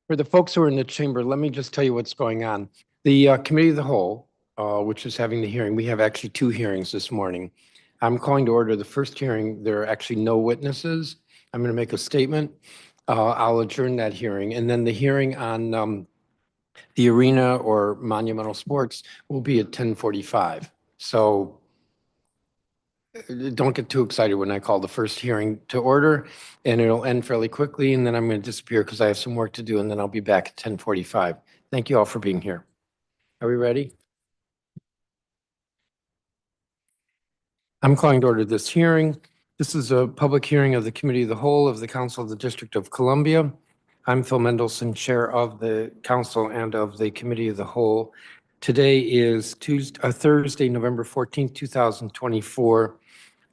For the folks who are in the chamber, let me just tell you what's going on. The Committee of the Whole, which is having the hearing, we have actually two hearings this morning. I'm calling to order the first hearing. There are actually no witnesses. I'm going to make a statement. I'll adjourn that hearing. And then the hearing on the arena or monumental sports will be at 10:45. So don't get too excited when I call the first hearing to order, and it'll end fairly quickly, and then I'm going to disappear because I have some work to do, and then I'll be back at 10:45. Thank you all for being here. Are we ready? I'm calling to order this hearing. This is a public hearing of the Committee of the Whole of the Council of the District of Columbia. I'm Phil Mendelson, Chair of the Council and of the Committee of the Whole. Today is Thursday, November 14th, 2024.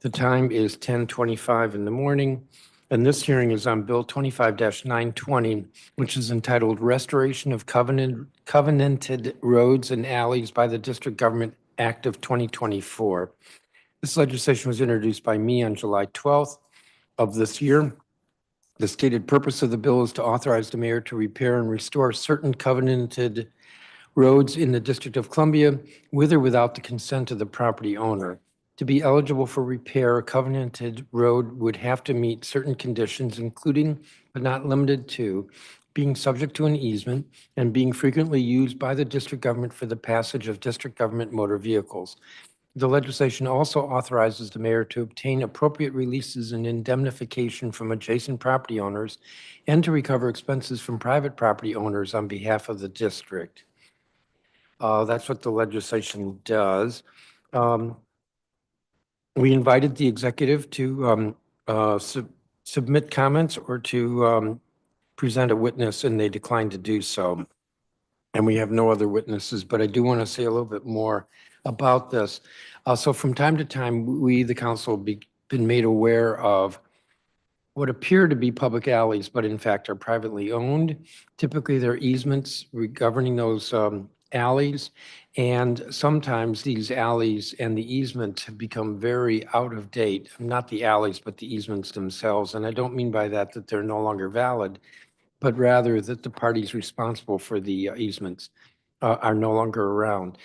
The time is 10:25 in the morning, and this hearing is on Bill 25-920, which is entitled Restoration of Covenanted Roads and Alleys by the District Government Act of 2024. This legislation was introduced by me on July 12th of this year. The stated purpose of the bill is to authorize the mayor to repair and restore certain covenanted roads in the District of Columbia with or without the consent of the property owner. To be eligible for repair, a covenanted road would have to meet certain conditions, including but not limited to being subject to an easement and being frequently used by the district government for the passage of district government motor vehicles. The legislation also authorizes the mayor to obtain appropriate releases and indemnification from adjacent property owners and to recover expenses from private property owners on behalf of the district. That's what the legislation does. We invited the executive to submit comments or to present a witness, and they declined to do so. And we have no other witnesses, but I do want to say a little bit more about this. So from time to time, we, the council, been made aware of what appear to be public alleys, but in fact are privately owned. Typically, there are easements governing those alleys, and sometimes these alleys and the easements have become very out of date. Not the alleys, but the easements themselves. And I don't mean by that that they're no longer valid, but rather that the parties responsible for the easements are no longer around.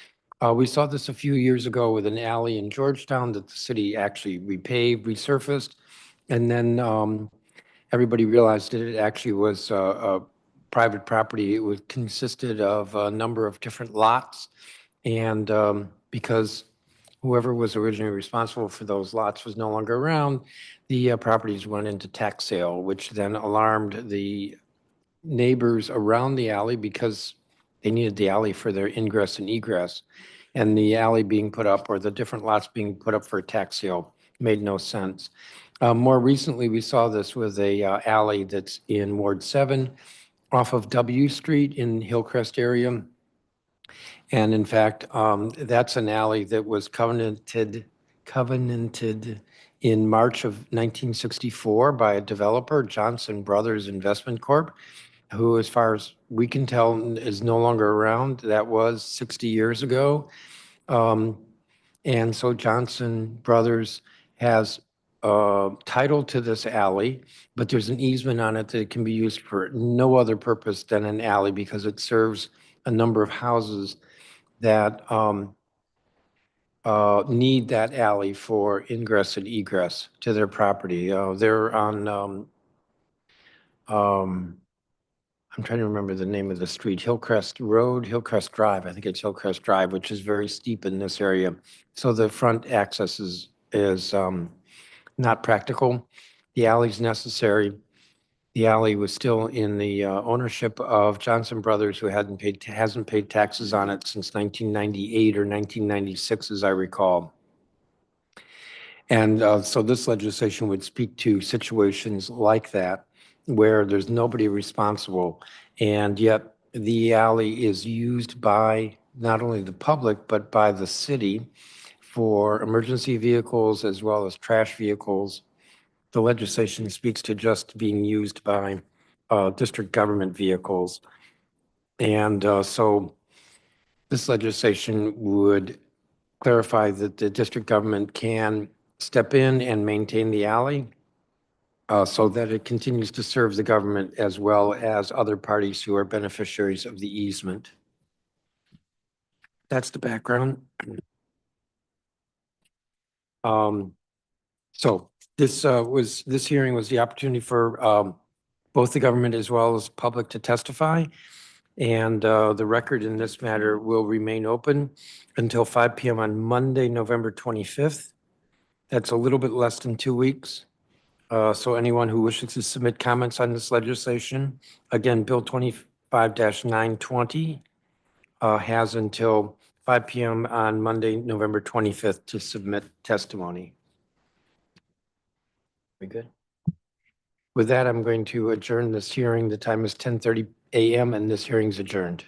We saw this a few years ago with an alley in Georgetown that the city actually repaved, resurfaced, and then everybody realized that it actually was a private property. It consisted of a number of different lots, and because whoever was originally responsible for those lots was no longer around, the properties went into tax sale, which then alarmed the neighbors around the alley because they needed the alley for their ingress and egress. And the alley being put up, or the different lots being put up for a tax sale, made no sense. More recently, we saw this with a alley that's in Ward 7 off of W Street in Hillcrest area. And in fact, that's an alley that was covenanted in March of 1964 by a developer, Johnson Brothers Investment Corp., who, as far as we can tell, is no longer around. That was 60 years ago. And so Johnson Brothers has title to this alley, but there's an easement on it that can be used for no other purpose than an alley because it serves a number of houses that need that alley for ingress and egress to their property. They're on I'm trying to remember the name of the street, Hillcrest Road, Hillcrest Drive. I think it's Hillcrest Drive, which is very steep in this area. So the front access is not practical. The alley's necessary. The alley was still in the ownership of Johnson Brothers, who hasn't paid taxes on it since 1998 or 1996, as I recall. And so this legislation would speak to situations like that, where there's nobody responsible, and yet the alley is used by not only the public, but by the city for emergency vehicles as well as trash vehicles. The legislation speaks to just being used by district government vehicles. And so this legislation would clarify that the district government can step in and maintain the alley so that it continues to serve the government as well as other parties who are beneficiaries of the easement. That's the background. Um, So this hearing was the opportunity for both the government as well as public to testify. And the record in this matter will remain open until 5 PM on Monday, November 25th. That's a little bit less than 2 weeks. So anyone who wishes to submit comments on this legislation, again, Bill 25-920 has until 5 PM on Monday, November 25th to submit testimony. We good? With that, I'm going to adjourn this hearing. The time is 10:30 a.m. and this hearing's adjourned.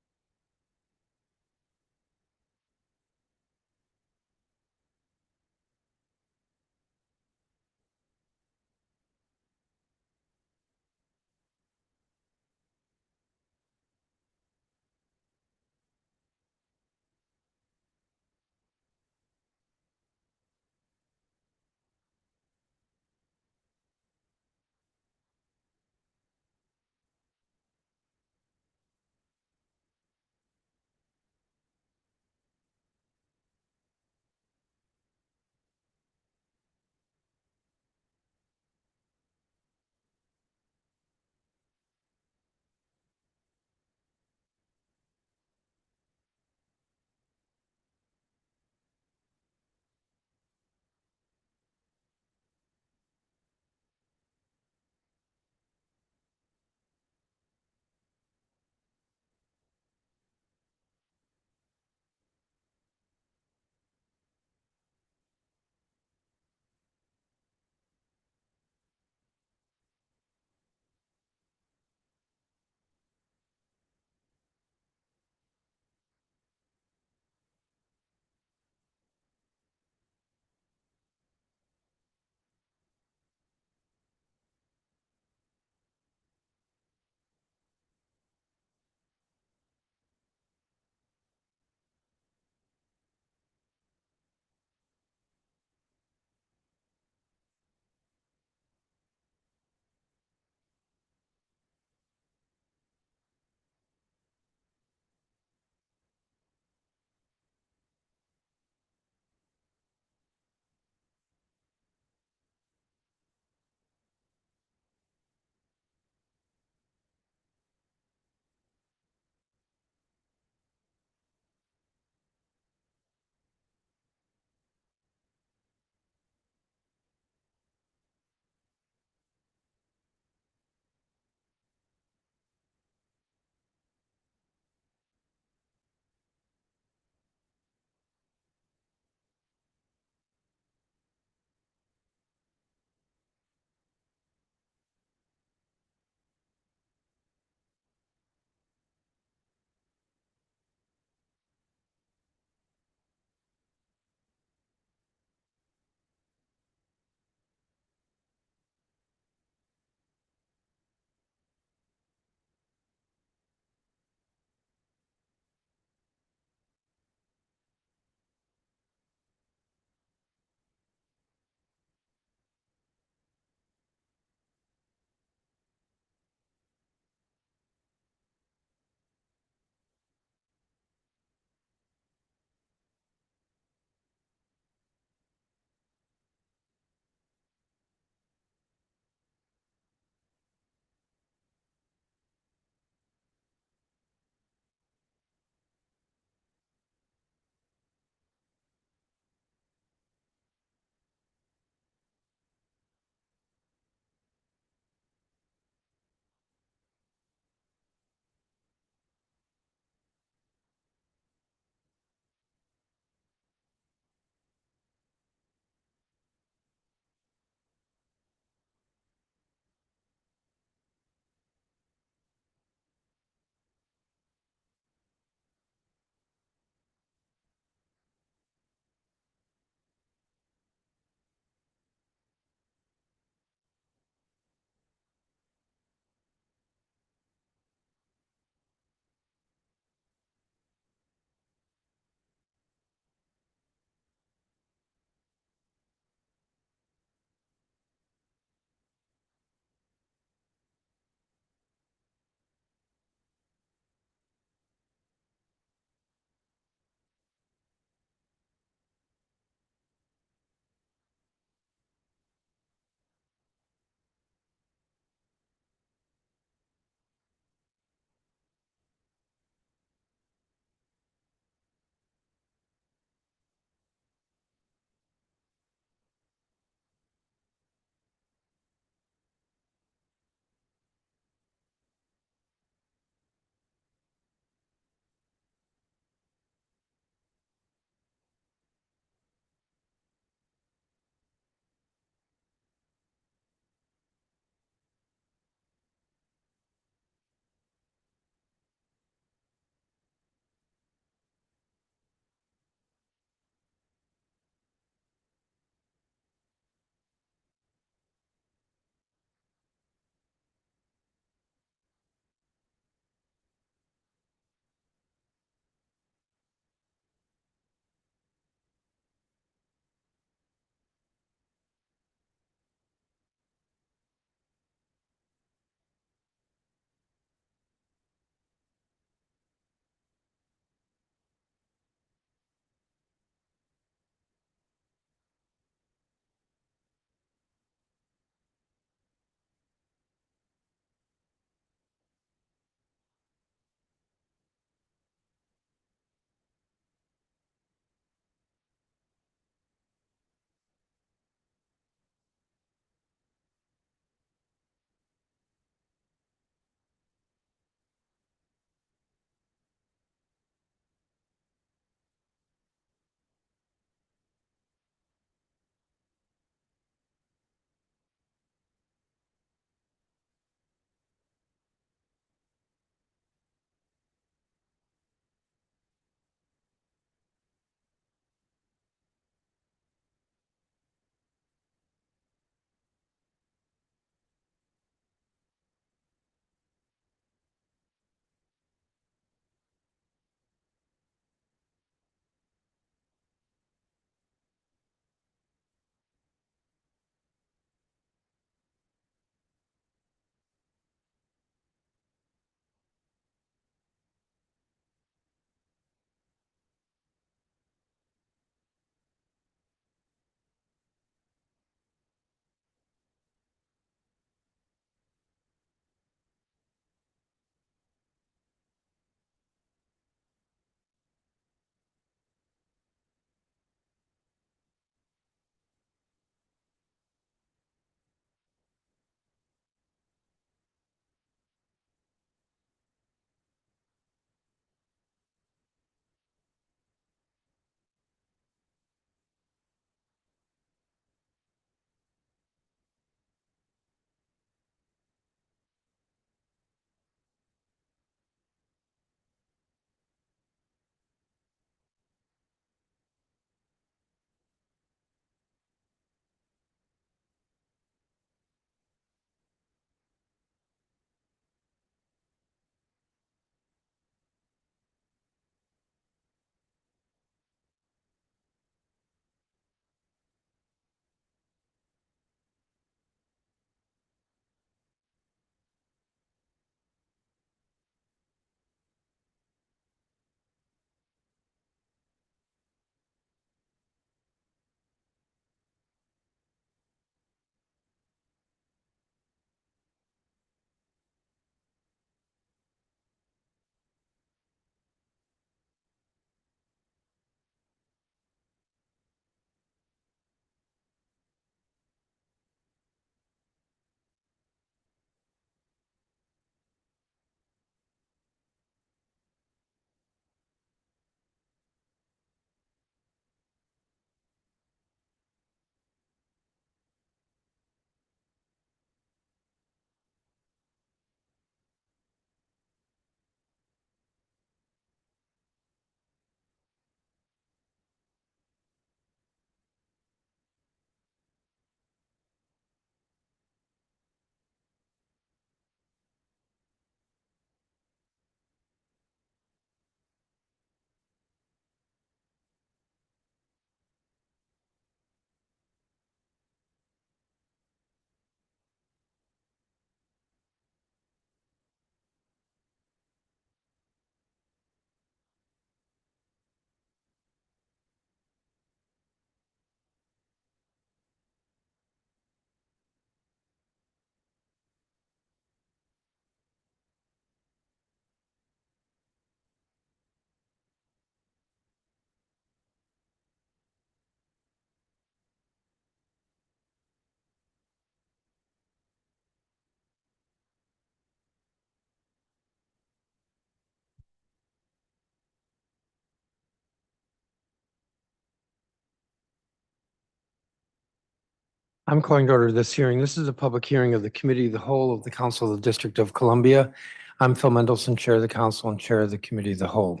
I'm calling to order this hearing. This is a public hearing of the Committee of the Whole of the Council of the District of Columbia. I'm Phil Mendelson, Chair of the Council and Chair of the Committee of the Whole.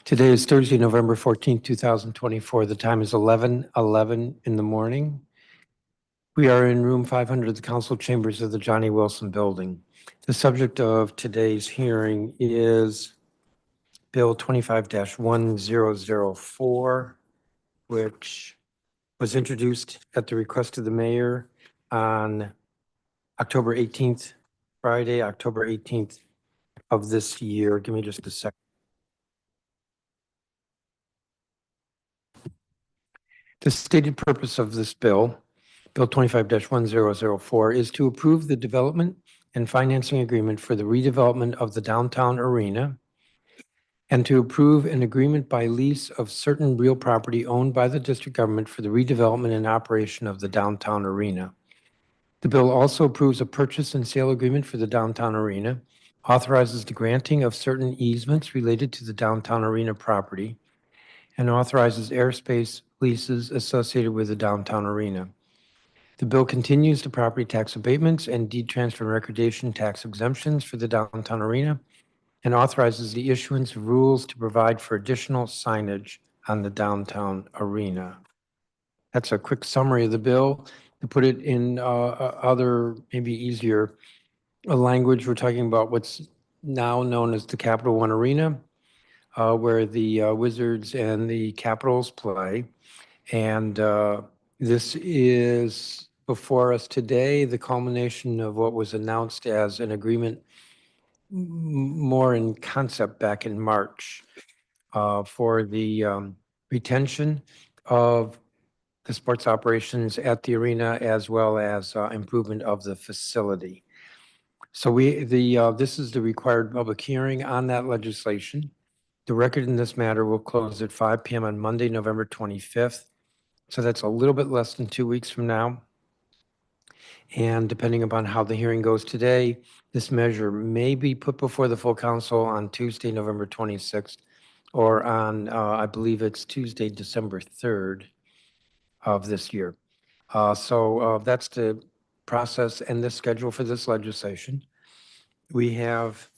Today is Thursday, November 14th, 2024. The time is 11:11 in the morning. We are in room 500 of the council chambers of the Johnny Wilson Building. The subject of today's hearing is Bill 25-1004, which was introduced at the request of the mayor on October 18th, Friday, October 18th of this year. Give me just a second. The stated purpose of this bill, Bill 25-1004, is to approve the development and financing agreement for the redevelopment of the downtown arena and to approve an agreement by lease of certain real property owned by the district government for the redevelopment and operation of the downtown arena. The bill also approves a purchase and sale agreement for the downtown arena, authorizes the granting of certain easements related to the downtown arena property, and authorizes airspace leases associated with the downtown arena. The bill continues the property tax abatements and deed transfer and recordation tax exemptions for the downtown arena and authorizes the issuance of rules to provide for additional signage on the downtown arena. That's a quick summary of the bill. To put it in other, maybe easier language, we're talking about what's now known as the Capital One Arena, where the Wizards and the Capitals play. And this is before us today, the culmination of what was announced as an agreement more in concept back in March for the retention of the sports operations at the arena as well as improvement of the facility. So this is the required public hearing on that legislation. The record in this matter will close at 5 p.m. on Monday, November 25th. So that's a little bit less than 2 weeks from now. And depending upon how the hearing goes today, this measure may be put before the full council on Tuesday, November 26th, or on, I believe it's Tuesday, December 3rd of this year. So that's the process and the schedule for this legislation. We have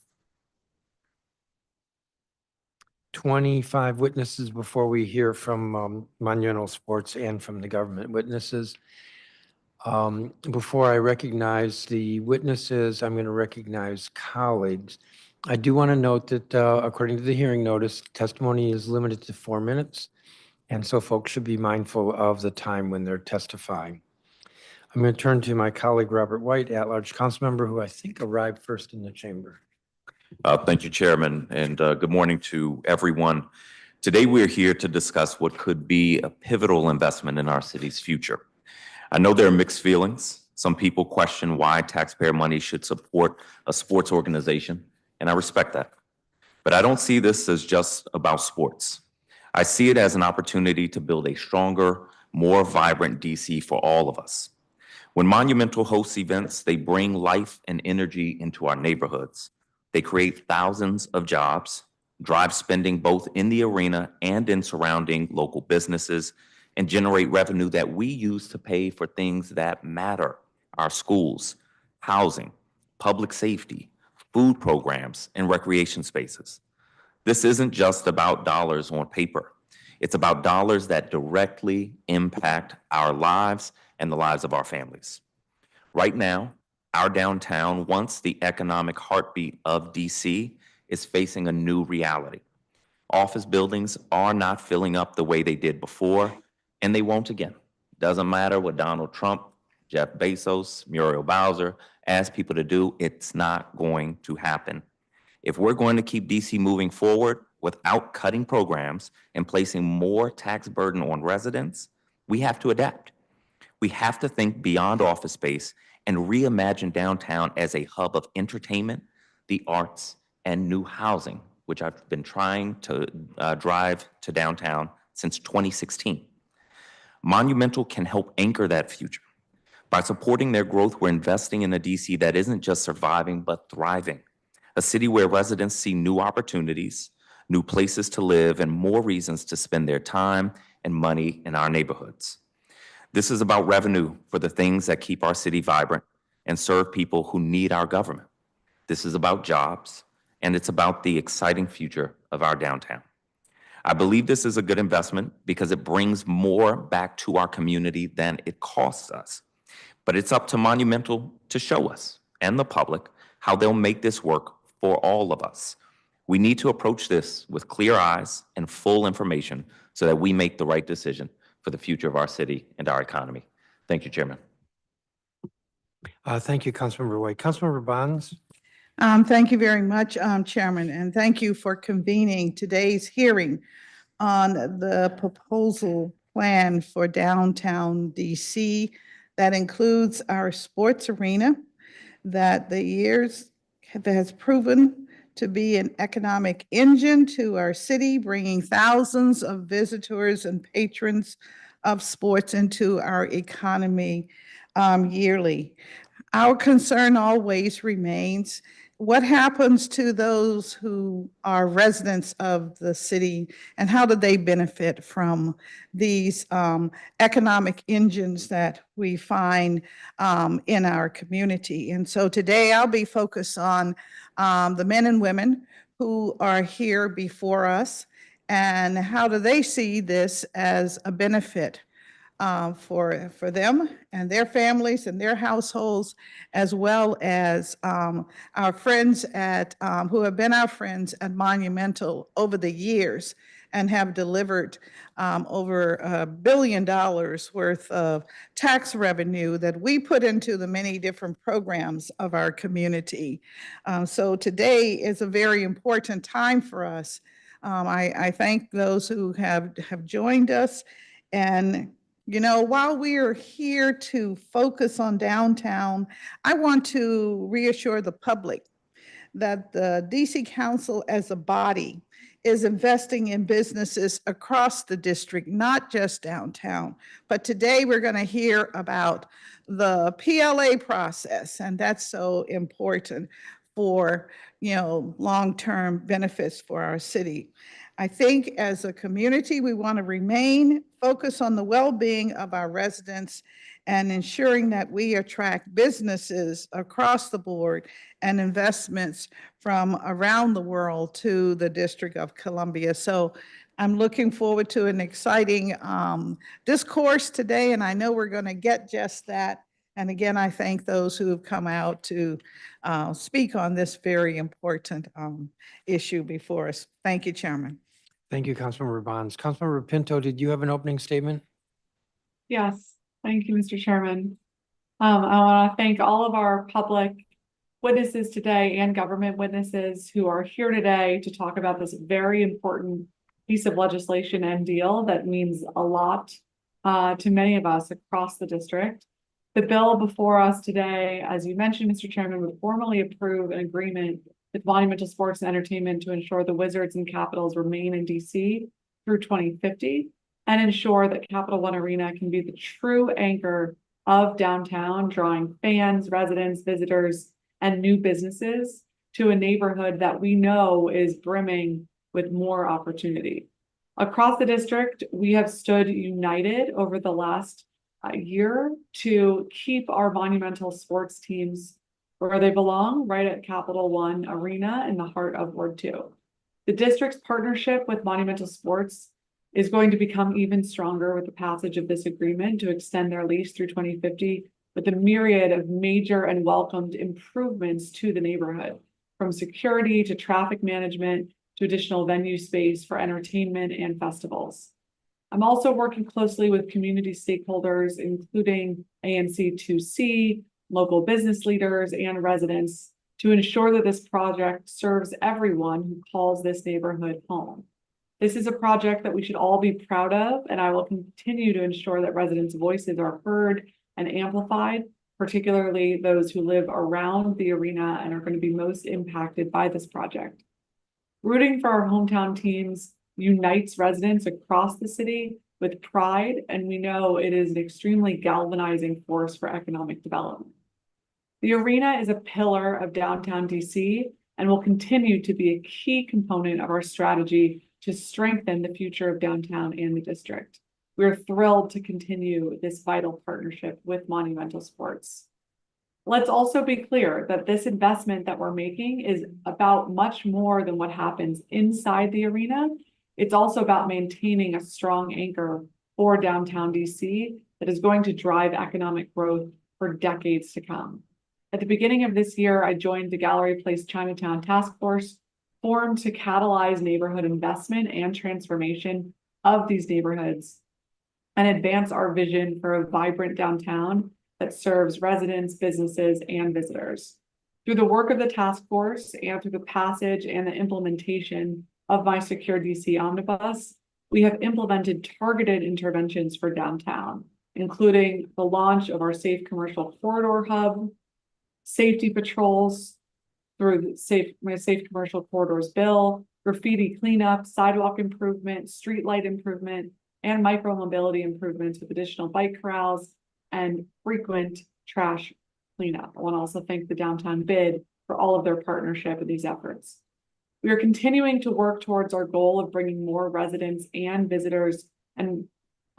25 witnesses before we hear from Monumental Sports and from the government witnesses. Before I recognize the witnesses, I'm going to recognize colleagues. I do want to note that according to the hearing notice, testimony is limited to 4 minutes, and so folks should be mindful of the time when they're testifying. I'm going to turn to my colleague, Robert White, at-large council member, who I think arrived first in the chamber. Thank you, Chairman, and good morning to everyone. Today, we're here to discuss what could be a pivotal investment in our city's future. I know there are mixed feelings. Some people question why taxpayer money should support a sports organization, and I respect that. But I don't see this as just about sports. I see it as an opportunity to build a stronger, more vibrant DC for all of us. When Monumental hosts events, they bring life and energy into our neighborhoods. They create thousands of jobs, drive spending both in the arena and in surrounding local businesses, and generate revenue that we use to pay for things that matter: our schools, housing, public safety, food programs, and recreation spaces. This isn't just about dollars on paper. It's about dollars that directly impact our lives and the lives of our families. Right now, our downtown, once the economic heartbeat of DC, is facing a new reality. Office buildings are not filling up the way they did before, and they won't again. Doesn't matter what Donald Trump, Jeff Bezos, Muriel Bowser ask people to do, it's not going to happen. If we're going to keep DC moving forward without cutting programs and placing more tax burden on residents, we have to adapt. We have to think beyond office space and reimagine downtown as a hub of entertainment, the arts, and new housing, which I've been trying to drive to downtown since 2016. Monumental can help anchor that future. By supporting their growth, we're investing in a DC that isn't just surviving, but thriving. A city where residents see new opportunities, new places to live, and more reasons to spend their time and money in our neighborhoods. This is about revenue for the things that keep our city vibrant and serve people who need our government. This is about jobs, and it's about the exciting future of our downtown. I believe this is a good investment because it brings more back to our community than it costs us. But it's up to Monumental to show us and the public how they'll make this work for all of us. We need to approach this with clear eyes and full information so that we make the right decision for the future of our city and our economy. Thank you, Chairman. Thank you, Councilmember White. Councilmember Bonds? Thank you very much, Chairman, and thank you for convening today's hearing on the proposal plan for downtown DC that includes our sports arena that has proven to be an economic engine to our city, bringing thousands of visitors and patrons of sports into our economy yearly. Our concern always remains what happens to those who are residents of the city and how do they benefit from these economic engines that we find in our community. And so today I'll be focused on the men and women who are here before us and how do they see this as a benefit for them and their families and their households, as well as our friends at who have been our friends at Monumental over the years and have delivered over $1 billion worth of tax revenue that we put into the many different programs of our community. So today is a very important time for us. I thank those who have joined us. And you know, while we are here to focus on downtown, I want to reassure the public that the DC Council as a body is investing in businesses across the district, not just downtown. But today we're going to hear about the PLA process, and that's so important for, long-term benefits for our city. I think as a community, we want to remain focused on the well-being of our residents and ensuring that we attract businesses across the board and investments from around the world to the District of Columbia. So I'm looking forward to an exciting discourse today, and I know we're going to get just that. And again, I thank those who have come out to speak on this very important issue before us. Thank you, Chairman. Thank you, Councilmember Bonds. Councilmember Pinto, did you have an opening statement? Yes, thank you, Mr. Chairman. I want to thank all of our public witnesses today and government witnesses who are here today to talk about this very important piece of legislation and deal that means a lot to many of us across the district. The bill before us today, as you mentioned, Mr. Chairman, would formally approve an agreement with Monumental Sports and Entertainment to ensure the Wizards and Capitals remain in DC through 2050 and ensure that Capital One Arena can be the true anchor of downtown, drawing fans, residents, visitors, and new businesses to a neighborhood that we know is brimming with more opportunity. Across the district, we have stood united over the last year to keep our Monumental sports teams where they belong, right at Capital One Arena in the heart of Ward 2. The district's partnership with Monumental Sports is going to become even stronger with the passage of this agreement to extend their lease through 2050 with a myriad of major and welcomed improvements to the neighborhood, from security to traffic management to additional venue space for entertainment and festivals. I'm also working closely with community stakeholders, including ANC2C, local business leaders, and residents to ensure that this project serves everyone who calls this neighborhood home. This is a project that we should all be proud of, and I will continue to ensure that residents' voices are heard and amplified, particularly those who live around the arena and are going to be most impacted by this project. Rooting for our hometown teams unites residents across the city with pride, and we know it is an extremely galvanizing force for economic development. The arena is a pillar of downtown DC and will continue to be a key component of our strategy to strengthen the future of downtown and the district. We're thrilled to continue this vital partnership with Monumental Sports. Let's also be clear that this investment that we're making is about much more than what happens inside the arena. It's also about maintaining a strong anchor for downtown DC that is going to drive economic growth for decades to come. At the beginning of this year, I joined the Gallery Place Chinatown Task Force, formed to catalyze neighborhood investment and transformation of these neighborhoods and advance our vision for a vibrant downtown that serves residents, businesses, and visitors. Through the work of the task force and through the passage and the implementation of my Secure DC Omnibus, we have implemented targeted interventions for downtown, including the launch of our Safe Commercial Corridor Hub, safety patrols through the Safe Commercial Corridors Bill, graffiti cleanup, sidewalk improvement, streetlight improvement, and micro-mobility improvements with additional bike corrals and frequent trash cleanup. I want to also thank the Downtown Bid for all of their partnership in these efforts. We are continuing to work towards our goal of bringing more residents and visitors and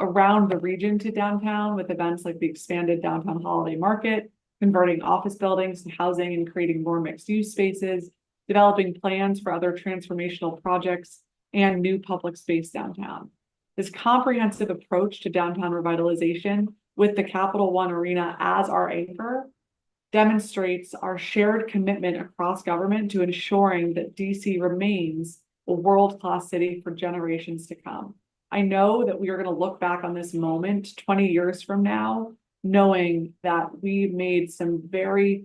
around the region to downtown with events like the expanded Downtown Holiday Market, converting office buildings to housing and creating more mixed-use spaces, developing plans for other transformational projects, and new public space downtown. This comprehensive approach to downtown revitalization with the Capital One Arena as our anchor demonstrates our shared commitment across government to ensuring that DC remains a world-class city for generations to come. I know that we are going to look back on this moment 20 years from now, knowing that we made some very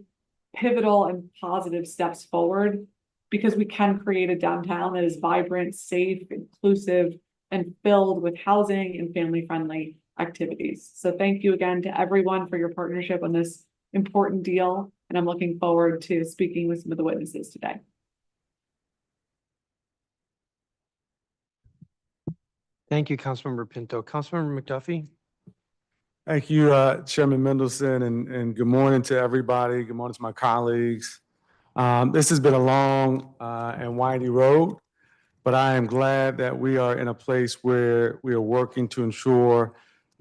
pivotal and positive steps forward because we can create a downtown that is vibrant, safe, inclusive, and filled with housing and family-friendly activities. So thank you again to everyone for your partnership on this important deal, and I'm looking forward to speaking with some of the witnesses today. Thank you, Councilmember Pinto. Councilmember McDuffie? Thank you, Chairman Mendelson, and good morning to everybody. Good morning to my colleagues. This has been a long and windy road, but I am glad that we are in a place where we are working to ensure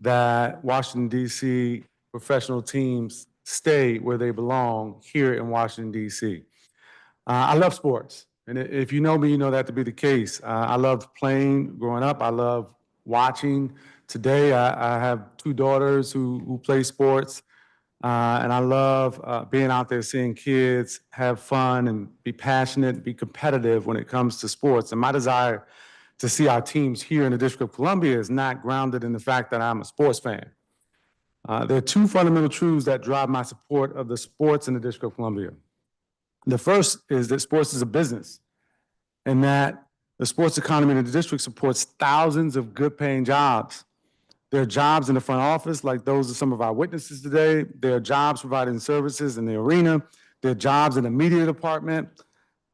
that Washington, D.C. professional teams stay where they belong here in Washington, D.C. I love sports, and if you know me, you know that to be the case. I loved playing growing up. I love watching. Today, I have two daughters who play sports, and I love being out there seeing kids have fun and be passionate, be competitive when it comes to sports. And my desire to see our teams here in the District of Columbia is not grounded in the fact that I'm a sports fan. There are two fundamental truths that drive my support of the sports in the District of Columbia. The first is that sports is a business, and that the sports economy in the district supports thousands of good-paying jobs. There are jobs in the front office, like those of some of our witnesses today. There are jobs providing services in the arena. There are jobs in the media department.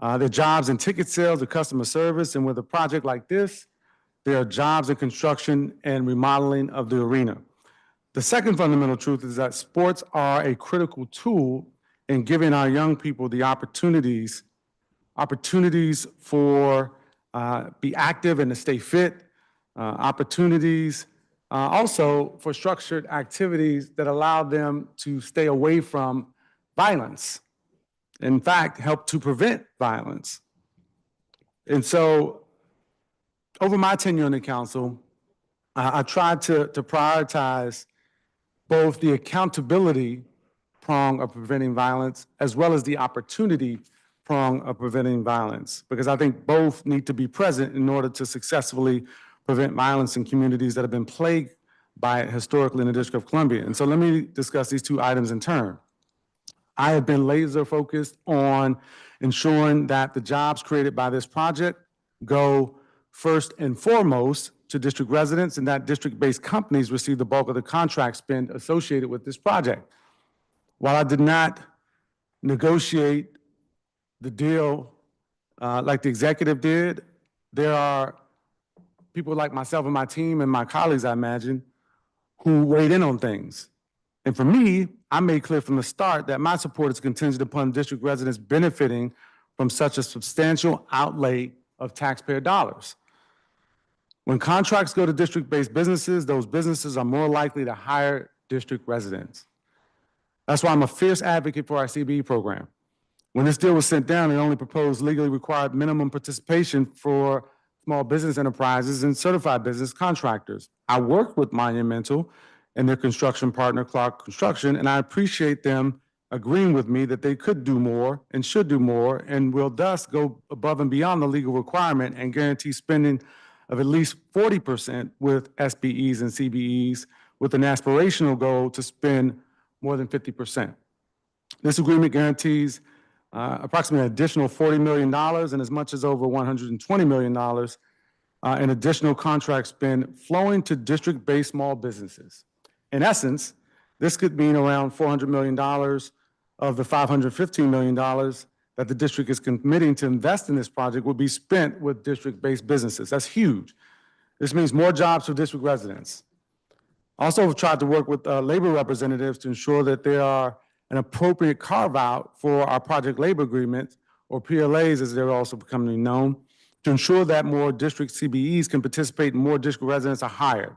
There are jobs in ticket sales or customer service. And with a project like this, there are jobs in construction and remodeling of the arena. The second fundamental truth is that sports are a critical tool in giving our young people the opportunities for be active and to stay fit, opportunities also for structured activities that allow them to stay away from violence. In fact, help to prevent violence. And so over my tenure on the council, I tried to prioritize both the accountability prong of preventing violence as well as the opportunity prong of preventing violence, because I think both need to be present in order to successfully prevent violence in communities that have been plagued by it historically in the District of Columbia. And so let me discuss these two items in turn. I have been laser focused on ensuring that the jobs created by this project go first and foremost to district residents, and that district-based companies receive the bulk of the contract spend associated with this project. While I did not negotiate the deal like the executive did, there are people like myself and my team and my colleagues, I imagine, who weighed in on things. And for me, I made clear from the start that my support is contingent upon district residents benefiting from such a substantial outlay of taxpayer dollars. When contracts go to district-based businesses, those businesses are more likely to hire district residents. That's why I'm a fierce advocate for our CBE program. When this deal was sent down, it only proposed legally required minimum participation for small business enterprises and certified business contractors. I worked with Monumental and their construction partner, Clark Construction, and I appreciate them agreeing with me that they could do more and should do more and will thus go above and beyond the legal requirement and guarantee spending of at least 40% with SBEs and CBEs with an aspirational goal to spend more than 50%. This agreement guarantees approximately an additional $40 million and as much as over $120 million in additional contract spend flowing to district-based small businesses. In essence, this could mean around $400 million of the $515 million that the district is committing to invest in this project will be spent with district-based businesses. That's huge. This means more jobs for district residents. Also, we've tried to work with labor representatives to ensure that there are an appropriate carve-out for our project labor agreements, or PLAs as they're also becoming known, to ensure that more district CBEs can participate and more district residents are hired.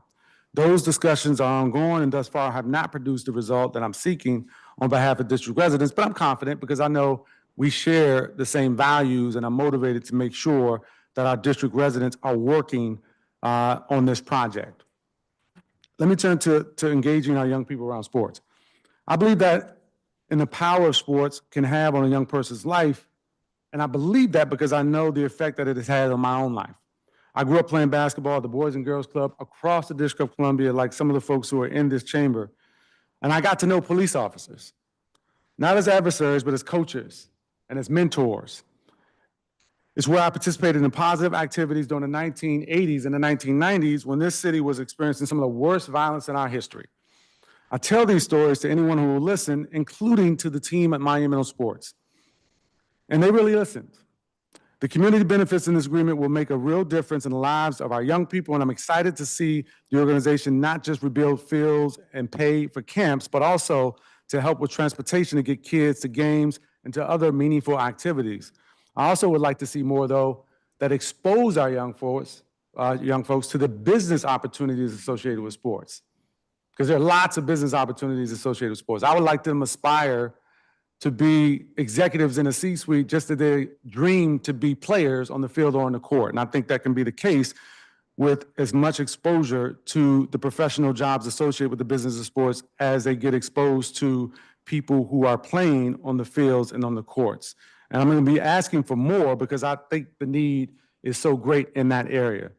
Those discussions are ongoing and thus far have not produced the result that I'm seeking on behalf of district residents, but I'm confident because I know we share the same values and I'm motivated to make sure that our district residents are working on this project. Let me turn to engaging our young people around sports. I believe that in the power of sports can have on a young person's life, and I believe that because I know the effect that it has had on my own life. I grew up playing basketball at the Boys and Girls Club across the District of Columbia, like some of the folks who are in this chamber, and I got to know police officers, not as adversaries, but as coaches and as mentors. It's where I participated in positive activities during the 1980s and the 1990s when this city was experiencing some of the worst violence in our history. I tell these stories to anyone who will listen, including to the team at Monumental Sports. And they really listened. The community benefits in this agreement will make a real difference in the lives of our young people, and I'm excited to see the organization not just rebuild fields and pay for camps, but also to help with transportation to get kids to games and to other meaningful activities. I also would like to see more, though, that expose our young folks to the business opportunities associated with sports, because there are lots of business opportunities associated with sports. I would like them to aspire to be executives in a C-suite just as they dream to be players on the field or on the court. And I think that can be the case with as much exposure to the professional jobs associated with the business of sports as they get exposed to people who are playing on the fields and on the courts. And I'm going to be asking for more because I think the need is so great in that area.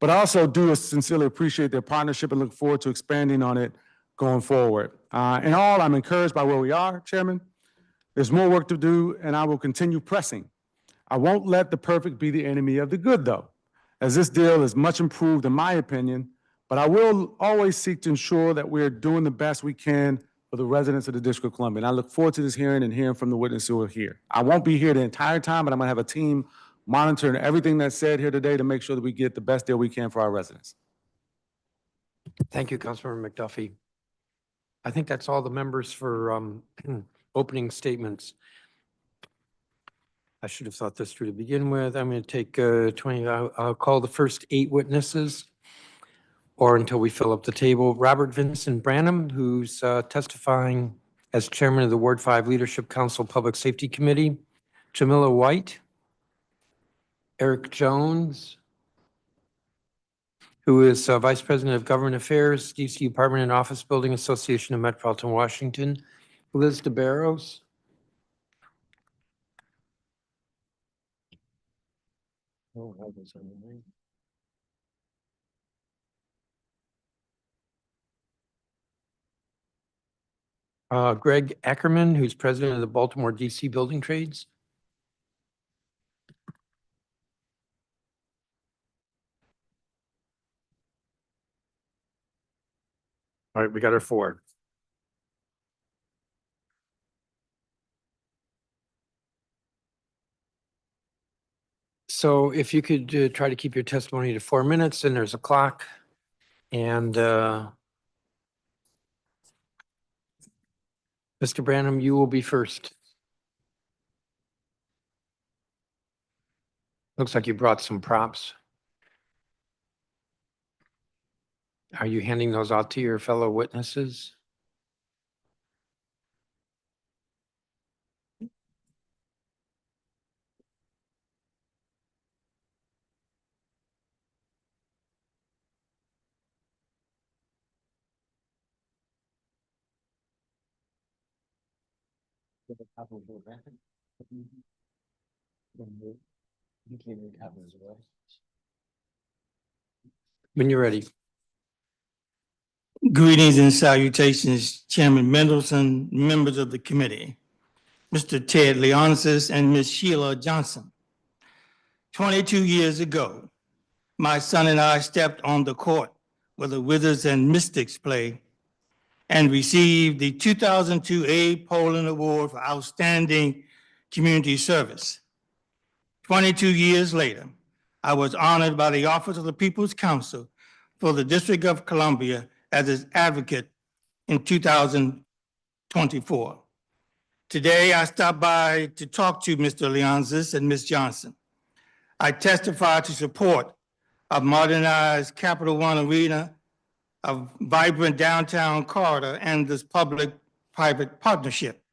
But I also do sincerely appreciate their partnership and look forward to expanding on it going forward. In all, I'm encouraged by where we are, Chairman. There's more work to do, and I will continue pressing. I won't let the perfect be the enemy of the good, though, as this deal is much improved in my opinion, but I will always seek to ensure that we're doing the best we can for the residents of the District of Columbia. And I look forward to this hearing and hearing from the witnesses who are here. I won't be here the entire time, but I'm going to have a team monitoring everything that's said here today to make sure that we get the best deal we can for our residents. Thank you, Councilmember McDuffie. I think that's all the members for opening statements. I should have thought this through to begin with. I'm going to take 20. I'll call the first 8 witnesses, or until we fill up the table. Robert Vincent Branham, who's testifying as chairman of the Ward 5 Leadership Council Public Safety Committee. Jamila White. Eric Jones, who is Vice President of Government Affairs, DC Apartment and Office Building Association of Metropolitan Washington. Liz DeBarros. Greg Ackerman, who's President of the Baltimore DC Building Trades. All right, we got our 4. So if you could try to keep your testimony to 4 minutes, and there's a clock. And Mr. Branham, you will be first. Looks like you brought some props. Are you handing those out to your fellow witnesses? When you're ready. Greetings and salutations, Chairman Mendelson, members of the committee, Mr. Ted Leonsis and Ms. Sheila Johnson. 22 years ago, my son and I stepped on the court where the Wizards and Mystics play and received the 2002 Abe Poland Award for Outstanding Community Service. 22 years later, I was honored by the Office of the People's Counsel for the District of Columbia as its advocate in 2024. Today, I stopped by to talk to Mr. Leonsis and Ms. Johnson. I testify to support a modernized Capital One Arena, a vibrant downtown corridor, and this public-private partnership.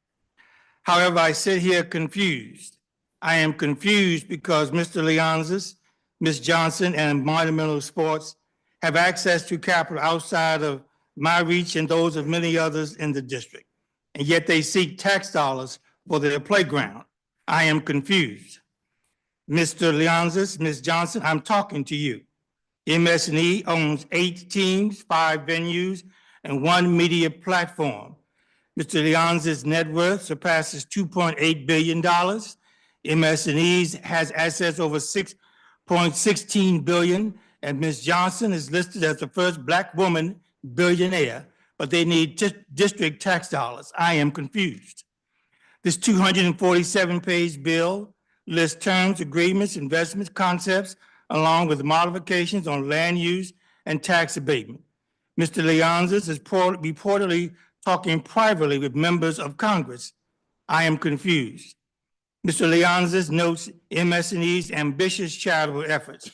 However, I sit here confused. I am confused because Mr. Leonsis, Ms. Johnson, and Monumental Sports have access to capital outside of my reach and those of many others in the district, and yet they seek tax dollars for their playground. I am confused. Mr. Leonsis, Ms. Johnson, I'm talking to you. MS&E owns 8 teams, 5 venues, and 1 media platform. Mr. Leonsis' net worth surpasses $2.8 billion. MS&E has assets over $6.16 billion, and Ms. Johnson is listed as the first Black woman billionaire, but they need district tax dollars. I am confused. This 247-page bill lists terms, agreements, investments, concepts, along with modifications on land use and tax abatement. Mr. Leonsis is reportedly talking privately with members of Congress. I am confused. Mr. Leonsis notes MS&E's ambitious charitable efforts,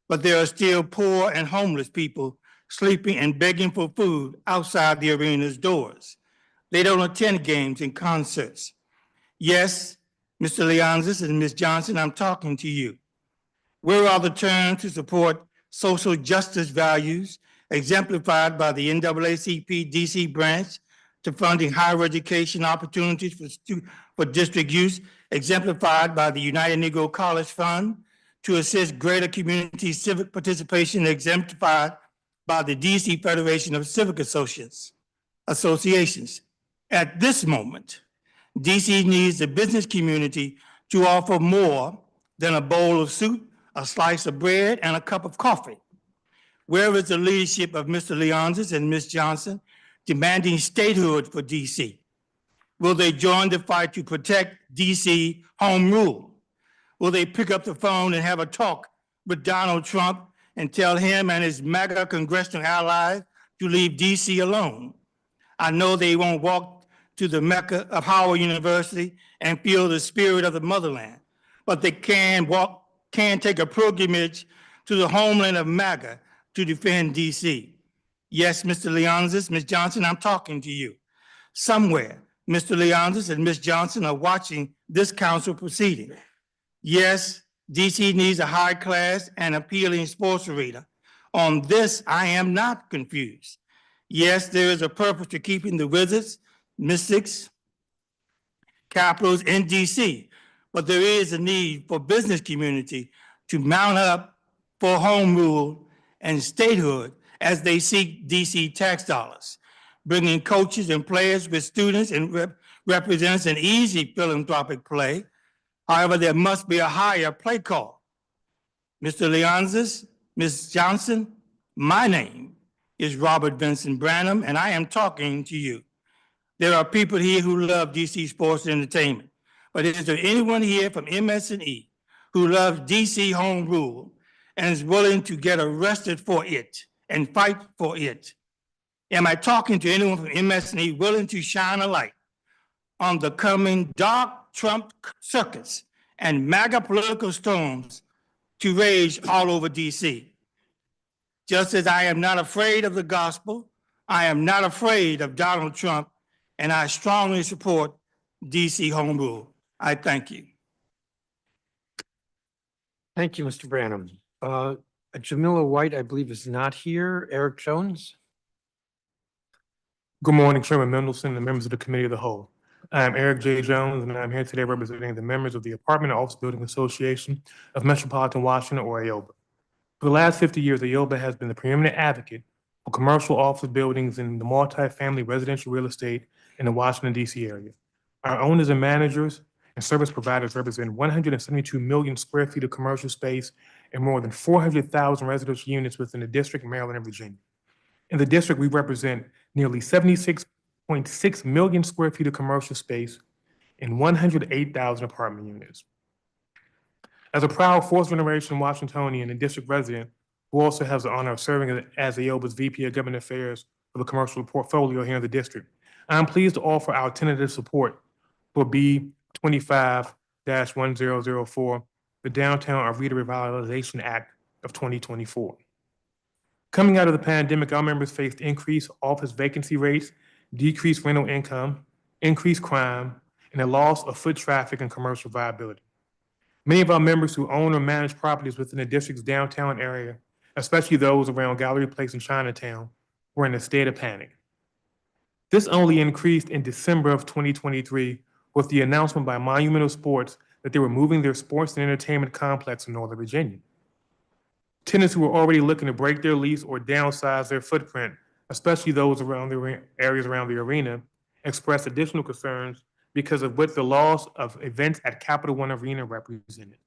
but there are still poor and homeless people sleeping and begging for food outside the arena's doors. They don't attend games and concerts. Yes, Mr. Leonsis and Ms. Johnson, I'm talking to you. Where are the terms to support social justice values exemplified by the NAACP DC branch to funding higher education opportunities for district use, exemplified by the United Negro College Fund to assist greater community civic participation, exemplified by the DC Federation of Civic Associations. At this moment, DC needs the business community to offer more than a bowl of soup, a slice of bread, and a cup of coffee. Where is the leadership of Mr. Leonsis and Ms. Johnson demanding statehood for DC? Will they join the fight to protect DC home rule? Will they pick up the phone and have a talk with Donald Trump and tell him and his MAGA congressional allies to leave DC alone? I know they won't walk to the Mecca of Howard University and feel the spirit of the motherland, but they can take a pilgrimage to the homeland of MAGA to defend DC. Yes, Mr. Leonsis, Ms. Johnson, I'm talking to you. Somewhere, Mr. Leonsis and Ms. Johnson are watching this council proceeding. Yes, DC needs a high-class and appealing sports arena. On this, I am not confused. Yes, there is a purpose to keeping the Wizards, Mystics, Capitals in DC, but there is a need for business community to mount up for home rule and statehood as they seek DC tax dollars. Bringing coaches and players with students and represents an easy philanthropic play. However, there must be a higher play call. Mr. Leonsis, Ms. Johnson, my name is Robert Vincent Branham, and I am talking to you. There are people here who love DC sports and entertainment, but is there anyone here from MS&E who loves DC home rule and is willing to get arrested for it and fight for it? Am I talking to anyone from MS&E willing to shine a light on the coming dark Trump circus and MAGA political storms to rage all over DC? Just as I am not afraid of the gospel, I am not afraid of Donald Trump, and I strongly support DC Home Rule. I thank you. Thank you, Mr. Branham. Jamila White, I believe, is not here. Eric Jones? Good morning, Chairman Mendelson and members of the Committee of the Whole. I am Eric J. Jones, and I'm here today representing the members of the Apartment and Office Building Association of Metropolitan Washington, or AOBA. For the last 50 years, AOBA has been the preeminent advocate for commercial office buildings in the multifamily residential real estate in the Washington, D.C. area. Our owners and managers and service providers represent 172 million square feet of commercial space and more than 400,000 residential units within the district, Maryland, and Virginia. In the district, we represent nearly 76.6 million square feet of commercial space and 108,000 apartment units. As a proud fourth-generation Washingtonian and district resident who also has the honor of serving as AOBA's VP of Government Affairs for the commercial portfolio here in the district, I'm pleased to offer our tentative support for B 25-1004, the Downtown Arena Revitalization Act of 2024. Coming out of the pandemic, our members faced increased office vacancy rates, decreased rental income, increased crime, and a loss of foot traffic and commercial viability. Many of our members who own or manage properties within the district's downtown area, especially those around Gallery Place and Chinatown, were in a state of panic. This only increased in December of 2023 with the announcement by Monumental Sports that they were moving their sports and entertainment complex in Northern Virginia. Tenants who were already looking to break their lease or downsize their footprint, especially those around the areas around the arena, expressed additional concerns because of what the loss of events at Capital One Arena represented.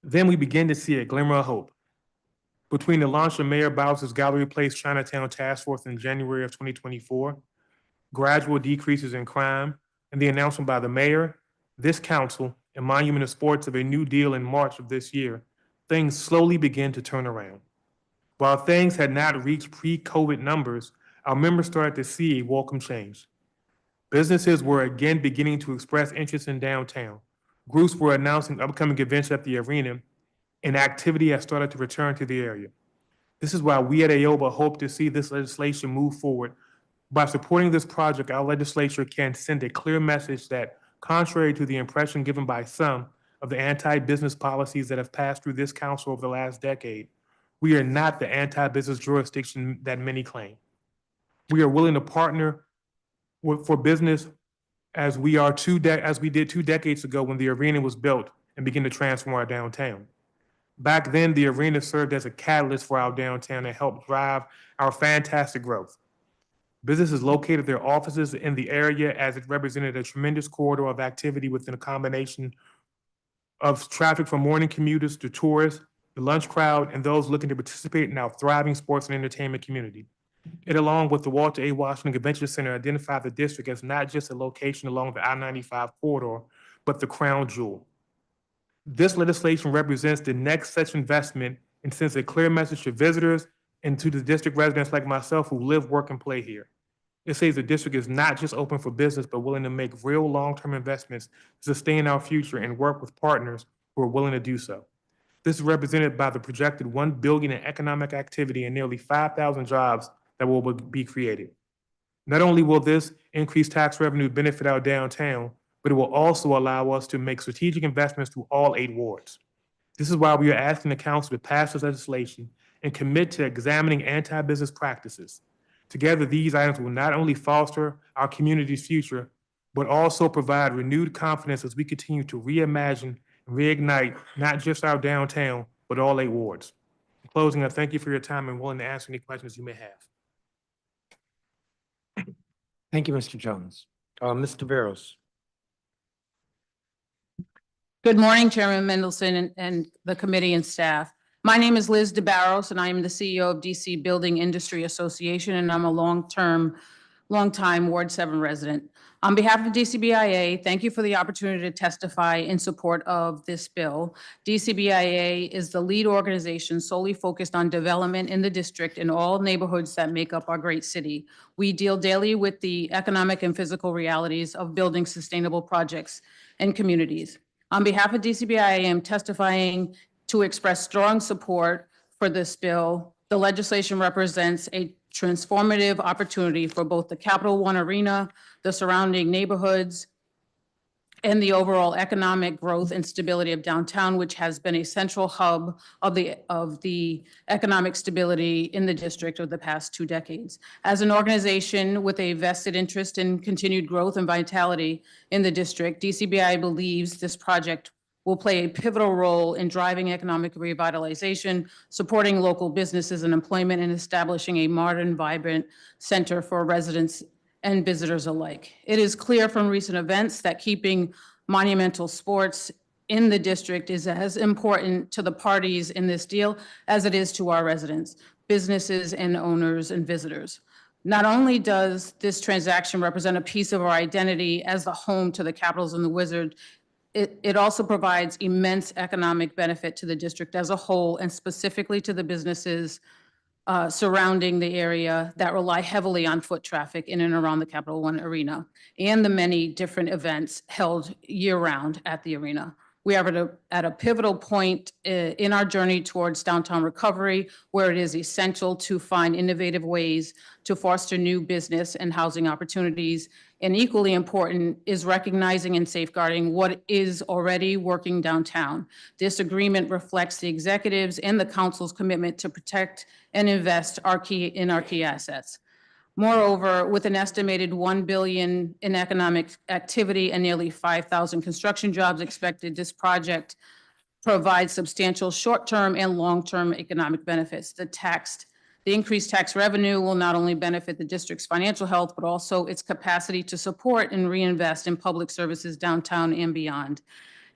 Then we begin to see a glimmer of hope. Between the launch of Mayor Bowser's Gallery Place Chinatown Task Force in January of 2024, gradual decreases in crime, and the announcement by the mayor, this council, and Monumental Sports of a new deal in March of this year, things slowly began to turn around. While things had not reached pre-COVID numbers, our members started to see a welcome change. Businesses were again beginning to express interest in downtown. Groups were announcing upcoming events at the arena, and activity has started to return to the area. This is why we at AOBA hope to see this legislation move forward. By supporting this project, our legislature can send a clear message that, contrary to the impression given by some of the anti-business policies that have passed through this council over the last decade, we are not the anti-business jurisdiction that many claim. We are willing to partner for business as we did 2 decades ago when the arena was built and began to transform our downtown. Back then, the arena served as a catalyst for our downtown and helped drive our fantastic growth. Businesses located their offices in the area as it represented a tremendous corridor of activity within a combination of traffic from morning commuters to tourists, the lunch crowd, and those looking to participate in our thriving sports and entertainment community. It, along with the Walter A. Washington Convention Center, identified the district as not just a location along the I-95 corridor, but the crown jewel. This legislation represents the next such investment and sends a clear message to visitors and to the district residents like myself who live, work, and play here. It says the district is not just open for business, but willing to make real long-term investments to sustain our future and work with partners who are willing to do so. This is represented by the projected $1 billion in economic activity and nearly 5,000 jobs that will be created. Not only will this increased tax revenue benefit our downtown, but it will also allow us to make strategic investments through all 8 wards. This is why we are asking the council to pass this legislation and commit to examining anti-business practices. Together, these items will not only foster our community's future, but also provide renewed confidence as we continue to reimagine and reignite not just our downtown, but all 8 wards. In closing, I thank you for your time and willing to answer any questions you may have. Thank you, Mr. Jones. Ms. Taveros. Good morning, Chairman Mendelson and the committee and staff. My name is Liz DeBarros, and I am the CEO of DC Building Industry Association, and I'm a long-time Ward 7 resident. On behalf of DCBIA, thank you for the opportunity to testify in support of this bill. DCBIA is the lead organization solely focused on development in the district in all neighborhoods that make up our great city. We deal daily with the economic and physical realities of building sustainable projects and communities. On behalf of DCBIA, I am testifying to express strong support for this bill The legislation represents a transformative opportunity for both the Capital One Arena, the surrounding neighborhoods, and the overall economic growth and stability of downtown, which has been a central hub of the economic stability in the district over the past 2 decades. As an organization with a vested interest in continued growth and vitality in the district, DCBI believes this project will play a pivotal role in driving economic revitalization, supporting local businesses and employment, and establishing a modern, vibrant center for residents and visitors alike. It is clear from recent events that keeping monumental sports in the district is as important to the parties in this deal as it is to our residents, businesses, and owners and visitors. Not only does this transaction represent a piece of our identity as the home to the Capitals and the Wizards, it also provides immense economic benefit to the district as a whole, and specifically to the businesses surrounding the area that rely heavily on foot traffic in and around the Capital One Arena and the many different events held year-round at the arena. We are at a pivotal point in our journey towards downtown recovery, where it is essential to find innovative ways to foster new business and housing opportunities. And equally important is recognizing and safeguarding what is already working downtown. This agreement reflects the executives and the council's commitment to protect and invest in our key assets. Moreover, with an estimated $1 billion in economic activity and nearly 5,000 construction jobs expected, this project provides substantial short-term and long-term economic benefits. The increased tax revenue will not only benefit the district's financial health, but also its capacity to support and reinvest in public services downtown and beyond.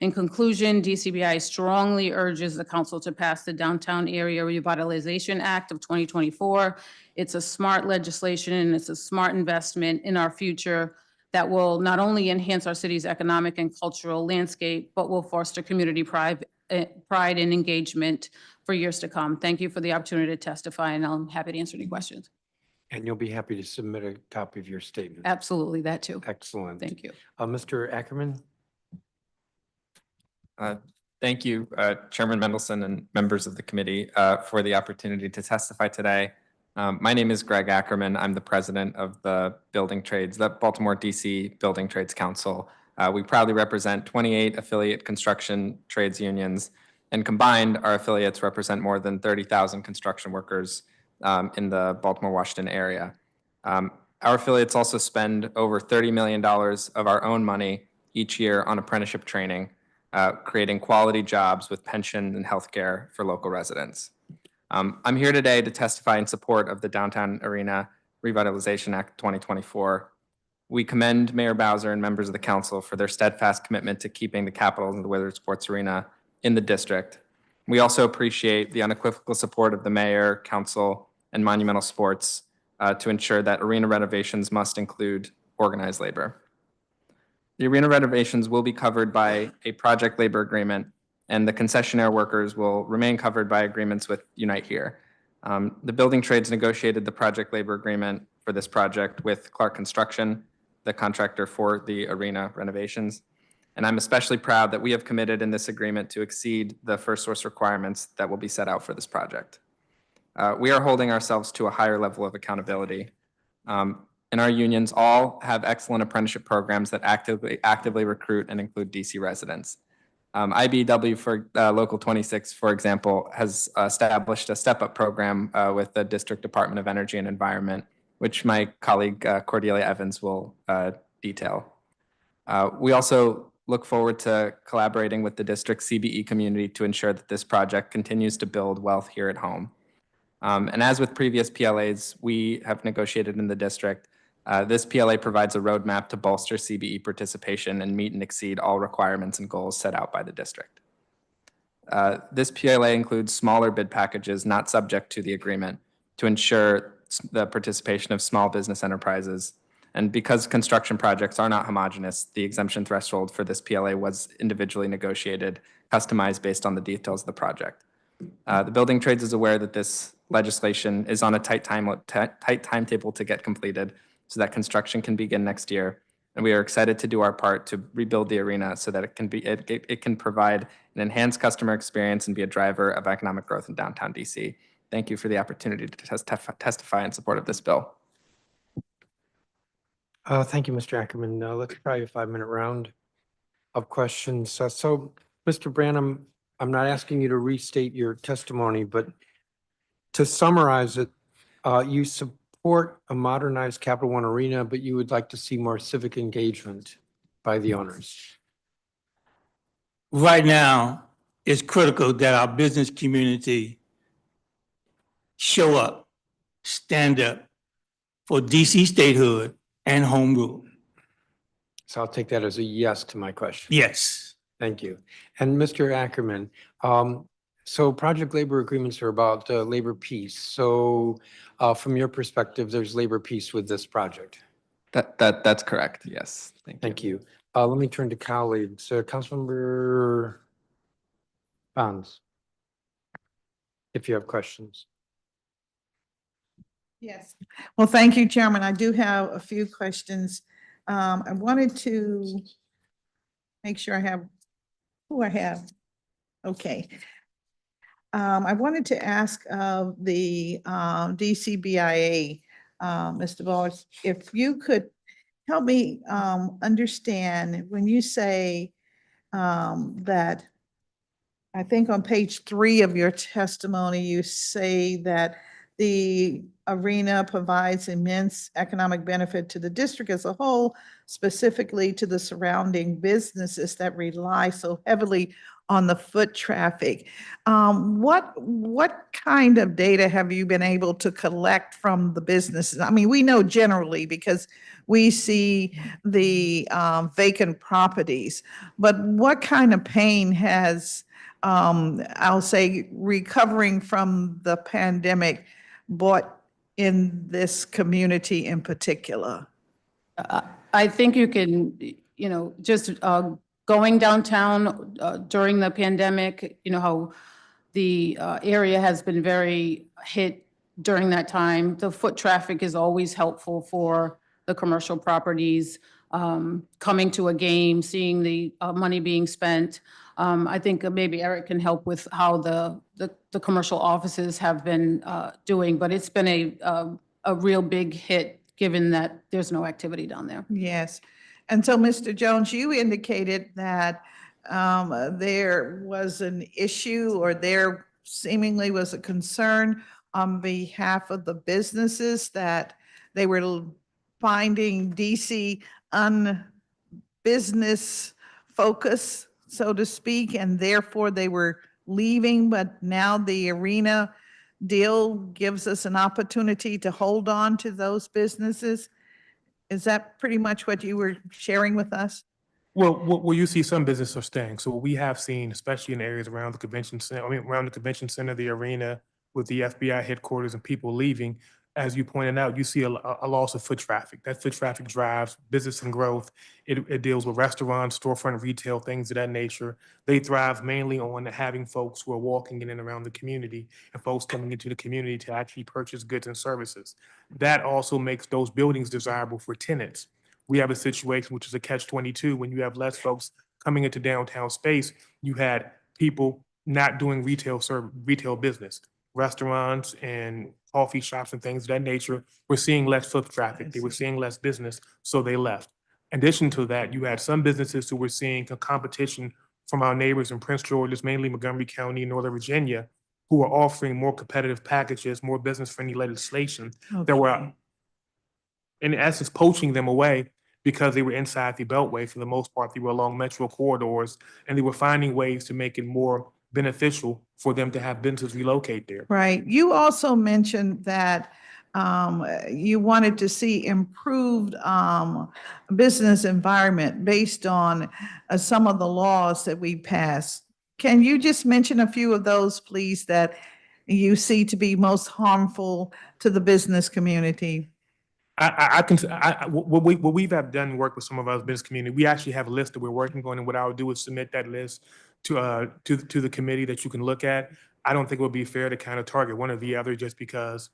In conclusion, DCBI strongly urges the council to pass the Downtown Area Revitalization Act of 2024. It's a smart legislation and it's a smart investment in our future that will not only enhance our city's economic and cultural landscape, but will foster community pride and engagement for years to come. Thank you for the opportunity to testify, and I'm happy to answer any questions. And you'll be happy to submit a copy of your statement. Absolutely, that too. Excellent. Thank you. Mr. Ackerman? Thank you, Chairman Mendelson and members of the committee for the opportunity to testify today. My name is Greg Ackerman. I'm the president of the Building Trades, the Baltimore DC Building Trades Council. We proudly represent 28 affiliate construction trades unions, and combined, our affiliates represent more than 30,000 construction workers in the Baltimore-Washington area. Our affiliates also spend over $30 million of our own money each year on apprenticeship training, creating quality jobs with pension and healthcare for local residents. I'm here today to testify in support of the Downtown Arena Revitalization Act 2024. We commend Mayor Bowser and members of the council for their steadfast commitment to keeping the Capitals and the Wizards Sports Arena in the district. We also appreciate the unequivocal support of the mayor, council, and Monumental Sports to ensure that arena renovations must include organized labor. The arena renovations will be covered by a project labor agreement, and the concessionaire workers will remain covered by agreements with Unite Here. The building trades negotiated the project labor agreement for this project with Clark Construction, the contractor for the arena renovations. And I'm especially proud that we have committed in this agreement to exceed the first source requirements that will be set out for this project. We are holding ourselves to a higher level of accountability. And our unions all have excellent apprenticeship programs that actively recruit and include DC residents. IBEW for Local 26, for example, has established a step-up program with the District Department of Energy and Environment, which my colleague Cordelia Evans will detail. We also look forward to collaborating with the district CBE community to ensure that this project continues to build wealth here at home. And as with previous PLAs we have negotiated in the district, this PLA provides a roadmap to bolster CBE participation and meet and exceed all requirements and goals set out by the district. This PLA includes smaller bid packages not subject to the agreement to ensure the participation of small business enterprises. And because construction projects are not homogeneous, the exemption threshold for this PLA was individually negotiated, customized based on the details of the project. The Building Trades is aware that this legislation is on a tight timetable to get completed so that construction can begin next year. And we are excited to do our part to rebuild the arena so that it can provide an enhanced customer experience and be a driver of economic growth in downtown DC. thank you for the opportunity to testify in support of this bill. Thank you, Mr. Ackerman. Let's try a 5-minute round of questions. So, Mr. Branham, I'm not asking you to restate your testimony, but to summarize it, you support a modernized Capital One Arena, but you would like to see more civic engagement by the owners. Right now, it's critical that our business community show up, stand up for DC statehood and home rule. So I'll take that as a yes to my question. Yes. Thank you. And Mr. Ackerman, so project labor agreements are about labor peace. So from your perspective, there's labor peace with this project. That's correct. Yes. Thank you. Let me turn to colleagues. Councilmember Bonds, if you have questions. Yes. Well, thank you, Chairman. I do have a few questions. I wanted to make sure I have who I have. Okay. I wanted to ask of the DCBIA, Mr. Bowles, if you could help me understand when you say that, I think on page 3 of your testimony, you say that the arena provides immense economic benefit to the district as a whole, specifically to the surrounding businesses that rely so heavily on the foot traffic. What kind of data have you been able to collect from the businesses? I mean, we know generally because we see the vacant properties, but what kind of pain has, I'll say, recovering from the pandemic brought in this community in particular? I think you can, just going downtown during the pandemic, how the area has been very hit during that time. The foot traffic is always helpful for the commercial properties, coming to a game, seeing the money being spent. I think maybe Eric can help with how the commercial offices have been doing, but it's been a real big hit given that there's no activity down there. Yes. And so, Mr. Jones, you indicated that there was an issue or there seemingly was a concern on behalf of the businesses that they were finding DC unbusiness focus, so to speak, and therefore they were leaving, but now the arena deal gives us an opportunity to hold on to those businesses. Is that pretty much what you were sharing with us? Well, you see some businesses are staying. So what we have seen, especially in areas around the convention center, around the convention center, the arena, with the FBI headquarters and people leaving, as you pointed out, you see a loss of foot traffic. That foot traffic drives business and growth. It deals with restaurants, storefront retail, things of that nature. They thrive mainly on having folks who are walking in and around the community and folks coming into the community to actually purchase goods and services. That also makes those buildings desirable for tenants. We have a situation which is a catch-22 when you have less folks coming into downtown space. You had people not doing retail business, restaurants and coffee shops and things of that nature were seeing less foot traffic. They were seeing less business, so they left. In addition to that, you had some businesses who were seeing a competition from our neighbors in Prince George's, mainly Montgomery County, Northern Virginia, who are offering more competitive packages, more business-friendly legislation that were, in essence, poaching them away because they were inside the Beltway. For the most part, they were along metro corridors, and they were finding ways to make it more beneficial for them to have businesses relocate there. Right. You also mentioned that you wanted to see improved business environment based on some of the laws that we passed. Can you just mention a few of those, please, that you see to be most harmful to the business community? What we've have done work with some of our business community, we actually have a list that we're working on, and what I'll do is submit that list to the committee that you can look at. I don't think it would be fair to kind of target one or the other just because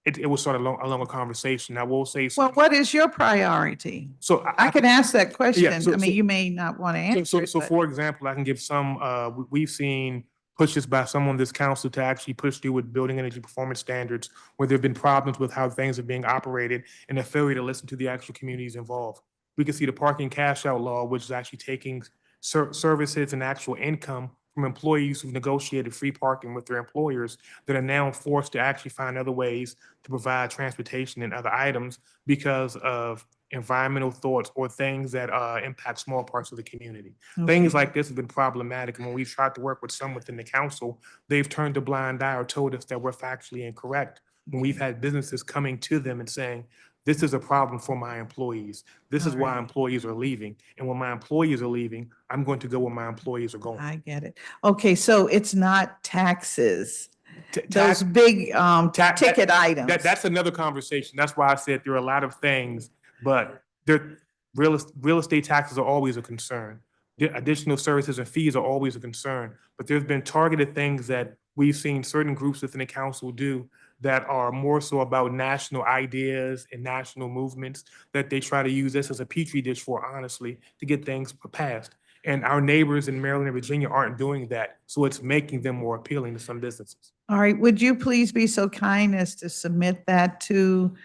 it was sort of a longer conversation. I will say. Well, what is your priority? So I can ask that question. so- I mean, you may not want to answer it, So but- for example, I can give some, we've seen pushes by someone on this council to actually push through with building energy performance standards where there have been problems with how things are being operated and a failure to listen to the actual communities involved. We can see the parking cash out law, which is actually taking services and actual income from employees who've negotiated free parking with their employers that are now forced to actually find other ways to provide transportation and other items because of environmental thoughts or things that impact small parts of the community. Things like this have been problematic, and when we've tried to work with some within the council, they've turned a blind eye or told us that we're factually incorrect. When we've had businesses coming to them and saying, this is a problem for my employees. This is why employees are leaving. And when my employees are leaving, I'm going to go where my employees are going. I get it. Okay, so it's not taxes, Tax- those big ticket items. That's another conversation. That's why I said there are a lot of things, but real estate taxes are always a concern. The additional services and fees are always a concern, but there's been targeted things that we've seen certain groups within the council do that are more so about national ideas and national movements that they try to use this as a petri dish for, honestly, to get things passed. And our neighbors in Maryland and Virginia aren't doing that, so it's making them more appealing to some businesses. All right, would you please be so kind as to submit that to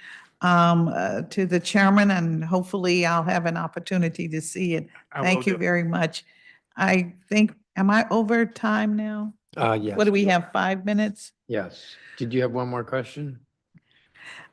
the chairman, and hopefully I'll have an opportunity to see it. I will Thank you do. very much. I think, am I over time now? Yes. What do we have, 5 minutes? Yes. Did you have one more question?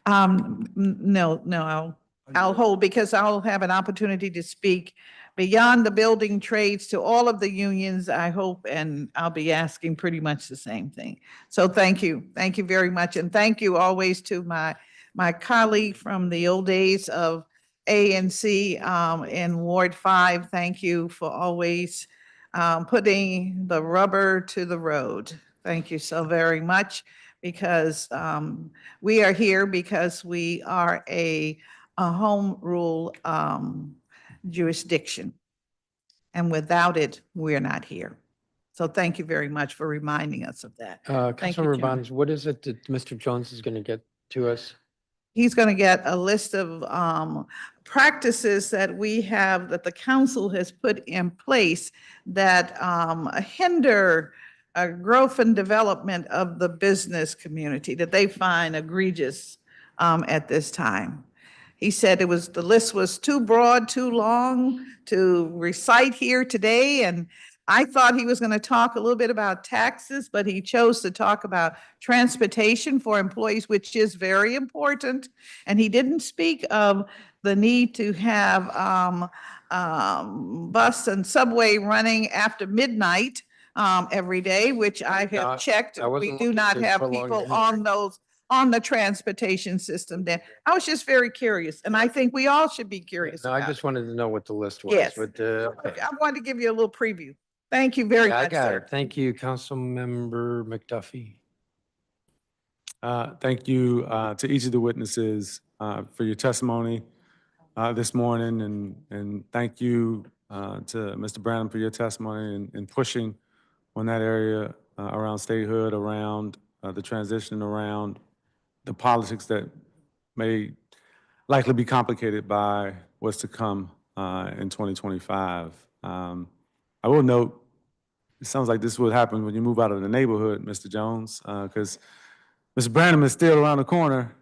No, I'll hold because I'll have an opportunity to speak beyond the building trades to all of the unions, I hope, and I'll be asking pretty much the same thing. So thank you. Thank you very much. And thank you always to my colleague from the old days of ANC in Ward 5. Thank you for always putting the rubber to the road. Thank you so very much, because we are here because we are a home rule jurisdiction. And without it, we're not here. So thank you very much for reminding us of that. Thank you, Councilmember Chairman. Bonds, what is it that Mr. Jones is going to get to us? He's going to get a list of practices that we have, that the council has put in place that hinder growth and development of the business community that they find egregious at this time. He said the list was too broad, too long to recite here today, and I thought he was going to talk a little bit about taxes, but he chose to talk about transportation for employees, which is very important. And he didn't speak of the need to have bus and subway running after midnight every day, which I No, have checked. I We wasn't do looking not to have prolong people on the transportation system there. I was just very curious, and I think we all should be curious No, I about just it. wanted to know what the list was. Yes. But, okay. I wanted to give you a little preview. Thank you very Yeah, I much, got sir. it. Thank you, Councilmember McDuffie. Thank you to each of the witnesses for your testimony this morning, and thank you to Mr. Branham for your testimony and pushing on that area around statehood, around the transition, around the politics that may likely be complicated by what's to come in 2025. I will note, it sounds like this would happen when you move out of the neighborhood, Mr. Jones, because Mr. Branham is still around the corner,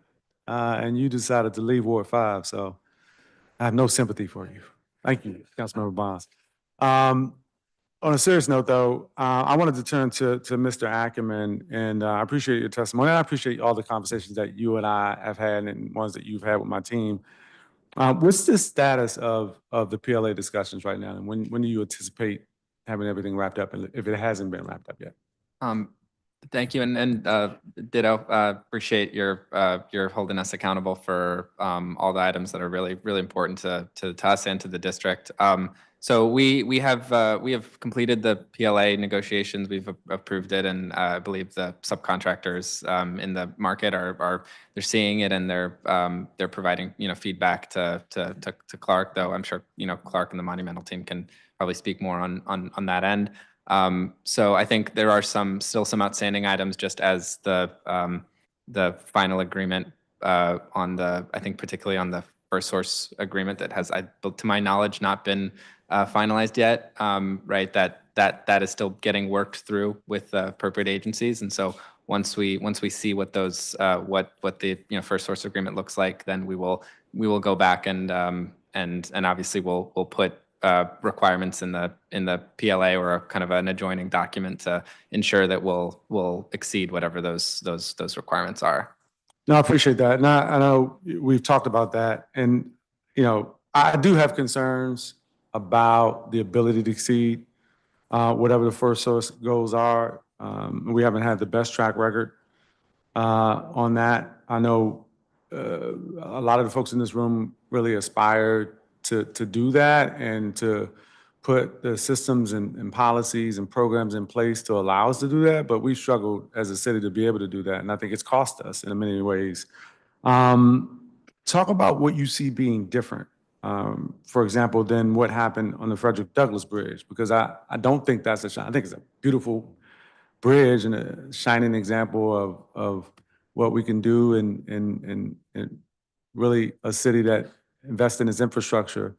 and you decided to leave Ward 5, so I have no sympathy for you. Thank you, Councilmember Bonds. On a serious note, though, I wanted to turn to Mr. Ackerman, and I appreciate your testimony. I appreciate all the conversations that you and I have had and ones that you've had with my team. What's the status of the PLA discussions right now, and when do you anticipate having everything wrapped up, if it hasn't been wrapped up yet? Thank you, and ditto. Appreciate your holding us accountable for all the items that are really important to us and to the district. So we have completed the PLA negotiations. We've approved it, and I believe the subcontractors in the market they're seeing it, and they're providing feedback to Clark. Though I'm sure Clark and the Monumental team can probably speak more on that end. So I think there are still some outstanding items, just as the final agreement I think particularly on the first source agreement that has, to my knowledge, not been finalized yet. Right, that that is still getting worked through with appropriate agencies. And so once we see what those what the first source agreement looks like, then we will go back and obviously we'll put requirements in the PLA or a kind of an adjoining document to ensure that we'll exceed whatever those requirements are. No, I appreciate that. And I know we've talked about that. And, I do have concerns about the ability to exceed whatever the first source goals are. We haven't had the best track record on that. I know a lot of the folks in this room really aspire to do that and to put the systems and policies and programs in place to allow us to do that. But we struggled as a city to be able to do that. And I think it's cost us in many ways. Talk about what you see being different, for example, than what happened on the Frederick Douglass Bridge, because I don't think that's I think it's a beautiful bridge and a shining example of what we can do and really a city that invests in its infrastructure.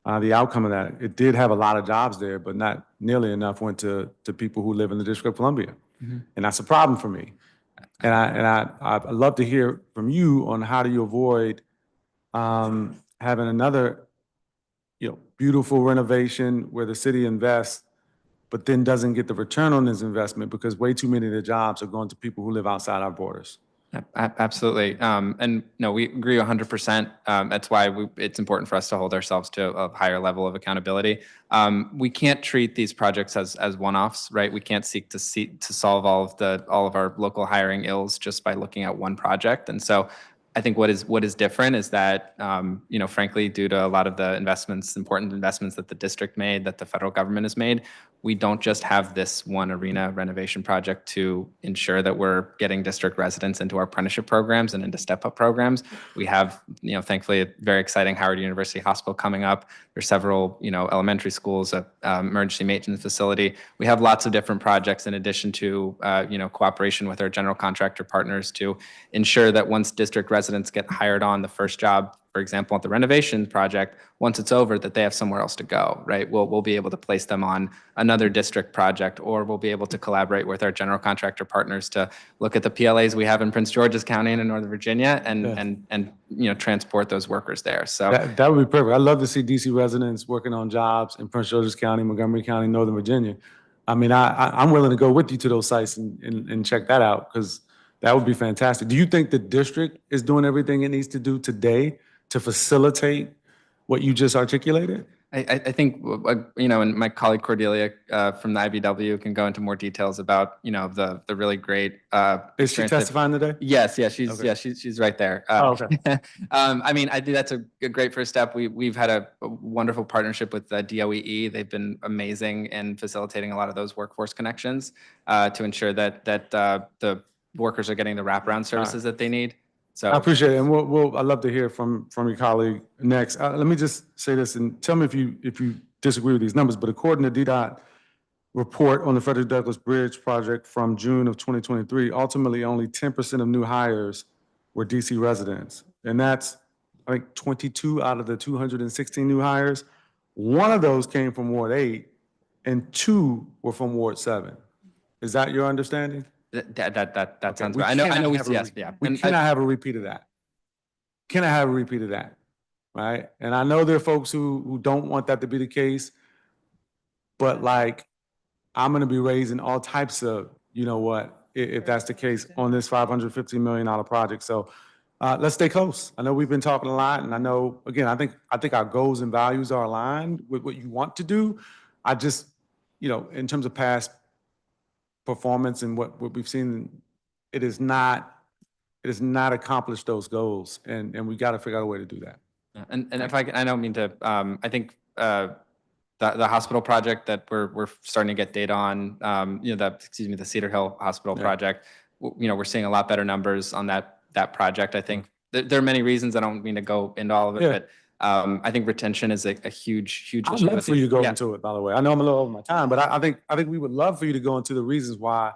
The outcome of that, it did have a lot of jobs there, but not nearly enough went to people who live in the District of Columbia. And that's a problem for me. And I'd love to hear from you on how do you avoid having another, beautiful renovation where the city invests, but then doesn't get the return on this investment because way too many of the jobs are going to people who live outside our borders. Absolutely. And no, we agree 100%. That's why it's important for us to hold ourselves to a higher level of accountability. We can't treat these projects as one-offs, right? We can't seek to solve all of our local hiring ills just by looking at one project. And so I think what is different is that, frankly, due to a lot of the important investments that the district made, that the federal government has made, we don't just have this one arena renovation project to ensure that we're getting district residents into our apprenticeship programs and into step-up programs. We have, thankfully, a very exciting Howard University Hospital coming up. There's several, elementary schools, emergency maintenance facility. We have lots of different projects in addition to, cooperation with our general contractor partners to ensure that once district residents get hired on the first job, for example, at the renovation project, once it's over, that they have somewhere else to go, right? We'll be able to place them on another district project, or we'll be able to collaborate with our general contractor partners to look at the PLAs we have in Prince George's County and in Northern Virginia and transport those workers there. So that would be perfect. I'd love to see DC residents working on jobs in Prince George's County, Montgomery County, Northern Virginia. I mean, I'm willing to go with you to those sites and check that out because that would be fantastic. Do you think the district is doing everything it needs to do today to facilitate what you just articulated? I think, and my colleague Cordelia from the IBW can go into more details about, the really great. Is she testifying today? Yes, Okay. she's right there. Okay. I mean, I think that's a great first step. We've had a wonderful partnership with DOEE. They've been amazing in facilitating a lot of those workforce connections to ensure that the workers are getting the wraparound services that they need. So I appreciate it, and I'd love to hear from your colleague next. Let me just say this, and tell me if you disagree with these numbers. But according to DDOT report on the Frederick Douglass Bridge project from June of 2023, ultimately only 10% of new hires were DC residents, and that's I think 22 out of the 216 new hires. One of those came from Ward 8, and 2 were from Ward 7. Is that your understanding? That sounds We right. I know we cannot have see. Yeah. We And cannot have a repeat of that. Cannot have a repeat of that, right? And I know there are folks who don't want that to be the case, but like, I'm gonna be raising all types of, if that's the case on this $550 million project. So let's stay close. I know we've been talking a lot, and I know, again, I think our goals and values are aligned with what you want to do. I just, in terms of past performance and what we've seen, it has not accomplished those goals, and we got to figure out a way to do that. And if I don't mean to, I think the hospital project that we're starting to get data on, the Cedar Hill Hospital project, we're seeing a lot better numbers on that project. I think there are many reasons. I don't mean to go into all of it, but I think retention is a huge I'd issue. love for you to go into it, by the way. I know I'm a little over my time, but I think we would love for you to go into the reasons why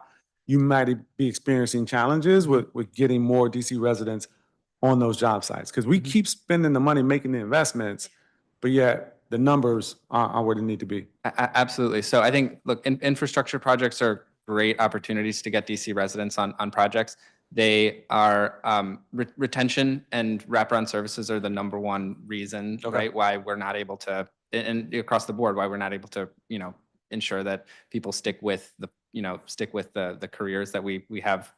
you might be experiencing challenges with getting more DC residents on those job sites. Because we keep spending the money, making the investments, but yet the numbers are where they need to be. Absolutely. So I think, look, infrastructure projects are great opportunities to get DC residents on projects. They are, retention and wraparound services are the number one reason, Okay. right? Why we're not able to, and across the board, why we're not able to, ensure that people stick with the careers that we have,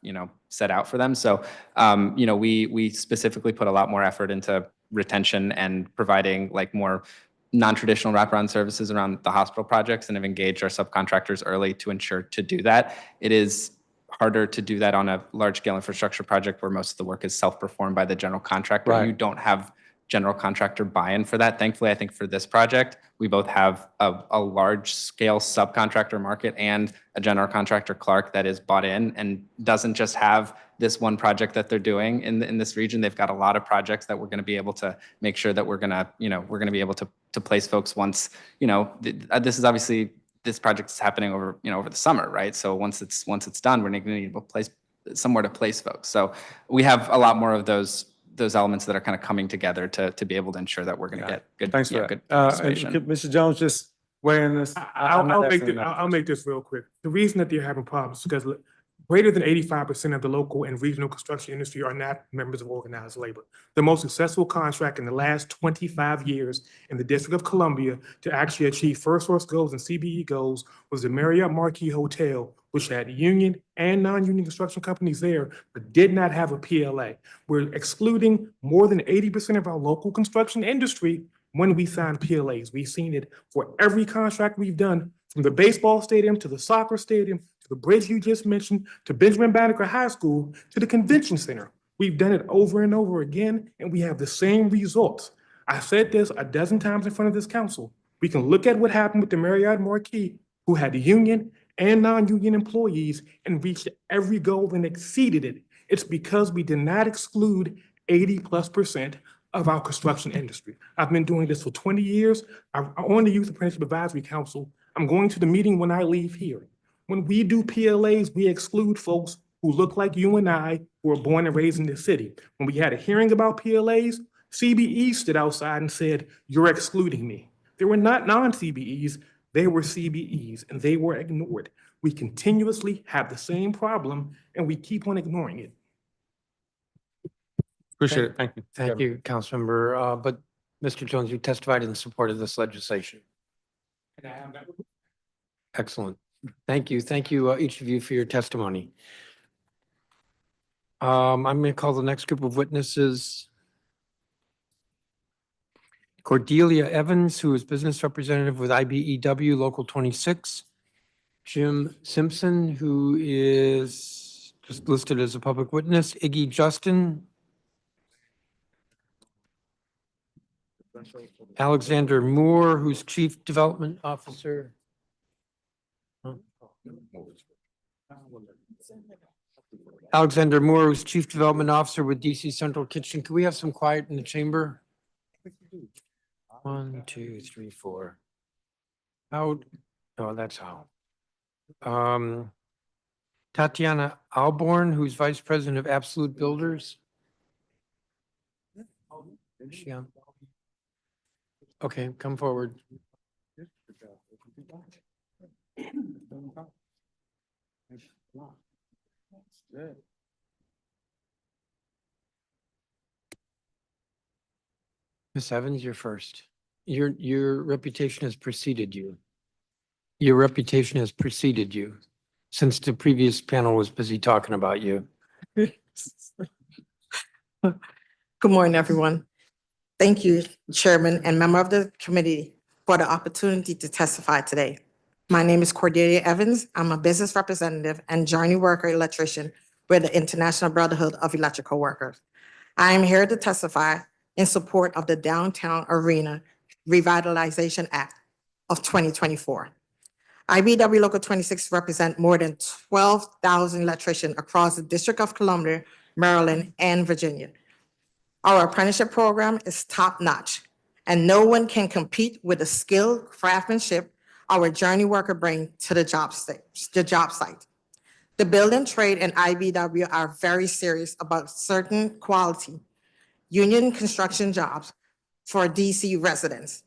set out for them. So, we specifically put a lot more effort into retention and providing like more non-traditional wraparound services around the hospital projects and have engaged our subcontractors early to ensure to do that. It is harder to do that on a large-scale infrastructure project where most of the work is self-performed by the general contractor. Right. You don't have general contractor buy-in for that. Thankfully, I think for this project, we both have a large-scale subcontractor market and a general contractor, Clark, that is bought in and doesn't just have this one project that they're doing in this region. They've got a lot of projects that we're going to be able to make sure that we're going to be able to place folks once, this is obviously, this project is happening over the summer, right? So once it's done, we're going to need to place somewhere to place folks. So we have a lot more of those elements that are kind of coming together to be able to ensure that we're going to get good. Thanks for yeah, that. good And participation. could Mr. Jones just weigh in this? I'm not asking that. I'll make this real quick. The reason that they're having problems is because greater than 85% of the local and regional construction industry are not members of organized labor. The most successful contract in the last 25 years in the District of Columbia to actually achieve first source goals and CBE goals was the Marriott Marquis Hotel, which had union and non-union construction companies there, but did not have a PLA. We're excluding more than 80% of our local construction industry when we sign PLAs. We've seen it for every contract we've done, from the baseball stadium to the soccer stadium, to the bridge you just mentioned, to Benjamin Banneker High School, to the convention center. We've done it over and over again, and we have the same results. I said this a dozen times in front of this council. We can look at what happened with the Marriott Marquis, who had union and non-union employees and reached every goal and exceeded it. It's because we did not exclude 80+% of our construction industry. I've been doing this for 20 years. I'm on the Youth Apprenticeship Advisory Council. I'm going to the meeting when I leave here. When we do PLAs, we exclude folks who look like you and I, who were born and raised in this city. When we had a hearing about PLAs, CBE stood outside and said, "You're excluding me." They were not non-CBEs, they were CBEs, and they were ignored. We continuously have the same problem, and we keep on ignoring it. Appreciate it. Thank you. Thank you, Councilmember. But Mr. Jones, you testified in support of this legislation. Excellent. Thank you. Thank you, each of you, for your testimony. I'm going to call the next group of witnesses. Cordelia Evans, who is business representative with IBEW Local 26. Jim Simpson, who is just listed as a public witness. Iggy Justin. Alexander Moore, who's Chief Development Officer. Alexander Moore, who's Chief Development Officer with DC Central Kitchen. Can we have some quiet in the chamber? 1, 2, 3, 4. Out. Oh, that's how. Tatiana Alborn, who's Vice President of Absolute Builders. Is she on? Okay, come forward. Ms. Evans, you're first. Your reputation has preceded you. Your reputation has preceded you since the previous panel was busy talking about you. Good morning, everyone. Thank you, Chairman and member of the committee, for the opportunity to testify today. My name is Cordelia Evans. I'm a business representative and journey worker electrician with the International Brotherhood of Electrical Workers. I am here to testify in support of the Downtown Arena Revitalization Act of 2024. IBEW Local 26 represent more than 12,000 electricians across the District of Columbia, Maryland, and Virginia. Our apprenticeship program is top-notch, and no one can compete with the skill, craftsmanship our journey worker bring to the job site. The building trade and IBEW are very serious about certain quality union construction jobs for DC residents.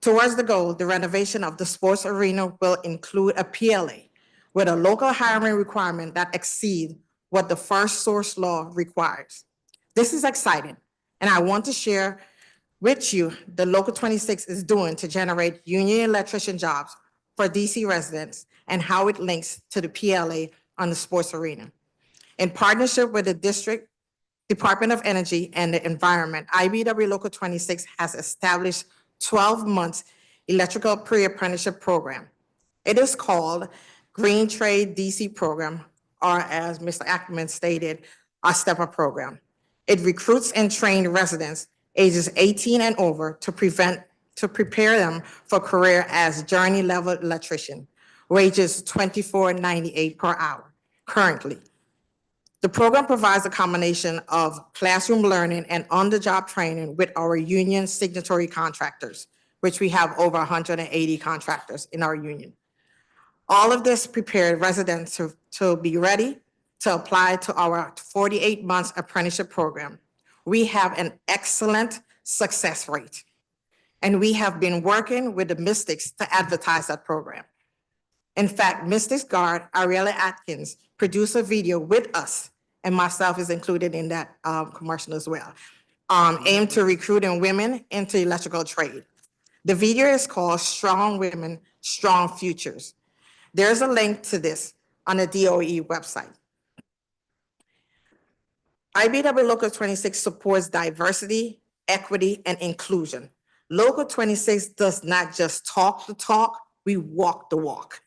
Towards the goal, the renovation of the sports arena will include a PLA with a local hiring requirement that exceeds what the first source law requires. This is exciting, and I want to share with you the Local 26 is doing to generate union electrician jobs for DC residents and how it links to the PLA on the sports arena. In partnership with the District Department of Energy and the Environment, IBW Local 26 has established 12 months electrical pre-apprenticeship program. It is called Green Trade DC Program, or as Mr. Ackerman stated, our STEPA program. It recruits and trains residents ages 18 and over to prepare them for career as journey level electrician, wages $24.98 per hour currently. The program provides a combination of classroom learning and on-the-job training with our union signatory contractors, which we have over 180 contractors in our union. All of this prepared residents to be ready to apply to our 48 months apprenticeship program. We have an excellent success rate, and we have been working with the Mystics to advertise that program. In fact, Mystics guard Ariella Atkins produced a video with us, and myself is included in that commercial as well, aimed to recruiting women into electrical trade. The video is called Strong Women, Strong Futures. There's a link to this on the DOE website. IBW Local 26 supports diversity, equity, and inclusion. Local 26 does not just talk the talk, we walk the walk.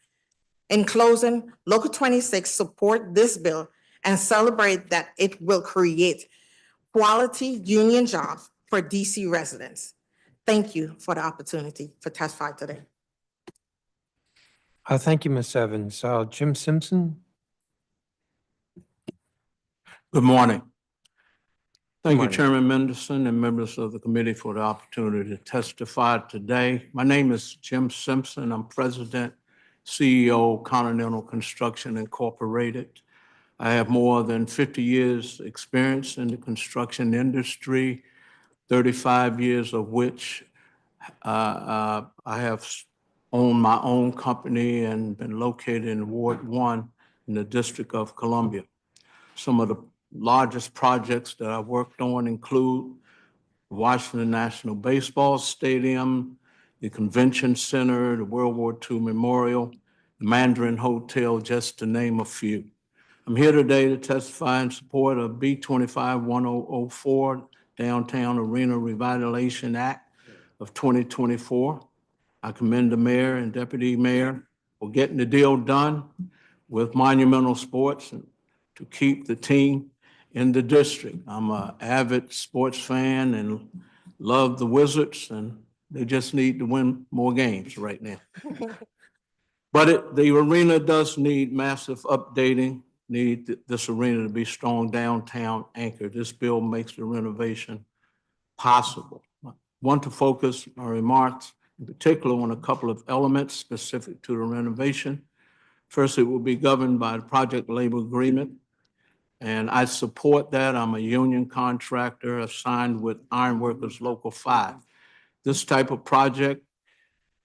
In closing, Local 26 support this bill and celebrate that it will create quality union jobs for DC residents. Thank you for the opportunity to testify today. Thank you, Ms. Evans. Jim Simpson? Good morning. Thank you, morning. Chairman Mendelson and members of the committee for the opportunity to testify today. My name is Jim Simpson. I'm President, CEO, Continental Construction Incorporated. I have more than 50 years' experience in the construction industry, 35 years of which I have owned my own company and been located in Ward 1 in the District of Columbia. Some of the largest projects that I've worked on include Washington National Baseball Stadium, the Convention Center, the World War II Memorial, the Mandarin Hotel, just to name a few. I'm here today to testify in support of B251004, Downtown Arena Revitalization Act of 2024. I commend the mayor and deputy mayor for getting the deal done with Monumental Sports and to keep the team in the district. I'm an avid sports fan and love the Wizards, and they just need to win more games right now. But the arena does need massive updating, need this arena to be strong downtown anchor. This bill makes the renovation possible. I want to focus my remarks in particular on a couple of elements specific to the renovation. First, it will be governed by the project labor agreement, and I support that. I'm a union contractor assigned with Ironworkers Local 5. This type of project,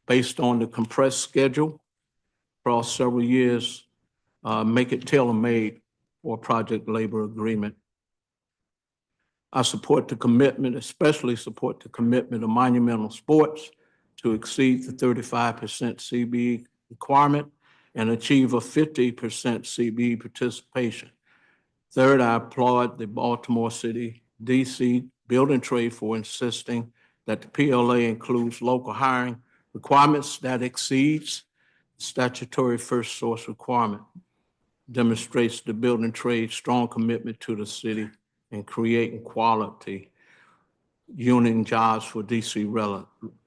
based on the compressed schedule across several years, make it tailor-made for a project labor agreement. I support the commitment, especially support the commitment of Monumental Sports to exceed the 35% CBE requirement and achieve a 50% CBE participation. Third, I applaud the Baltimore City, DC building trade for insisting that the PLA includes local hiring requirements that exceeds statutory first source requirement, demonstrates the building trade's strong commitment to the city and creating quality union jobs for DC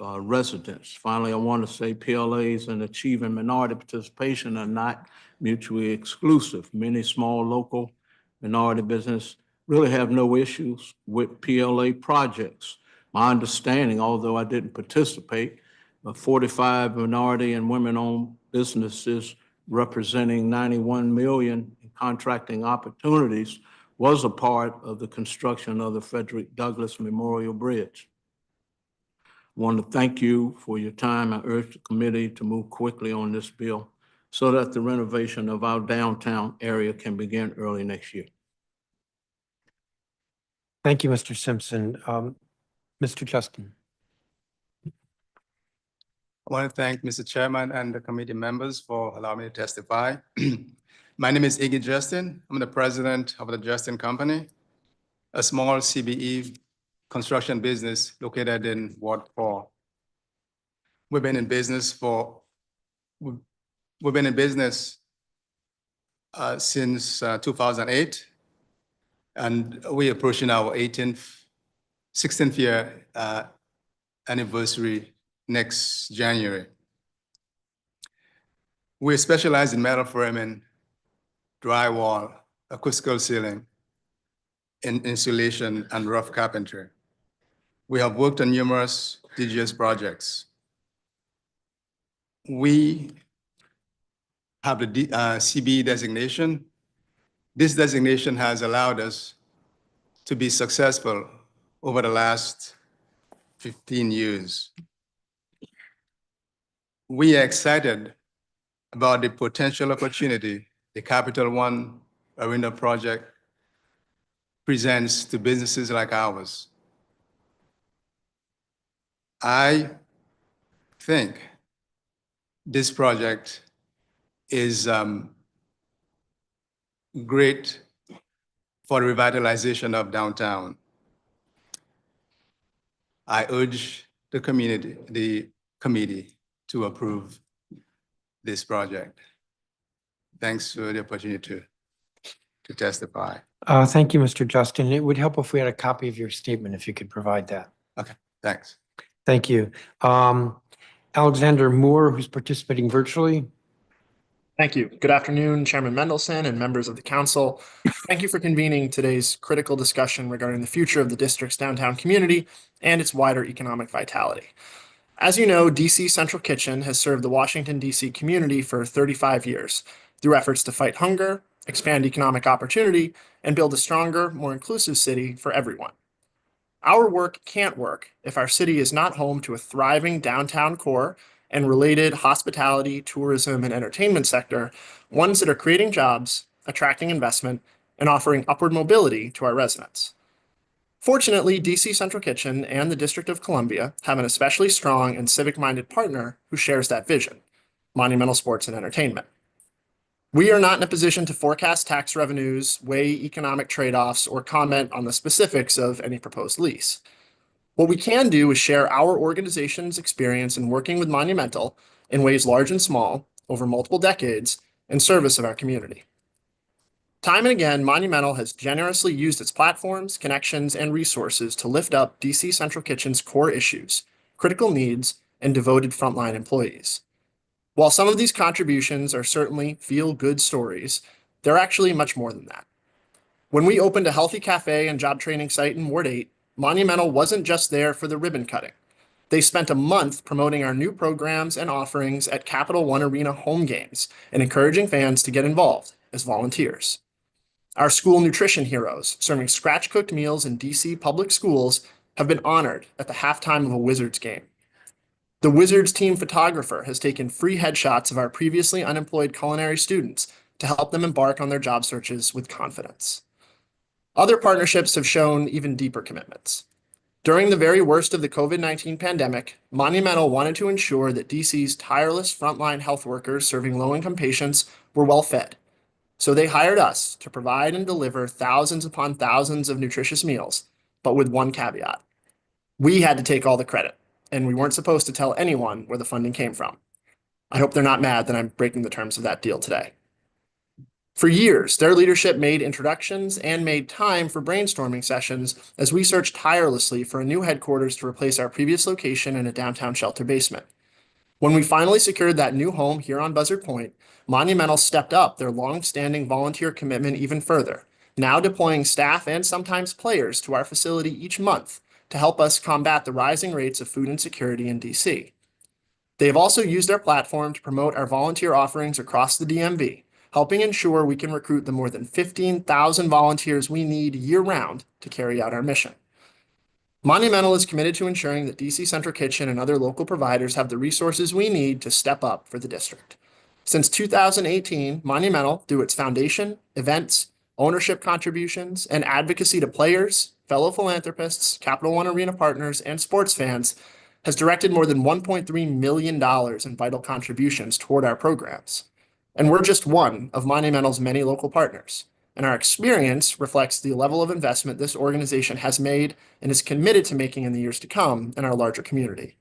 residents. Finally, I want to say PLAs and achieving minority participation are not mutually exclusive. Many small local minority business really have no issues with PLA projects. My understanding, although I didn't participate, 45 minority and women-owned businesses representing 91 million in contracting opportunities was a part of the construction of the Frederick Douglass Memorial Bridge. Want to thank you for your time. I urge the committee to move quickly on this bill so that the renovation of our downtown area can begin early next year. Thank you, Mr. Simpson. Mr. Justin. I want to thank Mr. Chairman and the committee members for allowing me to testify. My name is Iggy Justin. I'm the president of the Justin Company, a small CBE construction business located in Ward 4. We've been in business since 2008, and we're approaching our 16th year anniversary next January. We specialize in metal framing, drywall, acoustical ceiling, insulation, and rough carpentry. We have worked on numerous DGS projects. We have the CBE designation. This designation has allowed us to be successful over the last 15 years. We are excited about the potential opportunity the Capital One Arena project presents to businesses like ours. I think this project is great for the revitalization of downtown. I urge the committee to approve this project. Thanks for the opportunity to testify. Thank you, Mr. Justin. It would help if we had a copy of your statement, if you could provide that. Okay, thanks. Thank you. Alexander Moore, who's participating virtually. Thank you. Good afternoon, Chairman Mendelson and members of the council. Thank you for convening today's critical discussion regarding the future of the district's downtown community and its wider economic vitality. As you know, DC Central Kitchen has served the Washington, DC community for 35 years through efforts to fight hunger, expand economic opportunity, and build a stronger, more inclusive city for everyone. Our work can't work if our city is not home to a thriving downtown core and related hospitality, tourism, and entertainment sector, ones that are creating jobs, attracting investment, and offering upward mobility to our residents. Fortunately, DC Central Kitchen and the District of Columbia have an especially strong and civic-minded partner who shares that vision, Monumental Sports and Entertainment. We are not in a position to forecast tax revenues, weigh economic trade-offs, or comment on the specifics of any proposed lease. What we can do is share our organization's experience in working with Monumental in ways large and small over multiple decades in service of our community. Time and again, Monumental has generously used its platforms, connections, and resources to lift up DC Central Kitchen's core issues, critical needs, and devoted frontline employees. While some of these contributions are certainly feel-good stories, they're actually much more than that. When we opened a healthy cafe and job training site in Ward 8, Monumental wasn't just there for the ribbon cutting. They spent a month promoting our new programs and offerings at Capital One Arena home games and encouraging fans to get involved as volunteers. Our school nutrition heroes, serving scratch-cooked meals in DC public schools, have been honored at the halftime of a Wizards game. The Wizards team photographer has taken free headshots of our previously unemployed culinary students to help them embark on their job searches with confidence. Other partnerships have shown even deeper commitments. During the very worst of the COVID-19 pandemic, Monumental wanted to ensure that DC's tireless frontline health workers serving low-income patients were well fed. So they hired us to provide and deliver thousands upon thousands of nutritious meals, but with one caveat. We had to take all the credit, and we weren't supposed to tell anyone where the funding came from. I hope they're not mad that I'm breaking the terms of that deal today. For years, their leadership made introductions and made time for brainstorming sessions as we searched tirelessly for a new headquarters to replace our previous location in a downtown shelter basement. When we finally secured that new home here on Buzzard Point, Monumental stepped up their long-standing volunteer commitment even further, now deploying staff and sometimes players to our facility each month to help us combat the rising rates of food insecurity in DC. They have also used their platform to promote our volunteer offerings across the DMV, helping ensure we can recruit the more than 15,000 volunteers we need year-round to carry out our mission. Monumental is committed to ensuring that DC Central Kitchen and other local providers have the resources we need to step up for the district. Since 2018, Monumental, through its foundation, events, ownership contributions, and advocacy to players, fellow philanthropists, Capital One Arena partners, and sports fans, has directed more than $1.3 million in vital contributions toward our programs. And we're just one of Monumental's many local partners. And our experience reflects the level of investment this organization has made and is committed to making in the years to come in our larger community.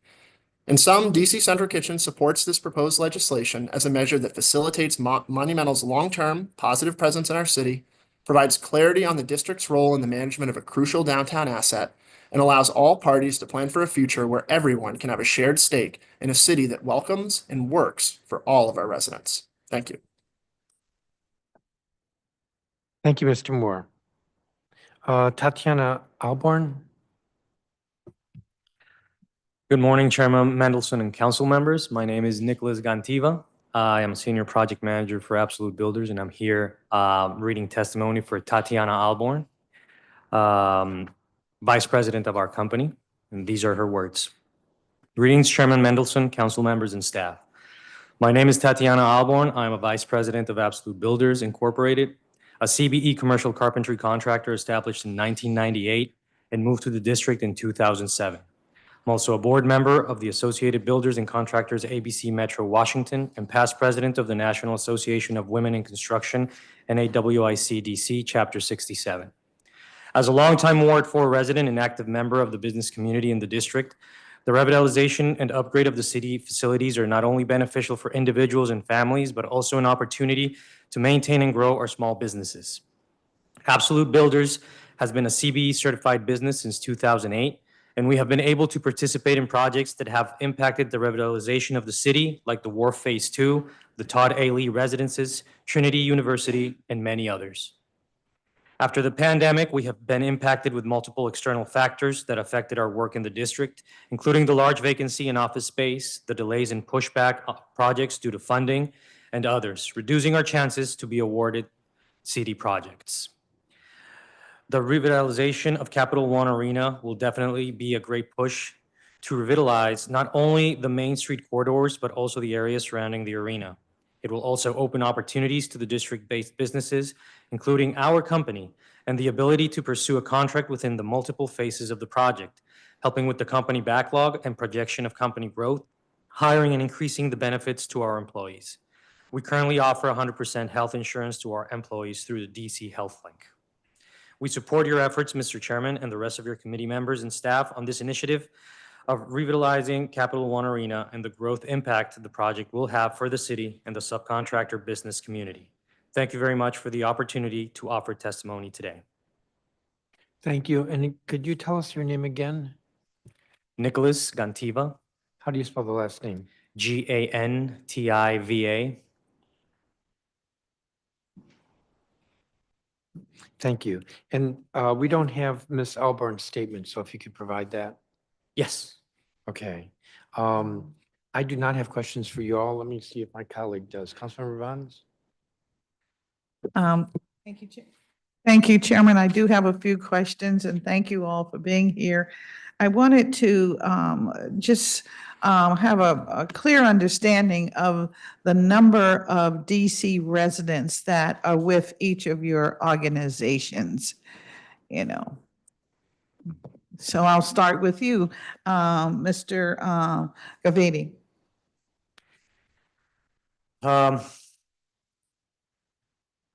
In sum, DC Central Kitchen supports this proposed legislation as a measure that facilitates Monumental's long-term positive presence in our city, provides clarity on the district's role in the management of a crucial downtown asset, and allows all parties to plan for a future where everyone can have a shared stake in a city that welcomes and works for all of our residents. Thank you. Thank you, Mr. Moore. Tatiana Alborn. Good morning, Chairman Mendelson and council members. My name is Nicholas Gantiva. I am a senior project manager for Absolute Builders, and I'm here reading testimony for Tatiana Alborn, vice president of our company. And these are her words. Greetings, Chairman Mendelson, council members, and staff. My name is Tatiana Alborn. I'm a vice president of Absolute Builders Incorporated, a CBE commercial carpentry contractor established in 1998 and moved to the district in 2007. I'm also a board member of the Associated Builders and Contractors ABC Metro Washington and past president of the National Association of Women in Construction, NAWIC DC, Chapter 67. As a longtime Ward 4 resident and active member of the business community in the district, the revitalization and upgrade of the city facilities are not only beneficial for individuals and families, but also an opportunity to maintain and grow our small businesses. Absolute Builders has been a CBE certified business since 2008, and we have been able to participate in projects that have impacted the revitalization of the city, like the Wharf Phase 2, the Todd A. Lee Residences, Trinity University, and many others. After the pandemic, we have been impacted with multiple external factors that affected our work in the district, including the large vacancy in office space, the delays in pushback projects due to funding, and others, reducing our chances to be awarded city projects. The revitalization of Capital One Arena will definitely be a great push to revitalize not only the Main Street corridors, but also the areas surrounding the arena. It will also open opportunities to the district-based businesses, including our company, and the ability to pursue a contract within the multiple phases of the project, helping with the company backlog and projection of company growth, hiring and increasing the benefits to our employees. We currently offer 100% health insurance to our employees through the DC Health Link. We support your efforts, Mr. Chairman, and the rest of your committee members and staff on this initiative of revitalizing Capital One Arena and the growth impact the project will have for the city and the subcontractor business community. Thank you very much for the opportunity to offer testimony today. Thank you. And could you tell us your name again? Nicholas Gantiva. How do you spell the last name? Gantiva. Thank you. And we don't have Ms. Alborn's statement, so if you could provide that. Yes. Okay. I do not have questions for you all. Let me see if my colleague does. Councilmember Vons? Thank you, Chair. Thank you, Chairman. I do have a few questions, and thank you all for being here. I wanted to just have a clear understanding of the number of DC residents that are with each of your organizations, you know. So I'll start with you, Mr. Gavidi.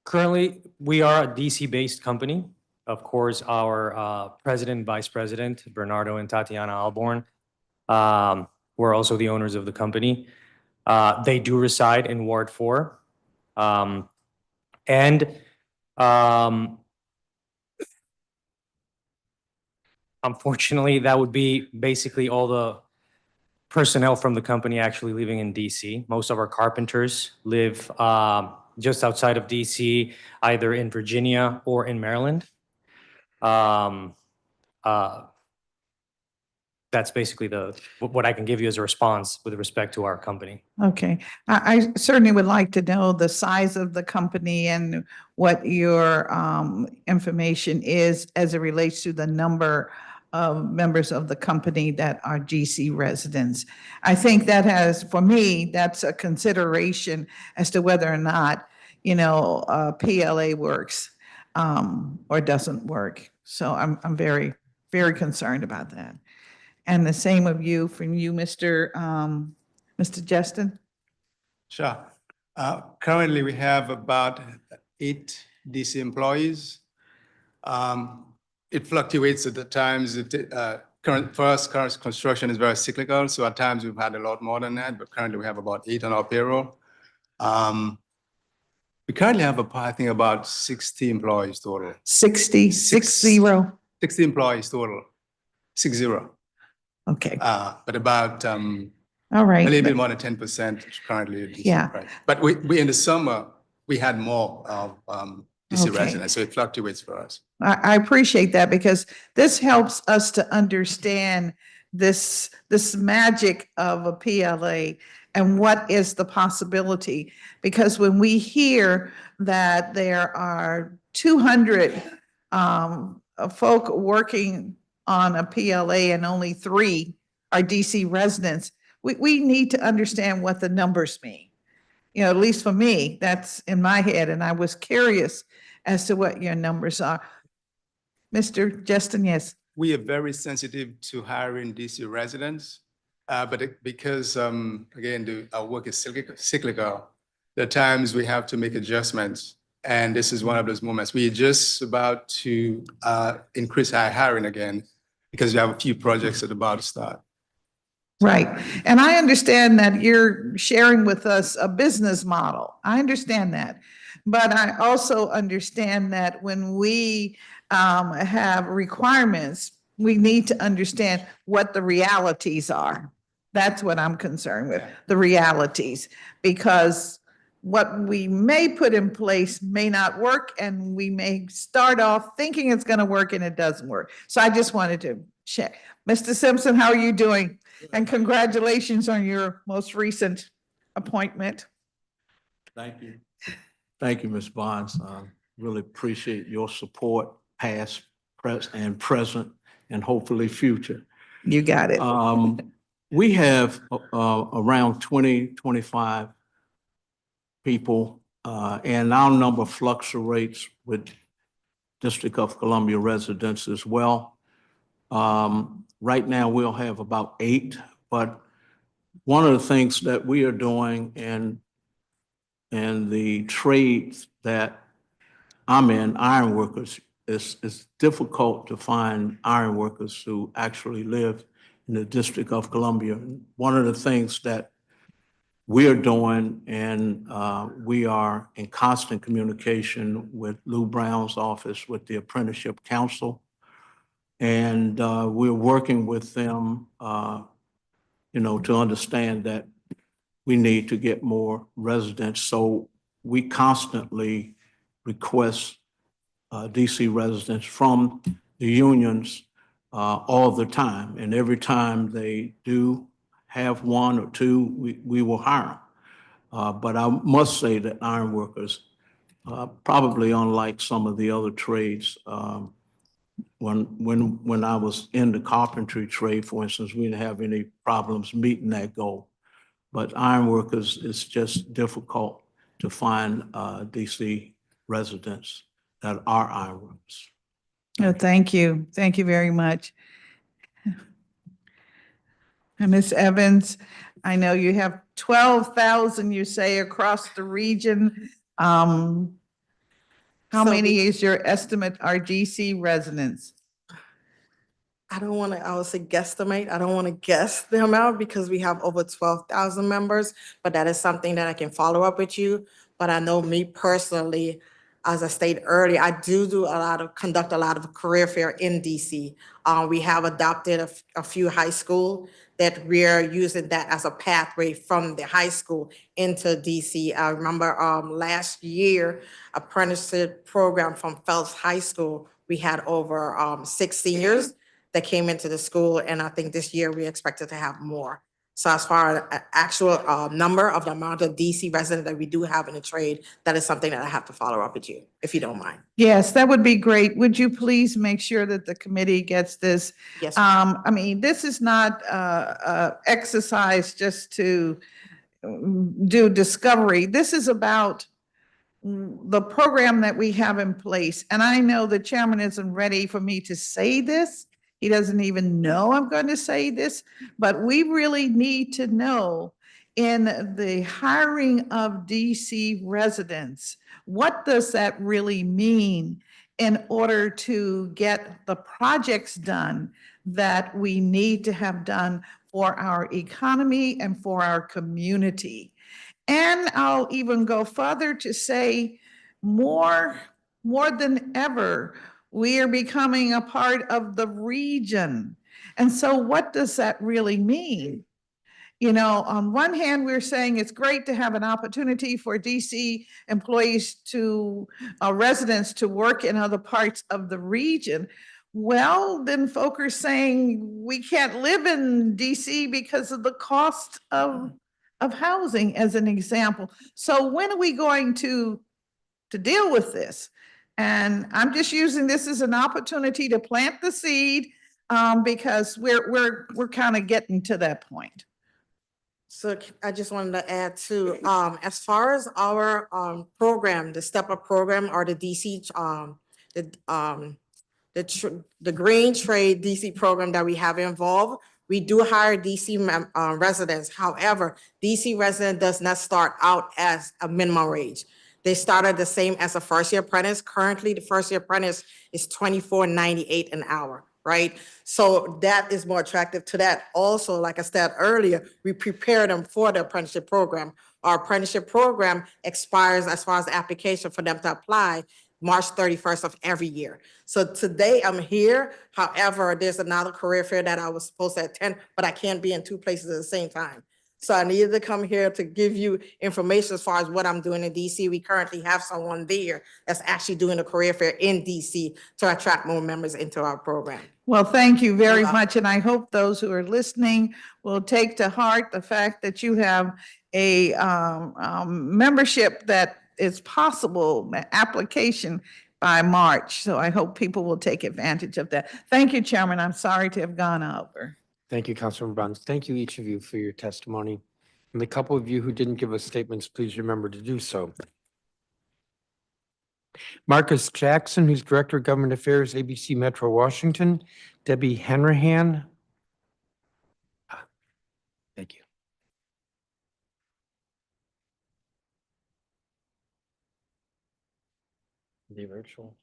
Currently, we are a DC-based company. Of course, our president and vice president, Bernardo and Tatiana Alborn, we're also the owners of the company. They do reside in Ward 4. Unfortunately, that would be basically all the personnel from the company actually living in DC. Most of our carpenters live just outside of DC, either in Virginia or in Maryland. That's basically what I can give you as a response with respect to our company. Okay. I certainly would like to know the size of the company and what your information is as it relates to the number members of the company that are GC residents. I think that has, for me, that's a consideration as to whether or not, PLA works or doesn't work. So I'm very, very concerned about that. And the same from you, Mr. Justin? Sure. Currently, we have about 8 DC employees. It fluctuates at the times. Current construction is very cyclical, so at times we've had a lot more than that, but currently we have about 8 on our payroll. We currently have, I think, about 60 employees total. 60, 60? 60 employees total, 60. Okay, But about all right. a little bit more than 10% currently. DC, Yeah. right? But we in the summer, we had more DC Okay. residents, so it fluctuates for us. I appreciate that because this helps us to understand this magic of a PLA and what is the possibility. Because when we hear that there are 200 folk working on a PLA and only 3 are DC residents, we need to understand what the numbers mean. At least for me, that's in my head, and I was curious as to what your numbers are. Mr. Justin, yes. We are very sensitive to hiring DC residents, but because, again, our work is cyclical, there are times we have to make adjustments, and this is one of those moments. We are just about to increase our hiring again because we have a few projects that are about to start. Right. And I understand that you're sharing with us a business model. I understand that. But I also understand that when we have requirements, we need to understand what the realities are. That's what I'm concerned with, the realities, because what we may put in place may not work, and we may start off thinking it's going to work and it doesn't work. So I just wanted to check. Mr. Simpson, how are you doing? And congratulations on your most recent appointment. Thank you. Thank you, Ms. Bonds. Really appreciate your support, past, present, and hopefully future. You got it. We have around 25 people, and our number fluctuates with District of Columbia residents as well. Right now, we'll have about 8, but one of the things that we are doing in the trades that I'm in, iron workers, it's difficult to find iron workers who actually live in the District of Columbia. One of the things that we're doing, and we are in constant communication with Lou Brown's office, with the Apprenticeship Council, and we're working with them, to understand that we need to get more residents. So we constantly request DC residents from the unions all the time. And every time they do have 1 or 2, we will hire them. But I must say that iron workers, probably unlike some of the other trades, when I was in the carpentry trade, for instance, we didn't have any problems meeting that goal. But iron workers, it's just difficult to find DC residents that are iron workers. Oh, thank you. Thank you very much. And Ms. Evans, I know you have 12,000, you say, across the region. How many is your estimate are DC residents? I don't want to, I would say guesstimate. I don't want to guess the amount because we have over 12,000 members, but that is something that I can follow up with you. But I know me personally, as I stated earlier, I conduct a lot of career fair in DC. We have adopted a few high school that we're using that as a pathway from the high school into DC. I remember last year, apprenticeship program from Phelps High School, we had over 6 seniors that came into the school, and I think this year we expected to have more. So as far as actual number of the amount of DC residents that we do have in the trade, that is something that I have to follow up with you, if you don't mind. Yes, that would be great. Would you please make sure that the committee gets this? Yes. I mean, this is not exercise just to do discovery. This is about the program that we have in place. And I know the chairman isn't ready for me to say this. He doesn't even know I'm going to say this, but we really need to know in the hiring of DC residents, what does that really mean in order to get the projects done that we need to have done for our economy and for our community? And I'll even go further to say more than ever, we are becoming a part of the region. And so what does that really mean? You know, on one hand, we're saying it's great to have an opportunity for DC employees to, residents to work in other parts of the region. Well, then folk are saying we can't live in DC because of the cost of housing, as an example. So when are we going to deal with this? And I'm just using this as an opportunity to plant the seed, because we're kind of getting to that point. So I just wanted to add too, as far as our program, the Step Up program or the DC, the Green Trade DC program that we have involved, we do hire DC residents. However, DC resident does not start out as a minimum wage. They started the same as a first-year apprentice. Currently, the first-year apprentice is $24.98 an hour, right? So that is more attractive to that. Also, like I said earlier, we prepare them for the apprenticeship program. Our apprenticeship program expires as far as the application for them to apply March 31st of every year. So today I'm here. However, there's another career fair that I was supposed to attend, but I can't be in two places at the same time. So I needed to come here to give you information as far as what I'm doing in DC. We currently have someone there that's actually doing a career fair in DC to attract more members into our program. Well, thank you very much. And I hope those who are listening will take to heart the fact that you have a membership that is possible, application by March. So I hope people will take advantage of that. Thank you, Chairman. I'm sorry to have gone over. Thank you, Councilmember Barnes. Thank you, each of you, for your testimony. And the couple of you who didn't give us statements, please remember to do so. Marcus Jackson, who's Director of Government Affairs, ABC Metro Washington. Debbie Henrahan. Thank you. The virtual.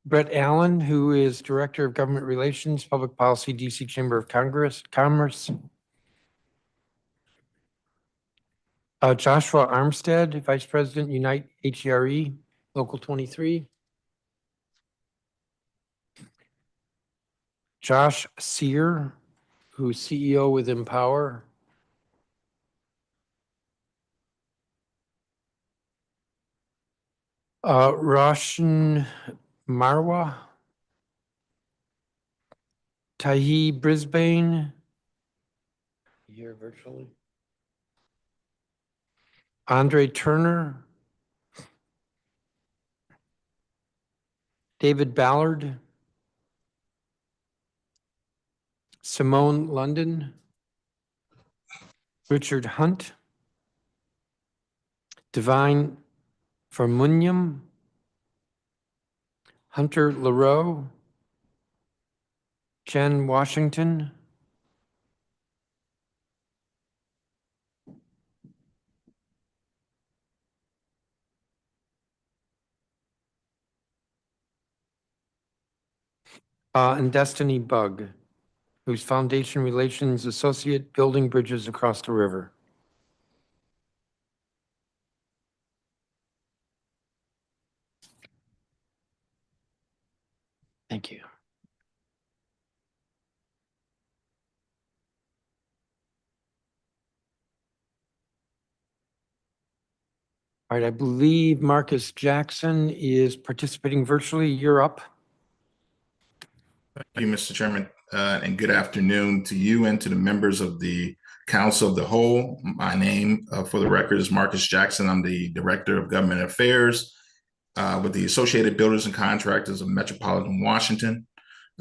Brett Allen, who is Director of Government Relations, Public Policy, DC Chamber of Commerce. Joshua Armstead, Vice President, Unite HERE, Local 23. Josh Sear, who's CEO with Empower. Roshan Marwa. Tahi Brisbane. Here virtually. Andre Turner. David Ballard. Simone London. Richard Hunt. Divine Vermunium. Hunter LaRoe. Jen Washington. And Destiny Bug, who's Foundation Relations Associate, building bridges across the river. Thank you. All right, I believe Marcus Jackson is participating virtually. You're up. Thank you, Mr. Chairman, and good afternoon to you and to the members of the Council of the Whole. My name, for the record, is Marcus Jackson. I'm the Director of Government Affairs with the Associated Builders and Contractors of Metropolitan Washington.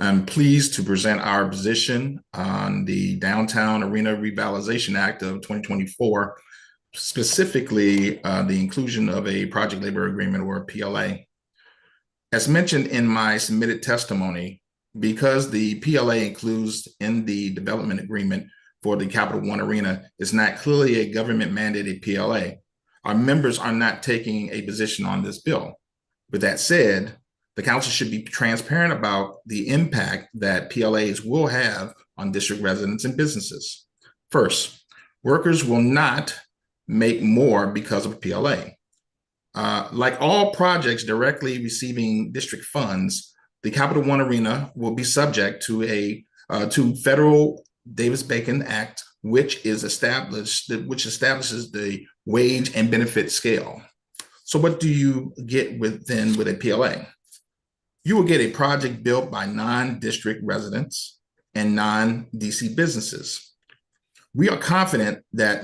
I'm pleased to present our position on the Downtown Arena Revitalization Act of 2024, specifically the inclusion of a project labor agreement, or a PLA. As mentioned in my submitted testimony, because the PLA includes in the development agreement for the Capital One Arena is not clearly a government mandated PLA, our members are not taking a position on this bill. With that said, the council should be transparent about the impact that PLAs will have on district residents and businesses. First, workers will not make more because of PLA. Like all projects directly receiving district funds, the Capital One Arena will be subject to to Federal Davis-Bacon Act, which establishes the wage and benefit scale. So what do you get with a PLA? You will get a project built by non-district residents and non-DC businesses. We are confident that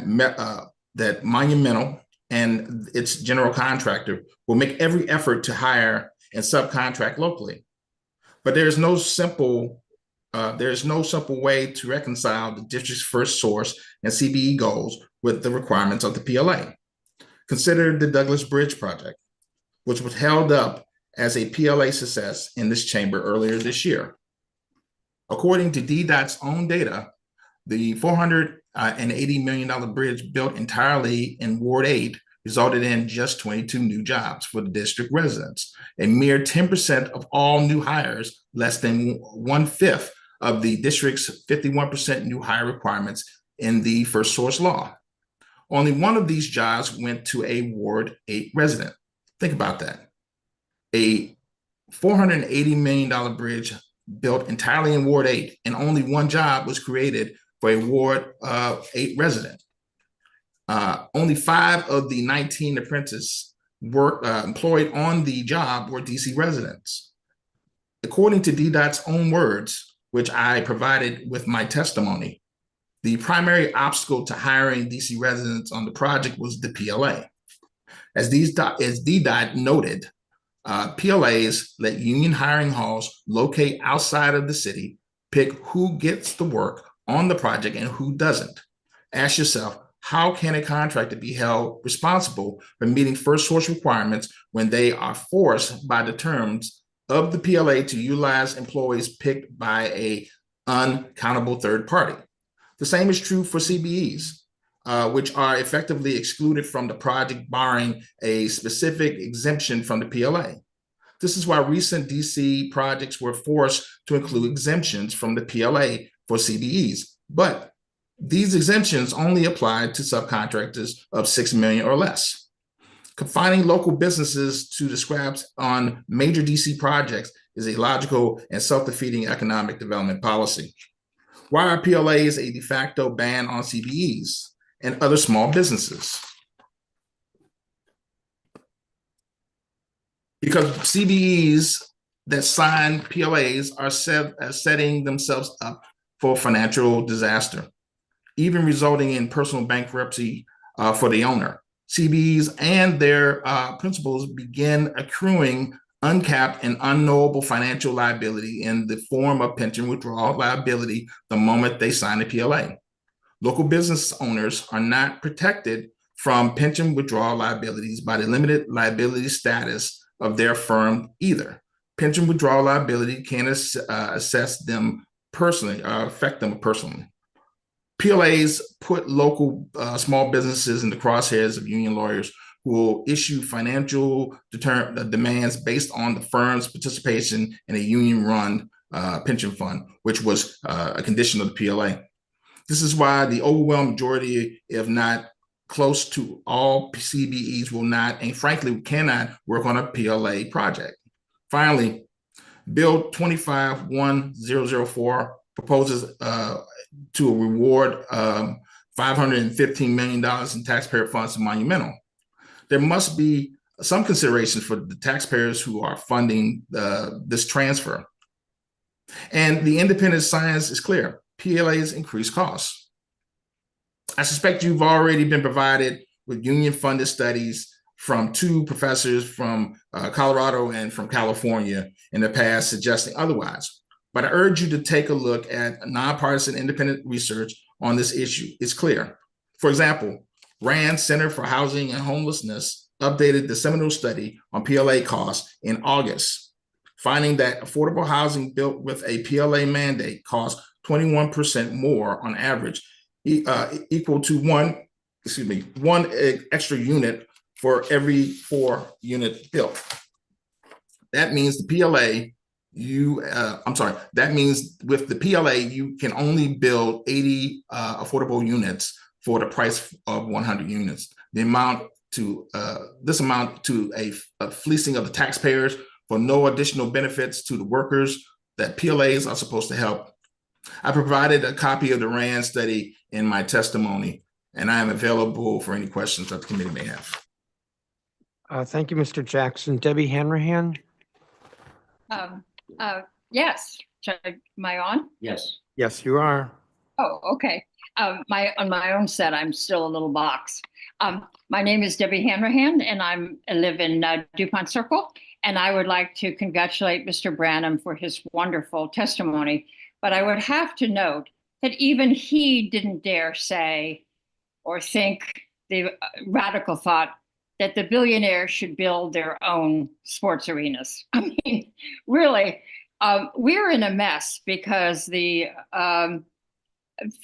that Monumental and its general contractor will make every effort to hire and subcontract locally. But there's no simple way to reconcile the district's first source and CBE goals with the requirements of the PLA. Consider the Douglas Bridge project, which was held up as a PLA success in this chamber earlier this year. According to DDOT's own data, the $480 million bridge built entirely in Ward 8 resulted in just 22 new jobs for the district residents, a mere 10% of all new hires, less than 1/5 of the district's 51% new hire requirements in the first source law. Only one of these jobs went to a Ward 8 resident. Think about that. A $480 million bridge built entirely in Ward 8, and only one job was created for a Ward 8 resident. Only 5 of the 19 apprentices employed on the job were DC residents. According to DDOT's own words, which I provided with my testimony, the primary obstacle to hiring DC residents on the project was the PLA. As DDOT noted, PLAs let union hiring halls locate outside of the city pick who gets the work on the project and who doesn't. Ask yourself, how can a contractor be held responsible for meeting first source requirements when they are forced by the terms of the PLA to utilize employees picked by an uncountable third party? The same is true for CBEs, which are effectively excluded from the project barring a specific exemption from the PLA. This is why recent DC projects were forced to include exemptions from the PLA for CBEs, but these exemptions only apply to subcontractors of $6 million or less. Confining local businesses to the scraps on major DC projects is a logical and self-defeating economic development policy. Why are PLAs a de facto ban on CBEs and other small businesses? Because CBEs that sign PLAs are setting themselves up for financial disaster, even resulting in personal bankruptcy for the owner. CBEs and their principals begin accruing uncapped and unknowable financial liability in the form of pension withdrawal liability the moment they sign a PLA. Local business owners are not protected from pension withdrawal liabilities by the limited liability status of their firm either. Pension withdrawal liability can assess them personally, affect them personally. PLAs put local small businesses in the crosshairs of union lawyers who will issue financial demands based on the firm's participation in a union-run pension fund, which was a condition of the PLA. This is why the overwhelming majority, if not close to all CBEs, will not, and frankly cannot, work on a PLA project. Finally, Bill 25-1004 proposes to reward $515 million in taxpayer funds to Monumental. There must be some consideration for the taxpayers who are funding this transfer. And the independent science is clear. PLAs increase costs. I suspect you've already been provided with union-funded studies from two professors from Colorado and from California in the past suggesting otherwise. But I urge you to take a look at nonpartisan independent research on this issue. It's clear. For example, RAND Center for Housing and Homelessness updated the seminal study on PLA costs in August, finding that affordable housing built with a PLA mandate costs 21% more on average, equal to one extra unit for every 4 unit built. That means the PLA, that means with the PLA, you can only build 80 affordable units for the price of 100 units. This amount to a fleecing of the taxpayers for no additional benefits to the workers that PLAs are supposed to help. I provided a copy of the RAND study in my testimony, and I am available for any questions that the committee may have. Thank you, Mr. Jackson. Debbie Hanrahan? Yes. Am I on? Yes. Yes, you are. Oh, okay. On my own set, I'm still a little box. My name is Debbie Hanrahan, and I live in DuPont Circle. And I would like to congratulate Mr. Branham for his wonderful testimony. But I would have to note that even he didn't dare say or think the radical thought that the billionaires should build their own sports arenas. I mean, really, we're in a mess because the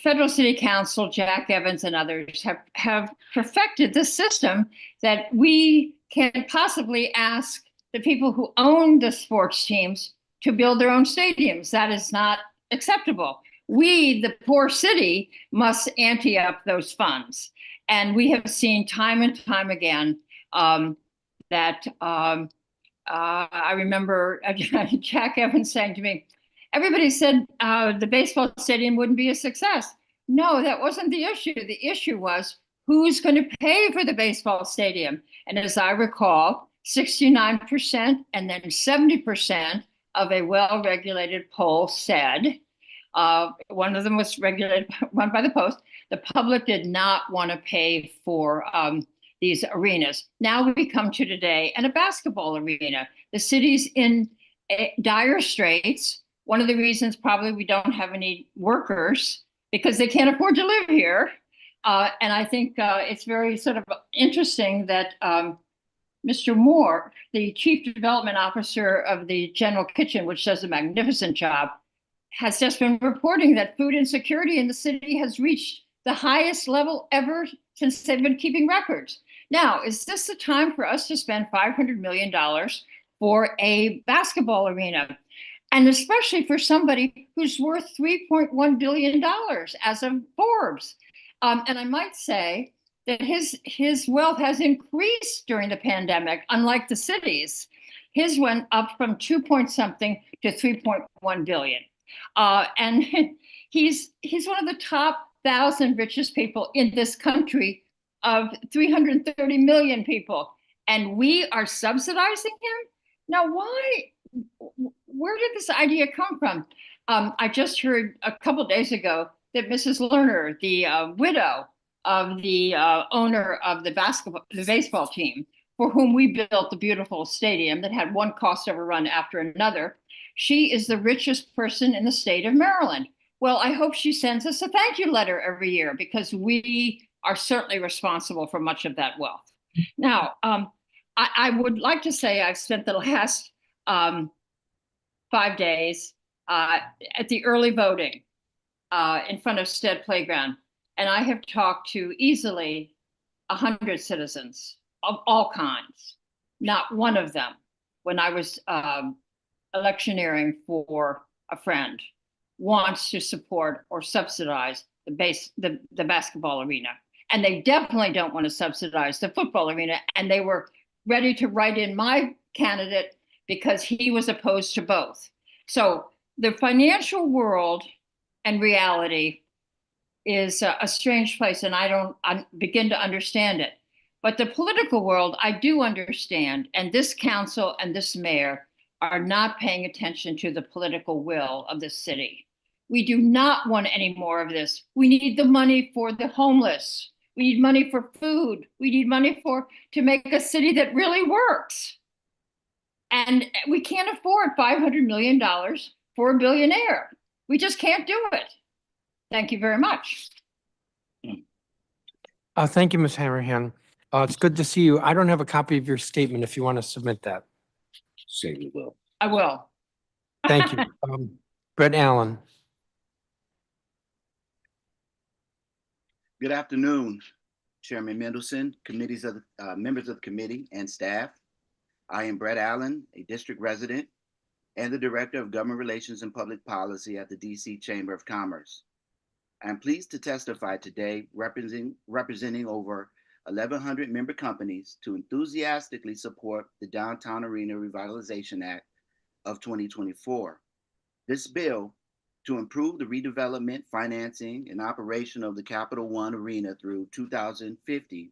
Federal City Council, Jack Evans and others have perfected this system that we can possibly ask the people who own the sports teams to build their own stadiums. That is not acceptable. We, the poor city, must ante up those funds. And we have seen time and time again that I remember Jack Evans saying to me, everybody said the baseball stadium wouldn't be a success. No, that wasn't the issue. The issue was who's going to pay for the baseball stadium. And as I recall, 69% and then 70% of a well-regulated poll said, one of them was regulated, run by the Post, the public did not want to pay for these arenas. Now we come to today and a basketball arena. The city's in dire straits. One of the reasons probably we don't have any workers because they can't afford to live here. And I think it's very sort of interesting that Mr. Moore, the Chief Development Officer of the General Kitchen, which does a magnificent job, has just been reporting that food insecurity in the city has reached the highest level ever since they've been keeping records. Now, is this the time for us to spend $500 million for a basketball arena? And especially for somebody who's worth $3.1 billion as of Forbes. And I might say that his wealth has increased during the pandemic, unlike the cities. His went up from 2 point something to 3.1 billion. And he's one of the top 1,000 richest people in this country of 330 million people. And we are subsidizing him? Now, where did this idea come from? I just heard a couple of days ago that Mrs. Lerner, the widow of the owner of the baseball team, for whom we built the beautiful stadium that had one cost overrun after another, she is the richest person in the state of Maryland. Well, I hope she sends us a thank you letter every year because we are certainly responsible for much of that wealth. Now, I would like to say I've spent the last 5 days at the early voting in front of Stead Playground, and I have talked to easily 100 citizens of all kinds. Not one of them, when I was electioneering for a friend, wants to support or subsidize the basketball arena. And they definitely don't want to subsidize the football arena. And they were ready to write in my candidate because he was opposed to both. So the financial world and reality is a strange place, and I begin to understand it. But the political world, I do understand. And this council and this mayor are not paying attention to the political will of the city. We do not want any more of this. We need the money for the homeless. We need money for food. We need money to make a city that really works. And we can't afford $500 million for a billionaire. We just can't do it. Thank you very much. Thank you, Ms. Hanrahan. It's good to see you. I don't have a copy of your statement if you want to submit that. Say we will. I will. Thank you. Brett Allen. Good afternoon, Chairman Mendelson, members of the committee and staff. I am Brett Allen, a district resident and the Director of Government Relations and Public Policy at the DC Chamber of Commerce. I am pleased to testify today representing over 1,100 member companies to enthusiastically support the Downtown Arena Revitalization Act of 2024. This bill, to improve the redevelopment, financing, and operation of the Capital One Arena through 2050,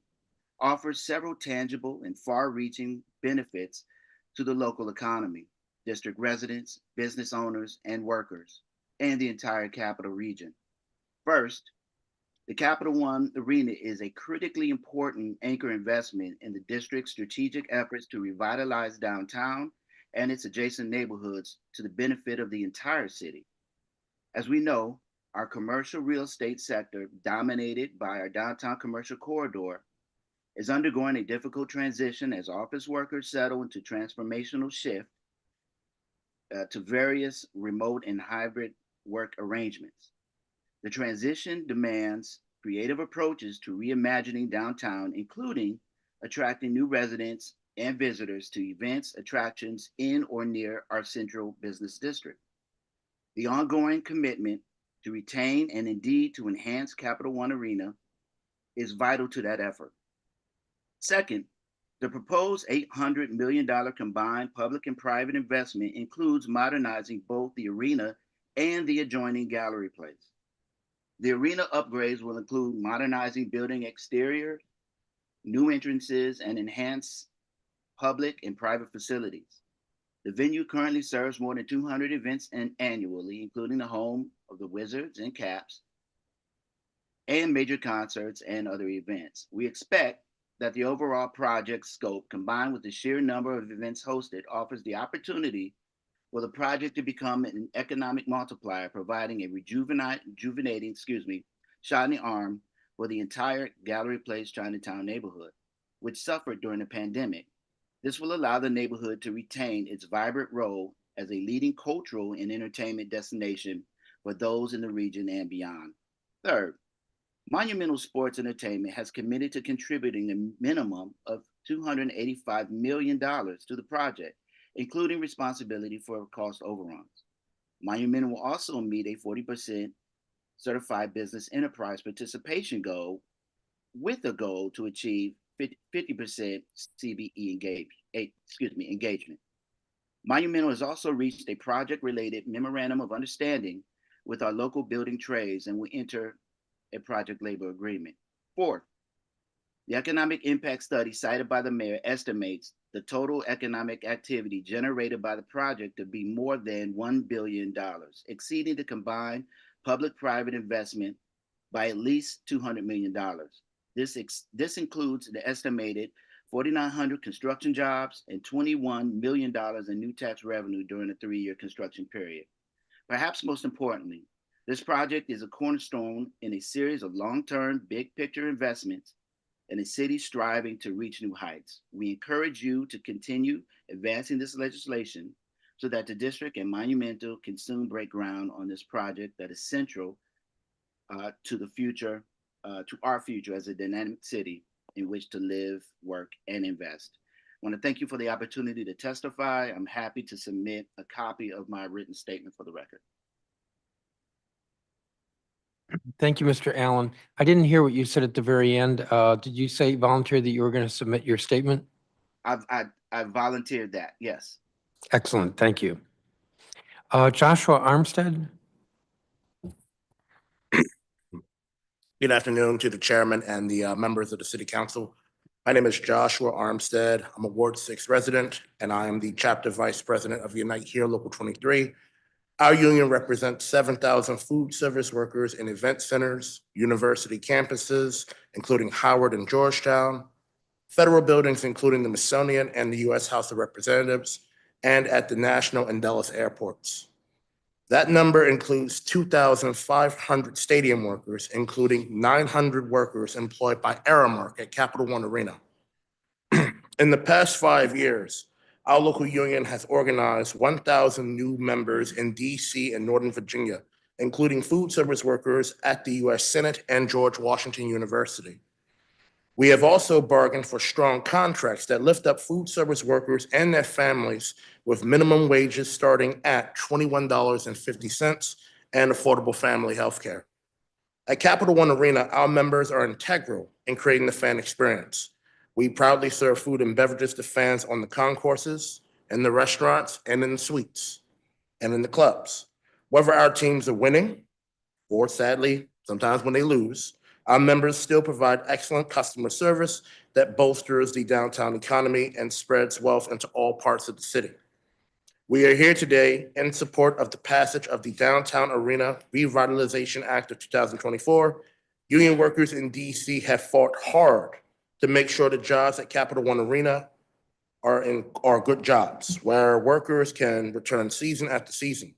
offers several tangible and far-reaching benefits to the local economy, district residents, business owners, and workers, and the entire capital region. First, the Capital One Arena is a critically important anchor investment in the district's strategic efforts to revitalize downtown and its adjacent neighborhoods to the benefit of the entire city. As we know, our commercial real estate sector, dominated by our downtown commercial corridor, is undergoing a difficult transition as office workers settle into transformational shift to various remote and hybrid work arrangements. The transition demands creative approaches to reimagining downtown, including attracting new residents and visitors to events, attractions in or near our central business district. The ongoing commitment to retain and indeed to enhance Capital One Arena is vital to that effort. Second, the proposed $800 million combined public and private investment includes modernizing both the arena and the adjoining gallery place. The arena upgrades will include modernizing building exterior, new entrances, and enhanced public and private facilities. The venue currently serves more than 200 events annually, including the home of the Wizards and Caps, and major concerts and other events. We expect that the overall project scope, combined with the sheer number of events hosted, offers the opportunity for the project to become an economic multiplier, providing a rejuvenating shot in the arm for the entire Gallery Place Chinatown neighborhood, which suffered during the pandemic. This will allow the neighborhood to retain its vibrant role as a leading cultural and entertainment destination for those in the region and beyond. Third, Monumental Sports Entertainment has committed to contributing a minimum of $285 million to the project, including responsibility for cost overruns. Monumental will also meet a 40% certified business enterprise participation goal, with a goal to achieve 50% CBE engagement. Monumental has also reached a project-related memorandum of understanding with our local building trades and will enter a project labor agreement. Fourth, the economic impact study cited by the mayor estimates the total economic activity generated by the project to be more than $1 billion, exceeding the combined public-private investment by at least $200 million. This includes the estimated 4,900 construction jobs and $21 million in new tax revenue during a 3-year construction period. Perhaps most importantly, this project is a cornerstone in a series of long-term, big-picture investments in a city striving to reach new heights. We encourage you to continue advancing this legislation so that the district and Monumental can soon break ground on this project that is central to the future, to our future as a dynamic city in which to live, work, and invest. I want to thank you for the opportunity to testify. I'm happy to submit a copy of my written statement for the record. Thank you, Mr. Allen. I didn't hear what you said at the very end. Did you say volunteer that you were going to submit your statement? I volunteered that, yes. Excellent, thank you. Joshua Armstead. Good afternoon to the chairman and the members of the city council. My name is Joshua Armstead. I'm a Ward 6 resident, and I am the Chapter Vice President of Unite Here Local 23. Our union represents 7,000 food service workers in event centers, university campuses, including Howard and Georgetown, federal buildings, including the Smithsonian and the U.S. House of Representatives, and at the National and Dulles airports. That number includes 2,500 stadium workers, including 900 workers employed by Aramark at Capital One Arena. In the past 5 years, our local union has organized 1,000 new members in DC and Northern Virginia, including food service workers at the U.S. Senate and George Washington University. We have also bargained for strong contracts that lift up food service workers and their families with minimum wages starting at $21.50 and affordable family health care. At Capital One Arena, our members are integral in creating the fan experience. We proudly serve food and beverages to fans on the concourses, in the restaurants, and in the suites, and in the clubs. Whether our teams are winning, or sadly, sometimes when they lose, our members still provide excellent customer service that bolsters the downtown economy and spreads wealth into all parts of the city. We are here today in support of the passage of the Downtown Arena Revitalization Act of 2024. Union workers in DC have fought hard to make sure the jobs at Capital One Arena are good jobs, where workers can return season after season.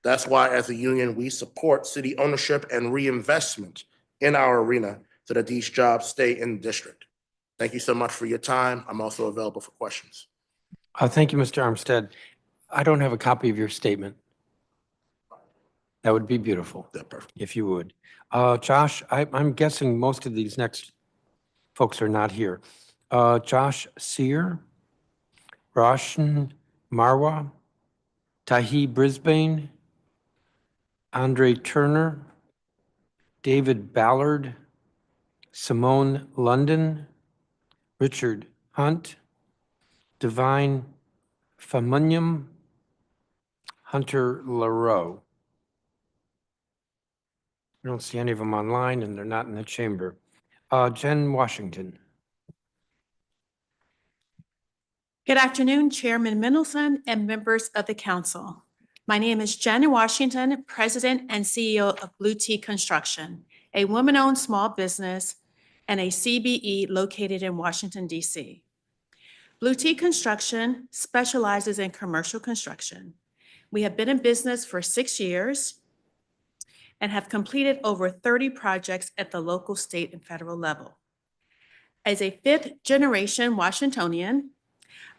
That's why, as a union, we support city ownership and reinvestment in our arena so that these jobs stay in the district. Thank you so much for your time. I'm also available for questions. Thank you, Mr. Armstead. I don't have a copy of your statement. That would be beautiful, if you would. Josh, I'm guessing most of these next folks are not here. Josh Sear, Roshan Marwa, Tahi Brisbane, Andre Turner, David Ballard, Simone London, Richard Hunt, Divine Famunyam, Hunter LaRoe. I don't see any of them online, and they're not in the chamber. Jen Washington. Good afternoon, Chairman Mendelson and members of the council. My name is Jen Washington, President and CEO of Blue Tea Construction, a woman-owned small business and a CBE located in Washington, D.C. Blue Tea Construction specializes in commercial construction. We have been in business for 6 years and have completed over 30 projects at the local, state, and federal level. As a fifth-generation Washingtonian,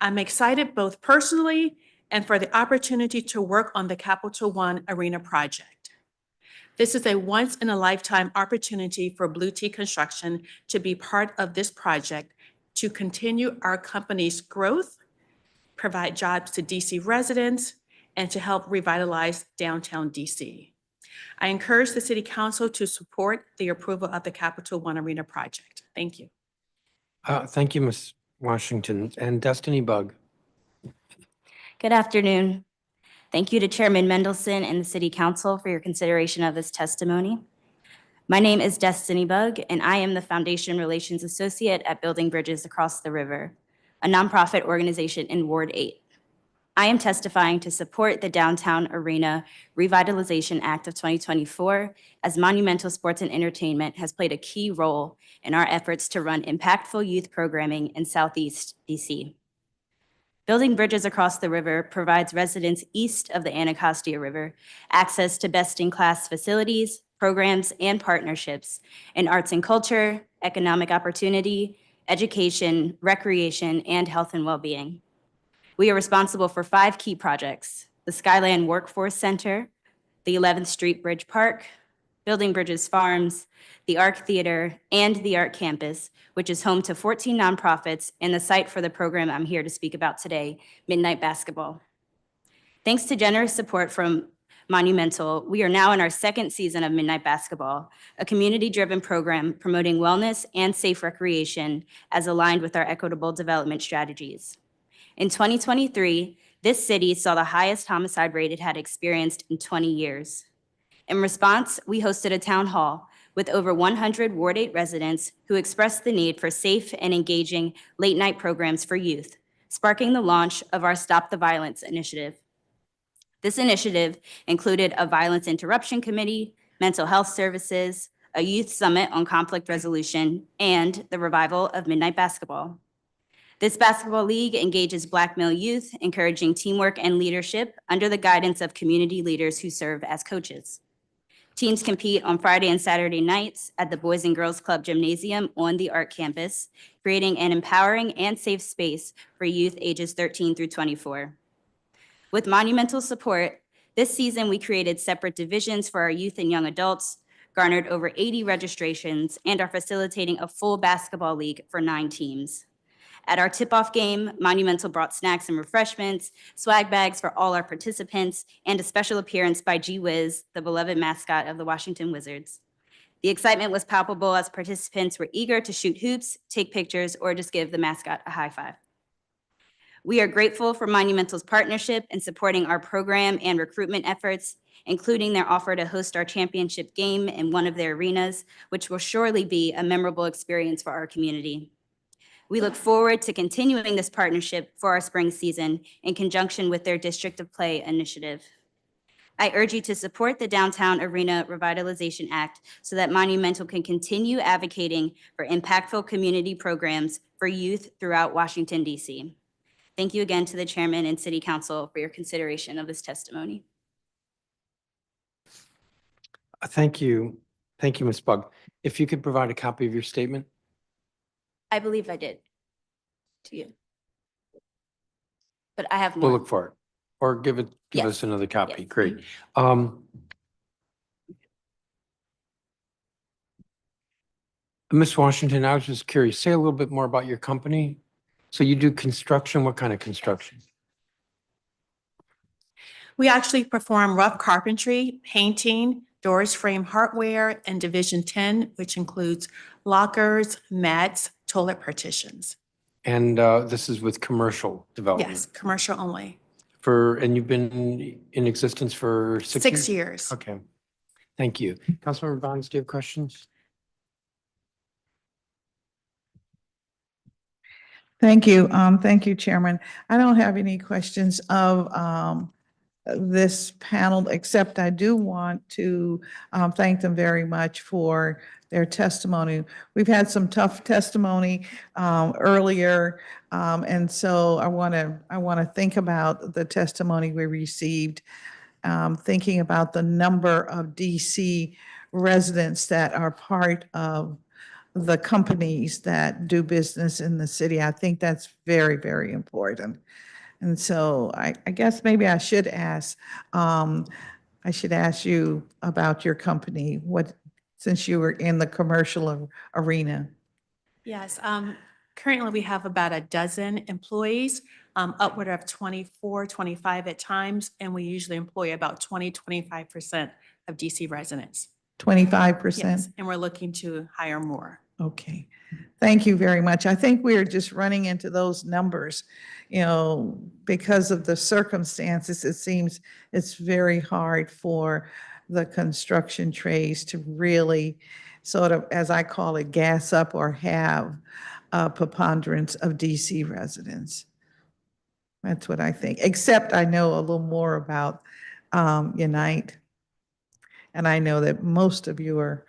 I'm excited both personally and for the opportunity to work on the Capital One Arena project. This is a once-in-a-lifetime opportunity for Blue Tea Construction to be part of this project to continue our company's growth, provide jobs to DC residents, and to help revitalize downtown DC. I encourage the City Council to support the approval of the Capital One Arena project. Thank you. Thank you, Ms. Washington. And Destiny Bug. Good afternoon. Thank you to Chairman Mendelson and the City Council for your consideration of this testimony. My name is Destiny Bug, and I am the Foundation Relations Associate at Building Bridges Across the River, a nonprofit organization in Ward 8. I am testifying to support the Downtown Arena Revitalization Act of 2024, as Monumental Sports and Entertainment has played a key role in our efforts to run impactful youth programming in Southeast DC. Building Bridges Across the River provides residents east of the Anacostia River access to best-in-class facilities, programs, and partnerships in arts and culture, economic opportunity, education, recreation, and health and well-being. We are responsible for 5 key projects: the Skyland Workforce Center, the 11th Street Bridge Park, Building Bridges Farms, the Arc Theater, and the Art Campus, which is home to 14 nonprofits and the site for the program I'm here to speak about today, Midnight Basketball. Thanks to generous support from Monumental, we are now in our 2nd season of Midnight Basketball, a community-driven program promoting wellness and safe recreation as aligned with our equitable development strategies. In 2023, this city saw the highest homicide rate it had experienced in 20 years. In response, we hosted a town hall with over 100 Ward 8 residents who expressed the need for safe and engaging late-night programs for youth, sparking the launch of our Stop the Violence initiative. This initiative included a violence interruption committee, mental health services, a youth summit on conflict resolution, and the revival of midnight basketball. This basketball league engages Black male youth, encouraging teamwork and leadership under the guidance of community leaders who serve as coaches. Teams compete on Friday and Saturday nights at the Boys and Girls Club Gymnasium on the Art Campus, creating an empowering and safe space for youth ages 13 through 24. With Monumental support, this season we created separate divisions for our youth and young adults, garnered over 80 registrations, and are facilitating a full basketball league for 9 teams. At our tip-off game, Monumental brought snacks and refreshments, swag bags for all our participants, and a special appearance by G Wiz, the beloved mascot of the Washington Wizards. The excitement was palpable as participants were eager to shoot hoops, take pictures, or just give the mascot a high five. We are grateful for Monumental's partnership in supporting our program and recruitment efforts, including their offer to host our championship game in one of their arenas, which will surely be a memorable experience for our community. We look forward to continuing this partnership for our spring season in conjunction with their District of Play initiative. I urge you to support the Downtown Arena Revitalization Act so that Monumental can continue advocating for impactful community programs for youth throughout Washington, D.C. Thank you again to the Chairman and City Council for your consideration of this testimony. Thank you. Thank you, Ms. Bug. If you could provide a copy of your statement. I believe I did to you. But I have We'll more. look for it. Or give Yes. us another copy. Yes. Great. Ms. Washington, I was just curious, say a little bit more about your company. So you do construction, what kind of construction? We actually perform rough carpentry, painting, doors, frame hardware, and Division 10, which includes lockers, mats, toilet partitions. And this is with commercial development? Yes, commercial only. And you've been in existence for 6 years? 6 years. Okay. Thank you. Councilmember Bonds, do you have questions? Thank you. Thank you, Chairman. I don't have any questions of this panel, except I do want to thank them very much for their testimony. We've had some tough testimony earlier, and so I want to think about the testimony we received, thinking about the number of DC residents that are part of the companies that do business in the city. I think that's very, very important. And so I guess maybe I should ask you about your company, since you were in the commercial arena. Yes, currently we have about a dozen employees, upward of 24, 25 at times, and we usually employ about 25% of DC residents. 25%? Yes, and we're looking to hire more. Okay, thank you very much. I think we're just running into those numbers, because of the circumstances. It seems it's very hard for the construction trades to really sort of, as I call it, gas up or have a preponderance of DC residents. That's what I think, except I know a little more about Unite. And I know that most of you are,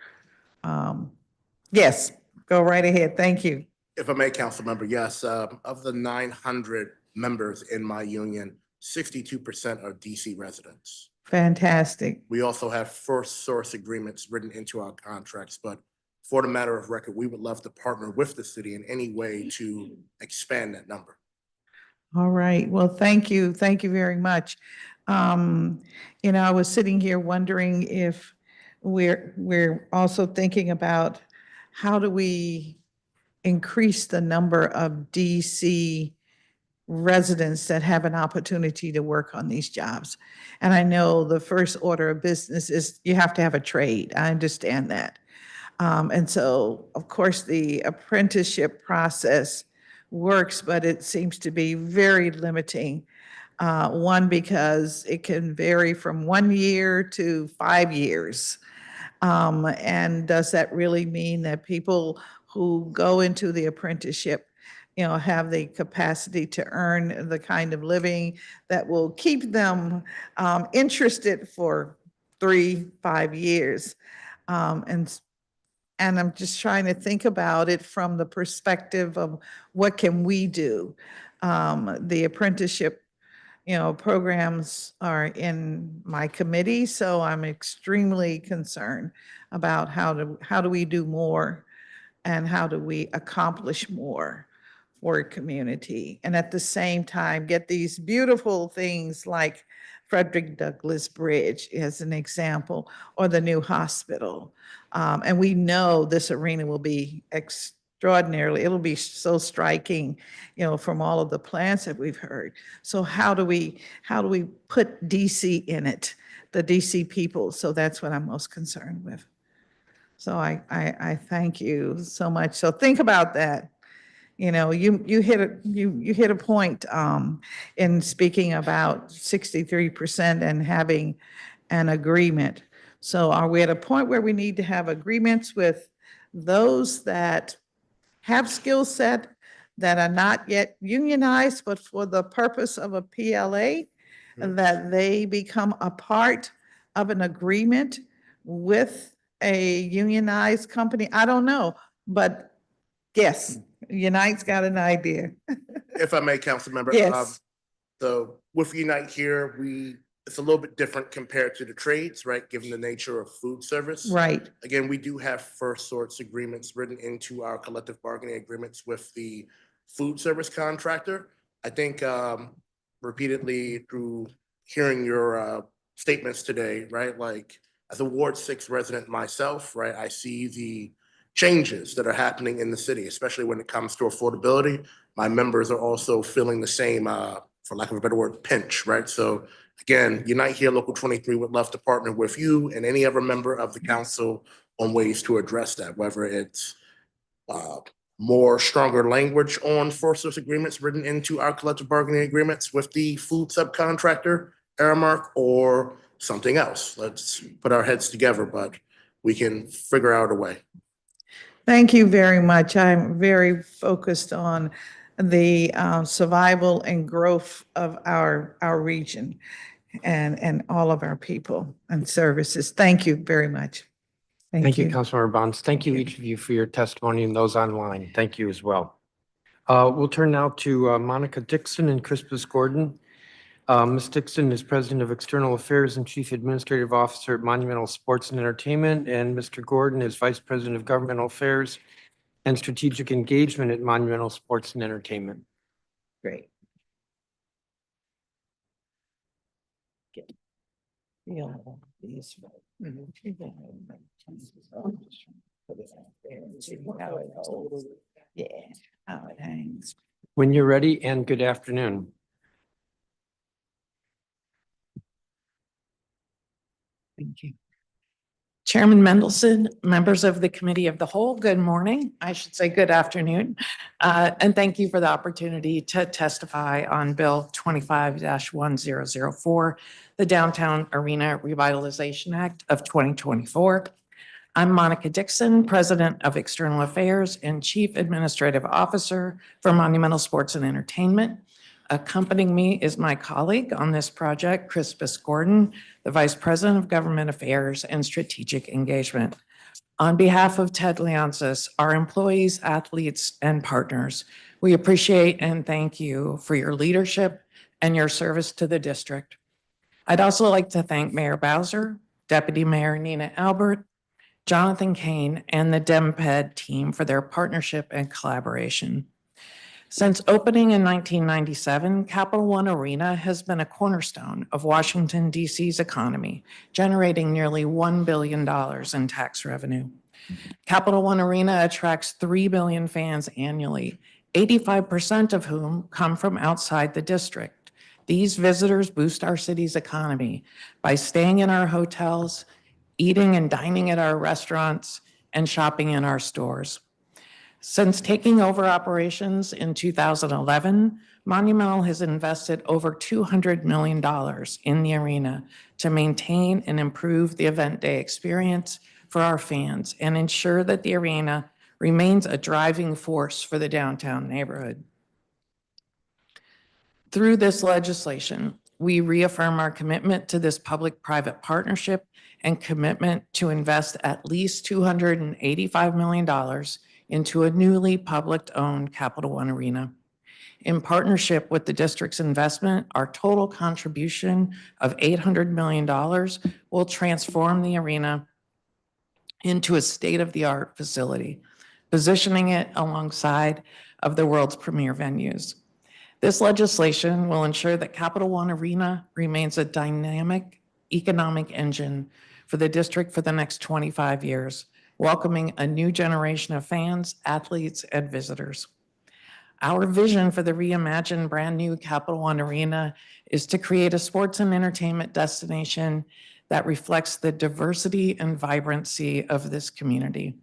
yes, go right ahead. Thank you. If I may, council member, yes, of the 900 members in my union, 62% are DC residents. Fantastic. We also have first source agreements written into our contracts, but for the matter of record, we would love to partner with the city in any way to expand that number. All right. Well, thank you. Thank you very much. I was sitting here wondering if we're also thinking about how do we increase the number of DC residents that have an opportunity to work on these jobs. And I know the first order of business is you have to have a trade. I understand that. And so, of course, the apprenticeship process works, but it seems to be very limiting. One, because it can vary from 1 year to 5 years. And does that really mean that people who go into the apprenticeship, have the capacity to earn the kind of living that will keep them interested for 3-5 years? And I'm just trying to think about it from the perspective of what can we do? The apprenticeship, programs are in my committee, so I'm extremely concerned about how do we do more and how do we accomplish more for a community, and at the same time get these beautiful things like Frederick Douglass Bridge as an example, or the new hospital. And we know this arena will be extraordinarily, it'll be so striking, from all of the plans that we've heard. So how do we put DC in it, the DC people? So that's what I'm most concerned with. So I thank you so much. So think about that. You hit a point in speaking about 63% and having an agreement. So are we at a point where we need to have agreements with those that have skill set that are not yet unionized, but for the purpose of a PLA, that they become a part of an agreement with a unionized company? I don't know, but yes, Unite's got an idea. If I may, council member. Yes. So with Unite here, it's a little bit different compared to the trades, right? Given the nature of food service. Right. Again, we do have first sorts agreements written into our collective bargaining agreements with the food service contractor. I think repeatedly through hearing your statements today, right? Like as a Ward 6 resident myself, right? I see the changes that are happening in the city, especially when it comes to affordability. My members are also feeling the same, for lack of a better word, pinch, right? So again, Unite Here Local 23 would love to partner with you and any other member of the council on ways to address that, whether it's more stronger language on first source agreements written into our collective bargaining agreements with the food subcontractor, Aramark, or something else. Let's put our heads together, but we can figure out a way. Thank you very much. I'm very focused on the survival and growth of our region and all of our people and services. Thank you very much. Thank you, Councilmember Bonds. Thank you, each of you, for your testimony and those online. Thank you as well. We'll turn now to Monica Dixon and Crispus Gordon. Ms. Dixon is President of External Affairs and Chief Administrative Officer at Monumental Sports and Entertainment, and Mr. Gordon is Vice President of Governmental Affairs and Strategic Engagement at Monumental Sports and Entertainment. Great. Yeah. How it hangs. When you're ready, and good afternoon. Thank you. Chairman Mendelson, members of the Committee of the Whole, good morning. I should say good afternoon. And thank you for the opportunity to testify on Bill 25-1004, the Downtown Arena Revitalization Act of 2024. I'm Monica Dixon, President of External Affairs and Chief Administrative Officer for Monumental Sports and Entertainment. Accompanying me is my colleague on this project, Crispus Gordon, the Vice President of Government Affairs and Strategic Engagement. On behalf of Ted Leonsis, our employees, athletes, and partners, we appreciate and thank you for your leadership and your service to the district. I'd also like to thank Mayor Bowser, Deputy Mayor Nina Albert, Jonathan Kane, and the DemPed team for their partnership and collaboration. Since opening in 1997, Capital One Arena has been a cornerstone of Washington, D.C.'s economy, generating nearly $1 billion in tax revenue. Capital One Arena attracts 3 billion fans annually, 85% of whom come from outside the district. These visitors boost our city's economy by staying in our hotels, eating and dining at our restaurants, and shopping in our stores. Since taking over operations in 2011, Monumental has invested over $200 million in the arena to maintain and improve the event day experience for our fans and ensure that the arena remains a driving force for the downtown neighborhood. Through this legislation, we reaffirm our commitment to this public-private partnership and commitment to invest at least $285 million into a newly public-owned Capital One arena. In partnership with the district's investment, our total contribution of $800 million will transform the arena into a state-of-the-art facility, positioning it alongside of the world's premier venues. This legislation will ensure that Capital One Arena remains a dynamic economic engine for the district for the next 25 years, welcoming a new generation of fans, athletes, and visitors. Our vision for the reimagined brand new Capital One Arena is to create a sports and entertainment destination that reflects the diversity and vibrancy of this community.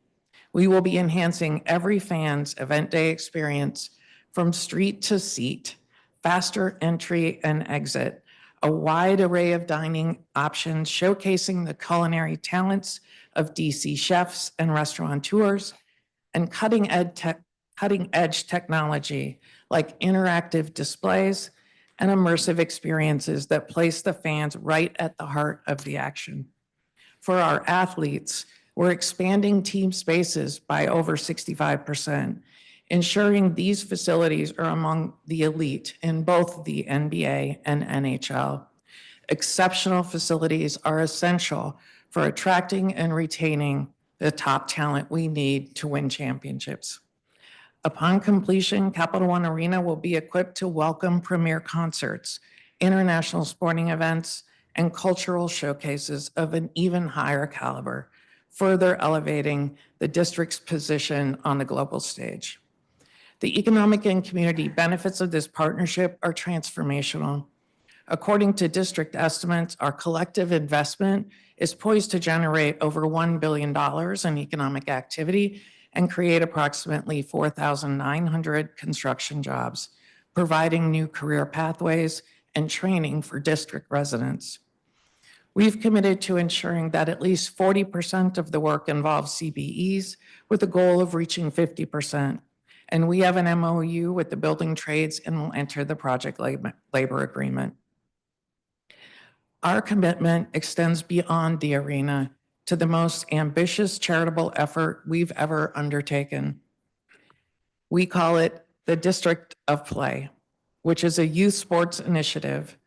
We will be enhancing every fan's event day experience from street to seat, faster entry and exit, a wide array of dining options showcasing the culinary talents of DC chefs and restaurateurs, and cutting-edge technology like interactive displays and immersive experiences that place the fans right at the heart of the action. For our athletes, we're expanding team spaces by over 65%, ensuring these facilities are among the elite in both the NBA and NHL. Exceptional facilities are essential for attracting and retaining the top talent we need to win championships. Upon completion, Capital One Arena will be equipped to welcome premier concerts, international sporting events, and cultural showcases of an even higher caliber, further elevating the district's position on the global stage. The economic and community benefits of this partnership are transformational. According to district estimates, our collective investment is poised to generate over $1 billion in economic activity and create approximately 4,900 construction jobs, providing new career pathways and training for district residents. We've committed to ensuring that at least 40% of the work involves CBEs with a goal of reaching 50%. And we have an MOU with the building trades and will enter the project labor agreement. Our commitment extends beyond the arena to the most ambitious charitable effort we've ever undertaken. We call it the District of Play, which is a youth sports initiative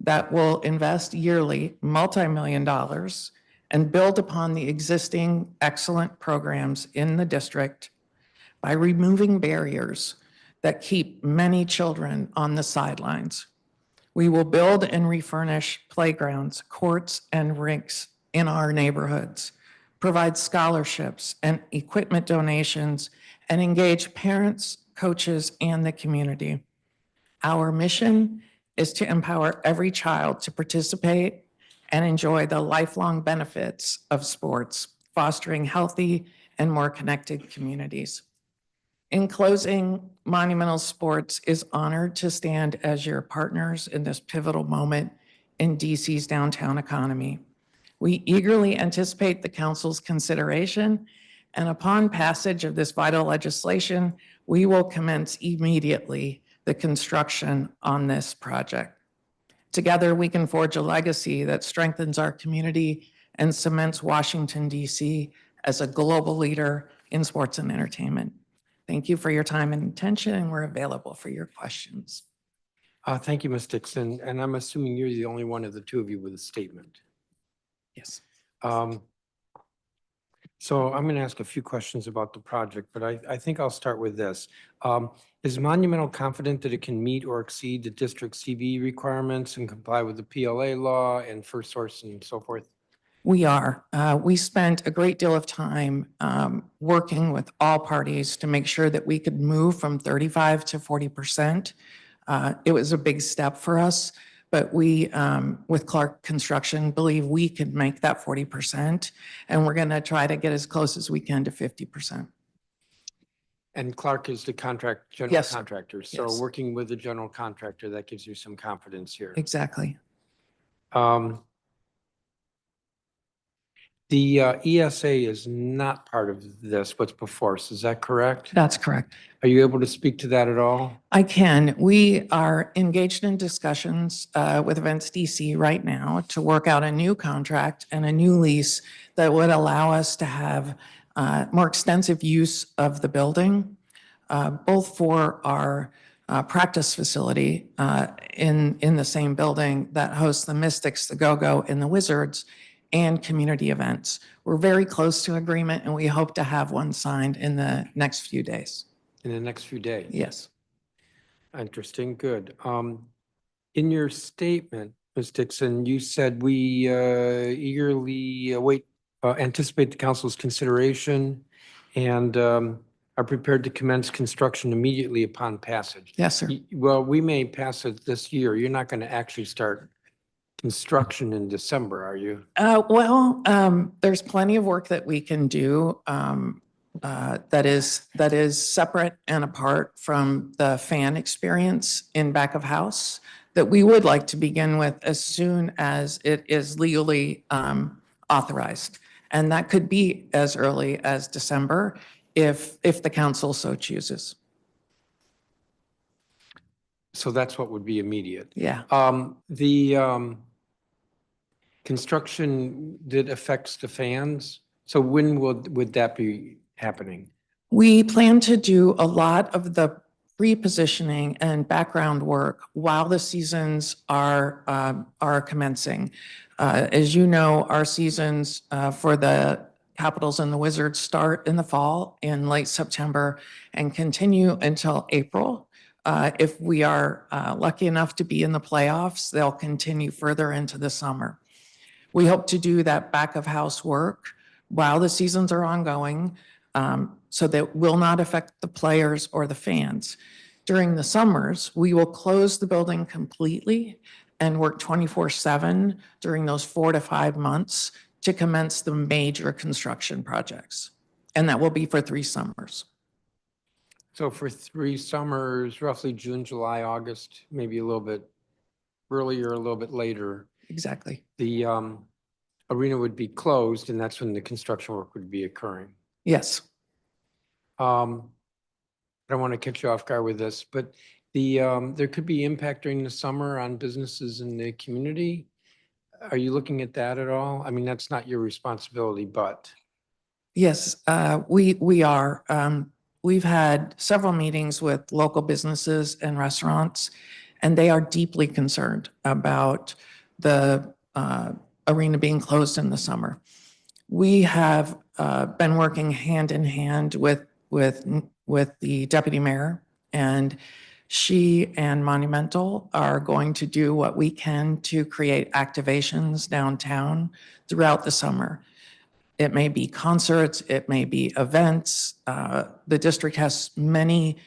that will invest yearly multi-million dollars and build upon the existing excellent programs in the district by removing barriers that keep many children on the sidelines. We will build and refurnish playgrounds, courts, and rinks in our neighborhoods, provide scholarships and equipment donations, and engage parents, coaches, and the community. Our mission is to empower every child to participate and enjoy the lifelong benefits of sports, fostering healthy and more connected communities. In closing, Monumental Sports is honored to stand as your partners in this pivotal moment in DC's downtown economy. We eagerly anticipate the council's consideration, and upon passage of this vital legislation, we will commence immediately the construction on this project. Together, we can forge a legacy that strengthens our community and cements Washington, D.C. as a global leader in sports and entertainment. Thank you for your time and attention, and we're available for your questions. Thank you, Ms. Dixon. And I'm assuming you're the only one of the two of you with a statement. Yes. So I'm going to ask a few questions about the project, but I think I'll start with this. Is Monumental confident that it can meet or exceed the district CBE requirements and comply with the PLA law and First Source and so forth? We are. We spent a great deal of time working with all parties to make sure that we could move from 35 to 40%. It was a big step for us, but we, with Clark Construction, believe we could make that 40%, and we're going to try to get as close as we can to 50%. And Clark is the general Yes. contractor. So Yes. working with the general contractor, that gives you some confidence here. Exactly. The ESA is not part of this, what's before us, is that correct? That's correct. Are you able to speak to that at all? I can. We are engaged in discussions with Events DC right now to work out a new contract and a new lease that would allow us to have more extensive use of the building, both for our practice facility in the same building that hosts the Mystics, the Go-Go, and the Wizards, and community events. We're very close to agreement, and we hope to have one signed in the next few days. In the next few days? Yes. Interesting, good. In your statement, Ms. Dixon, you said we eagerly await, anticipate the council's consideration and are prepared to commence construction immediately upon passage. Yes, sir. Well, we may pass it this year. You're not going to actually start construction in December, are you? There's plenty of work that we can do that is separate and apart from the fan experience in back of house that we would like to begin with as soon as it is legally authorized. And that could be as early as December if the council so chooses. So that's what would be immediate. Yeah. The construction that affects the fans, so when would that be happening? We plan to do a lot of the repositioning and background work while the seasons are commencing. As you know, our seasons for the Capitals and the Wizards start in the fall in late September and continue until April. If we are lucky enough to be in the playoffs, they'll continue further into the summer. We hope to do that back of house work while the seasons are ongoing, so that will not affect the players or the fans. During the summers, we will close the building completely and work 24/7 during those 4 to 5 months to commence the major construction projects. And that will be for 3 summers. So for 3 summers, roughly June, July, August, maybe a little bit earlier, a little bit later. Exactly. The arena would be closed and that's when the construction work would be occurring. Yes. I don't want to catch you off guard with this, but there could be impact during the summer on businesses in the community. Are you looking at that at all? I mean, that's not your responsibility, but. Yes, we are. We've had several meetings with local businesses and restaurants, and they are deeply concerned about the arena being closed in the summer. We have been working hand in hand with the deputy mayor, and she and Monumental are going to do what we can to create activations downtown throughout the summer. It may be concerts, it may be events. The district has many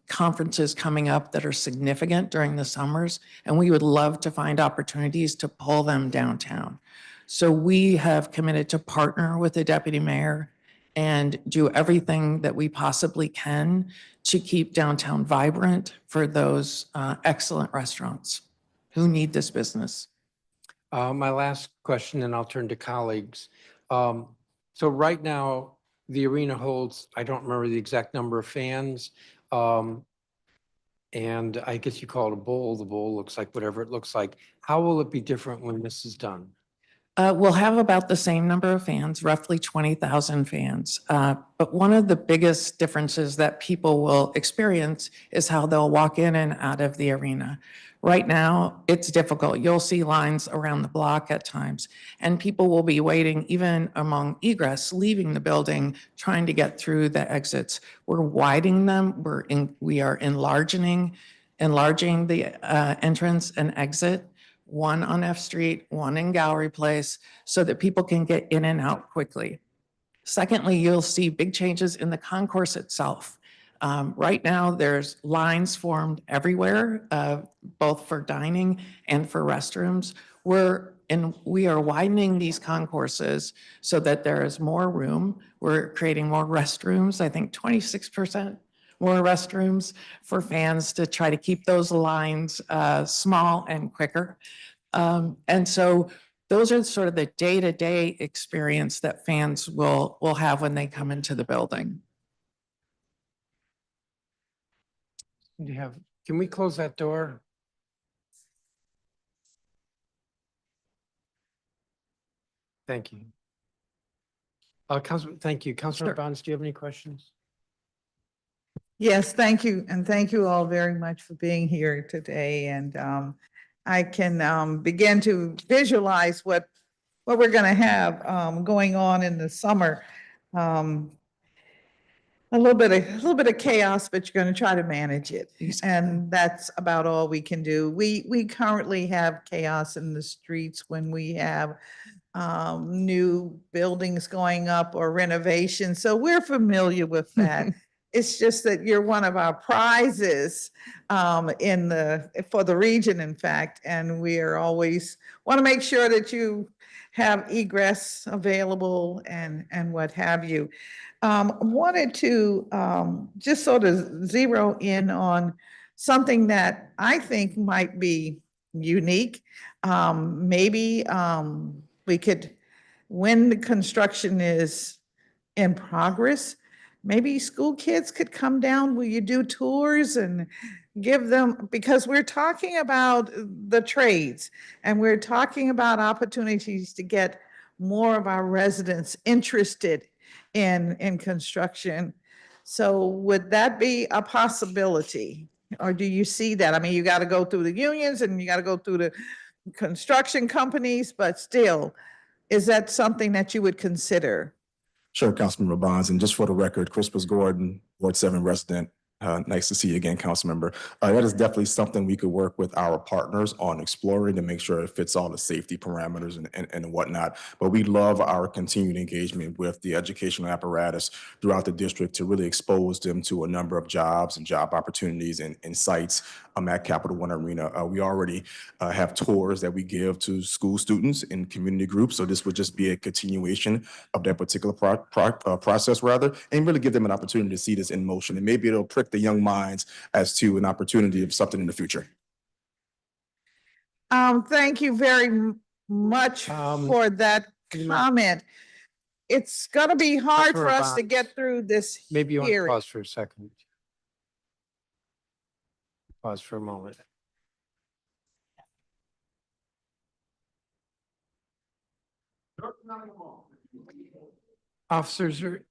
conferences coming up that are significant during the summers, and we would love to find opportunities to pull them downtown. So we have committed to partner with the deputy mayor and do everything that we possibly can to keep downtown vibrant for those excellent restaurants who need this business. My last question, and I'll turn to colleagues. So right now, the arena holds, I don't remember the exact number of fans. And I guess you call it a bowl. The bowl looks like whatever it looks like. How will it be different when this is done? We'll have about the same number of fans, roughly 20,000 fans. But one of the biggest differences that people will experience is how they'll walk in and out of the arena. Right now, it's difficult. You'll see lines around the block at times, and people will be waiting even among egress, leaving the building, trying to get through the exits. We're widening them. We are enlarging the entrance and exit, one on F Street, one in Gallery Place, so that people can get in and out quickly. Secondly, you'll see big changes in the concourse itself. Right now, there's lines formed everywhere, both for dining and for restrooms. We are widening these concourses so that there is more room. We're creating more restrooms, I think 26% more restrooms for fans to try to keep those lines small and quicker. And so those are sort of the day-to-day experience that fans will have when they come into the building. Can we close that door? Thank you. Thank you. Councilor Bonds, do you have any questions? Yes, thank you. And thank you all very much for being here today. And I can begin to visualize what we're going to have going on in the summer. A little bit of chaos, but you're going to try to manage it. And that's about all we can do. We currently have chaos in the streets when we have new buildings going up or renovations. So we're familiar with that. It's just that you're one of our prizes for the region, in fact, and we are always want to make sure that you have egress available and what have you. Wanted to just sort of zero in on something that I think might be unique. Maybe we could, when the construction is in progress, maybe school kids could come down. Will you do tours and give them, because we're talking about the trades and we're talking about opportunities to get more of our residents interested in construction. So would that be a possibility? Or do you see that? I mean, you got to go through the unions and you got to go through the construction companies, but still, is that something that you would consider? Sure, Councilmember Bonds. And just for the record, Crispus Gordon, Ward 7 resident. Nice to see you again, Councilmember. That is definitely something we could work with our partners on exploring to make sure it fits all the safety parameters and whatnot. But we love our continued engagement with the educational apparatus throughout the district to really expose them to a number of jobs and job opportunities and sites at Capital One Arena. We already have tours that we give to school students and community groups. So this would just be a continuation of that particular process and really give them an opportunity to see this in motion. And maybe it'll prick the young minds as to an opportunity of something in the future. Thank you very much for that comment. It's gonna be hard for us to get through this Maybe you want to hearing. pause for a second. Pause for a moment. Officers are.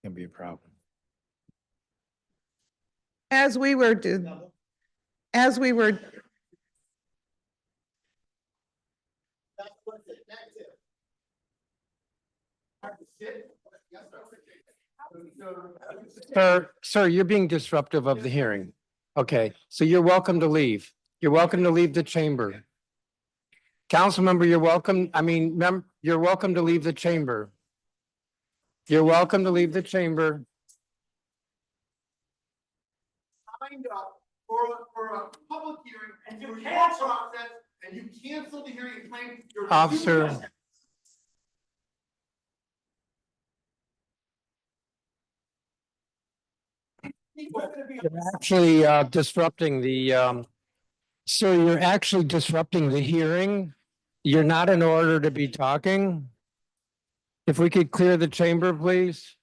Can be a problem. As we were Sir, you're being disruptive of the hearing. Okay, so you're welcome to leave. You're welcome to leave the chamber. Council member, you're welcome. You're welcome to leave the chamber. You're welcome to leave the chamber. Signed up for a public hearing and you can't process and you cancel the hearing and claim you're. Officer. You're actually disrupting the, sir, you're actually disrupting the hearing. You're not in order to be talking. If we could clear the chamber, please.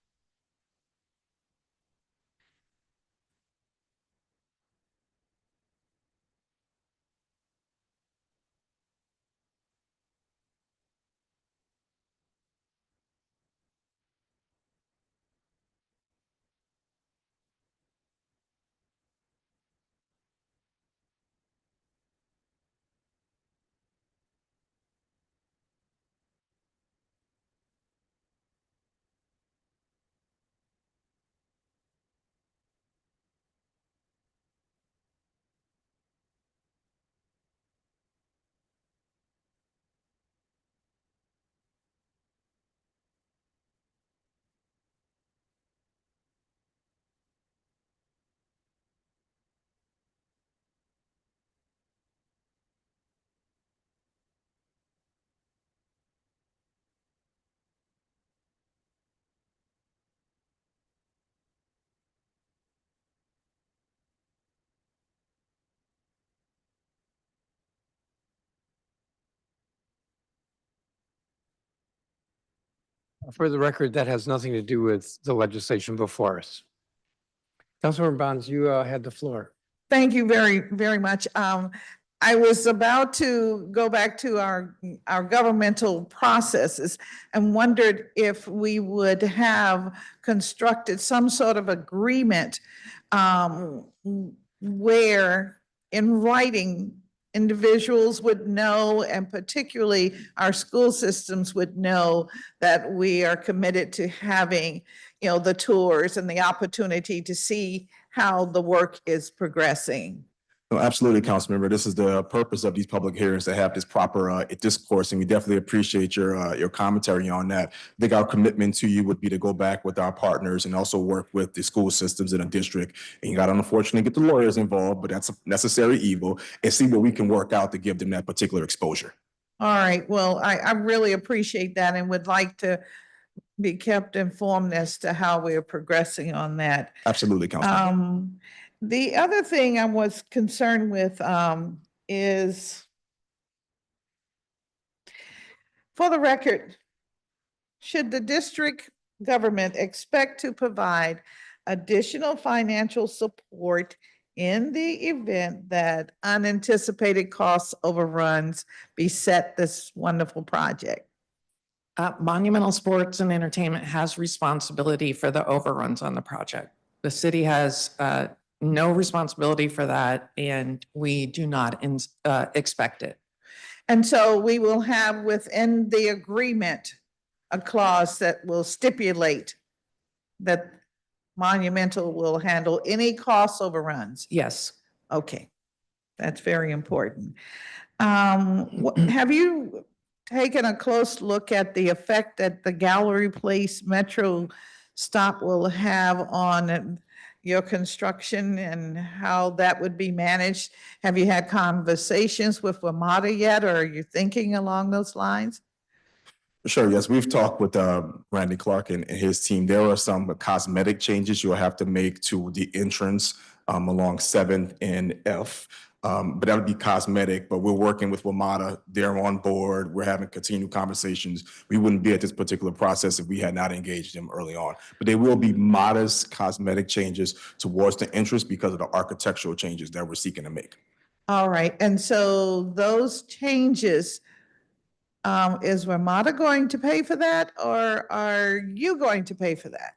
For the record, that has nothing to do with the legislation before us. Councilmember Bonds, you had the floor. Thank you very, very much. I was about to go back to our governmental processes and wondered if we would have constructed some sort of agreement where in writing, individuals would know, and particularly our school systems would know that we are committed to having, the tours and the opportunity to see how the work is progressing. No, absolutely, Councilmember. This is the purpose of these public hearings, to have this proper discourse, and we definitely appreciate your commentary on that. I think our commitment to you would be to go back with our partners and also work with the school systems in a district. And you got to unfortunately get the lawyers involved, but that's a necessary evil, and see what we can work out to give them that particular exposure. All right, well, I really appreciate that and would like to be kept informed as to how we are progressing on that. Absolutely, Councilmember. The other thing I was concerned with is, for the record, should the district government expect to provide additional financial support in the event that unanticipated cost overruns beset this wonderful project? Monumental Sports and Entertainment has responsibility for the overruns on the project. The city has no responsibility for that, and we do not expect it. And so we will have within the agreement a clause that will stipulate that Monumental will handle any cost overruns. Yes. Okay, that's very important. Have you taken a close look at the effect that the Gallery Place Metro stop will have on your construction and how that would be managed? Have you had conversations with WMATA yet, or are you thinking along those lines? Sure, yes, we've talked with Randy Clark and his team. There are some cosmetic changes you'll have to make to the entrance along 7th and F. But that would be cosmetic, but we're working with WMATA. They're on board. We're having continued conversations. We wouldn't be at this particular process if we had not engaged them early on. But there will be modest cosmetic changes towards the entrance because of the architectural changes that we're seeking to make. All right, and so those changes, is WMATA going to pay for that, or are you going to pay for that?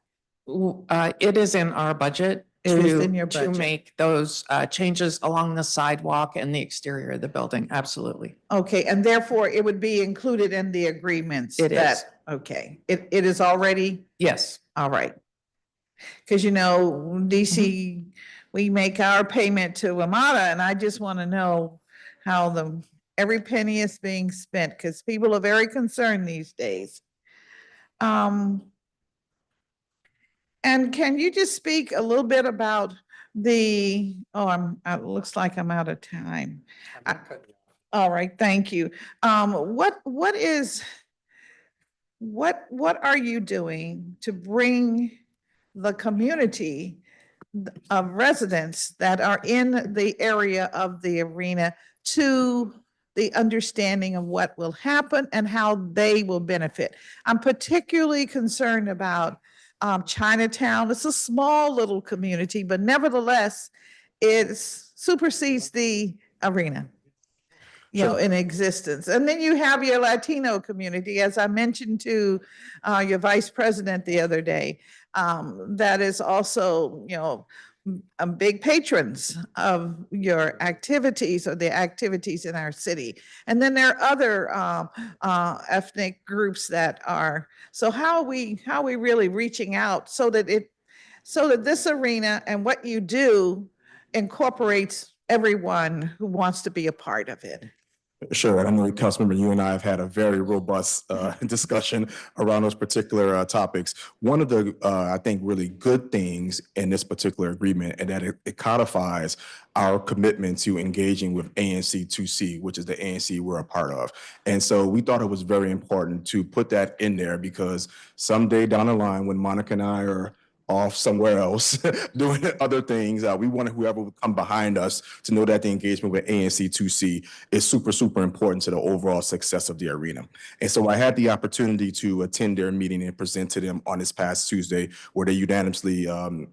It is in our budget It is in your to budget. make those changes along the sidewalk and the exterior of the building. Absolutely. Okay, and therefore it would be included in the agreements? It is. Okay, it is already? Yes. All right. Because, DC, we make our payment to WMATA, and I just want to know how every penny is being spent, because people are very concerned these days. And can you just speak a little bit about it looks like I'm out of time. All right, thank you. What are you doing to bring the community of residents that are in the area of the arena to the understanding of what will happen and how they will benefit? I'm particularly concerned about Chinatown. It's a small little community, but nevertheless, it supersedes the arena, in existence. And then you have your Latino community, as I mentioned to your vice president the other day, that is also, big patrons of your activities or the activities in our city. And then there are other ethnic groups that are. So how are we really reaching out so that this arena and what you do incorporates everyone who wants to be a part of it? Sure, and I know, Councilmember, you and I have had a very robust discussion around those particular topics. One of the, I think, really good things in this particular agreement, and that it codifies our commitment to engaging with ANC 2C, which is the ANC we're a part of. And so we thought it was very important to put that in there, because someday down the line, when Monica and I are off somewhere else doing other things. We want whoever would come behind us to know that the engagement with ANC 2C is super, super important to the overall success of the arena. And so I had the opportunity to attend their meeting and present to them on this past Tuesday, where they unanimously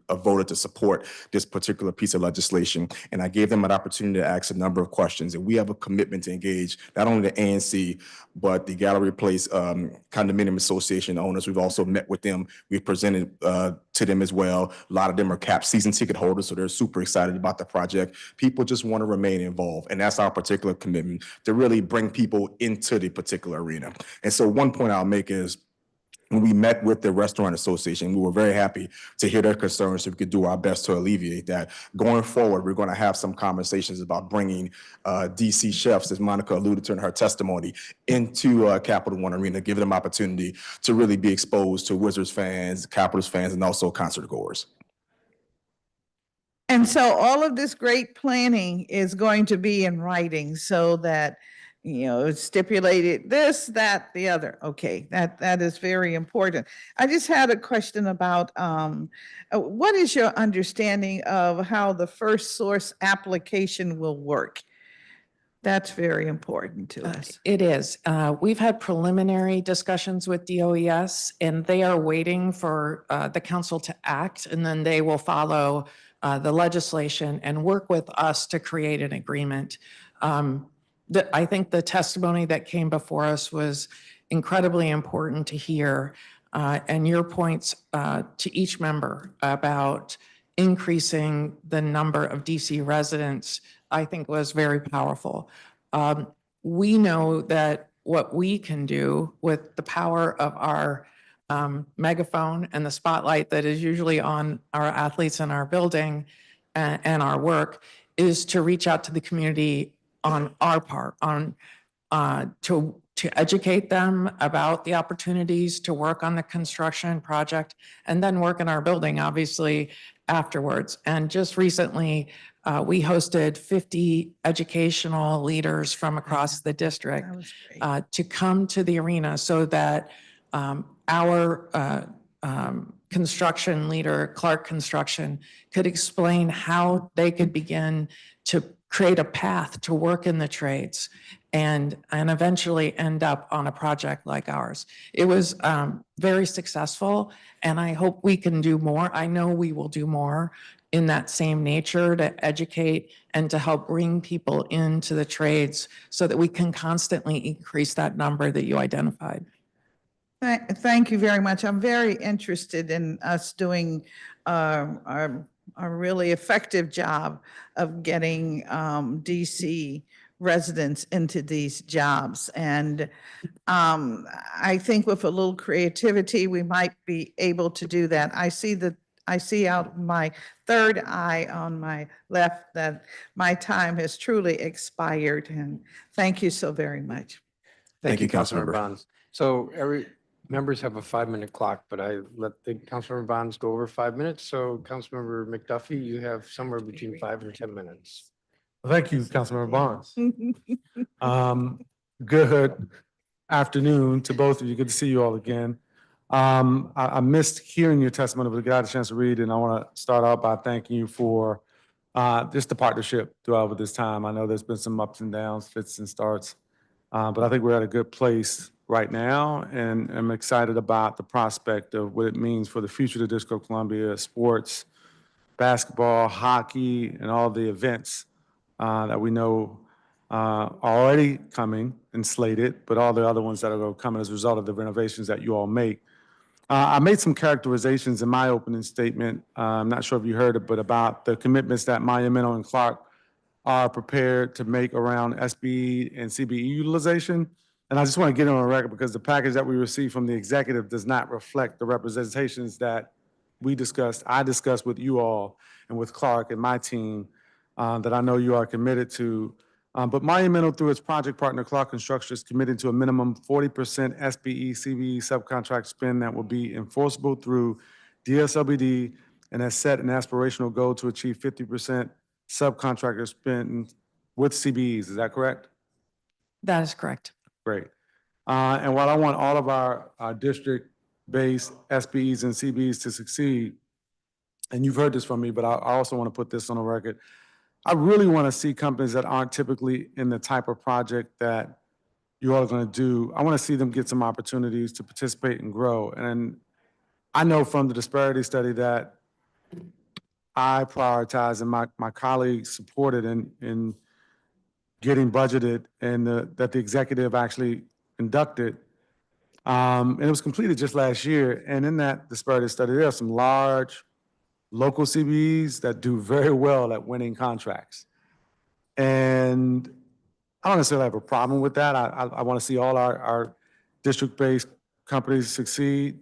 voted to support this particular piece of legislation. And I gave them an opportunity to ask a number of questions. And we have a commitment to engage not only the ANC, but the Gallery Place Condominium Association owners. We've also met with them. We've presented to them as well. A lot of them are CAP season ticket holders, so they're super excited about the project. People just want to remain involved, and that's our particular commitment, to really bring people into the particular arena. And so one point I'll make is, when we met with the Restaurant Association, we were very happy to hear their concerns, so we could do our best to alleviate that. Going forward, we're going to have some conversations about bringing DC chefs, as Monica alluded to in her testimony, into Capital One Arena, giving them opportunity to really be exposed to Wizards fans, Capitals fans, and also concert goers. And so all of this great planning is going to be in writing so that, it's stipulated this, that, the other. Okay, that is very important. I just had a question about what is your understanding of how the first source application will work? That's very important to us. It is. We've had preliminary discussions with DOES, and they are waiting for the council to act, and then they will follow the legislation and work with us to create an agreement. I think the testimony that came before us was incredibly important to hear, and your points to each member about increasing the number of DC residents, I think was very powerful. We know that what we can do with the power of our megaphone and the spotlight that is usually on our athletes in our building and our work is to reach out to the community on our part, to educate them about the opportunities to work on the construction project, and then work in our building, obviously, afterwards. And just recently, we hosted 50 educational leaders from across the district to come to the arena so that our construction leader, Clark Construction, could explain how they could begin to create a path to work in the trades and eventually end up on a project like ours. It was very successful, and I hope we can do more. I know we will do more in that same nature to educate and to help bring people into the trades so that we can constantly increase that number that you identified. Thank you very much. I'm very interested in us doing a really effective job of getting DC residents into these jobs. And I think with a little creativity, we might be able to do that. I see out my third eye on my left that my time has truly expired. And thank you so very much. Thank you, Councilmember Bonds. So members have a 5-minute clock, but I let the Councilmember Bonds go over 5 minutes. So Councilmember McDuffie, you have somewhere between 5 and 10 minutes. Thank you, Councilmember Bonds. Good afternoon to both of you. Good to see you all again. I missed hearing your testimony, but I got a chance to read, and I want to start out by thanking you for just the partnership throughout this time. I know there's been some ups and downs, fits and starts, but I think we're at a good place right now, and I'm excited about the prospect of what it means for the future of the District of Columbia, sports, basketball, hockey, and all the events that we know are already coming and slated, but all the other ones that are going to come as a result of the renovations that you all make. I made some characterizations in my opening statement. I'm not sure if you heard it, but about the commitments that Monumental and Clark are prepared to make around SBE and CBE utilization. And I just want to get on the record because the package that we received from the executive does not reflect the representations that I discussed with you all and with Clark and my team that I know you are committed to. But Monumental, through its project partner, Clark Construction, is committed to a minimum 40% SBE, CBE subcontract spend that will be enforceable through DSLBD and has set an aspirational goal to achieve 50% subcontractor spend with CBEs. Is that correct? That is correct. Great. And while I want all of our district-based SBEs and CBEs to succeed, and you've heard this from me, but I also want to put this on the record. I really want to see companies that aren't typically in the type of project that you all are going to do. I want to see them get some opportunities to participate and grow. And I know from the disparity study that I prioritized and my colleagues supported in getting budgeted and that the executive actually inducted. And it was completed just last year. And in that disparity study, there are some large local CBEs that do very well at winning contracts. And I don't necessarily have a problem with that. I want to see all our district-based companies succeed.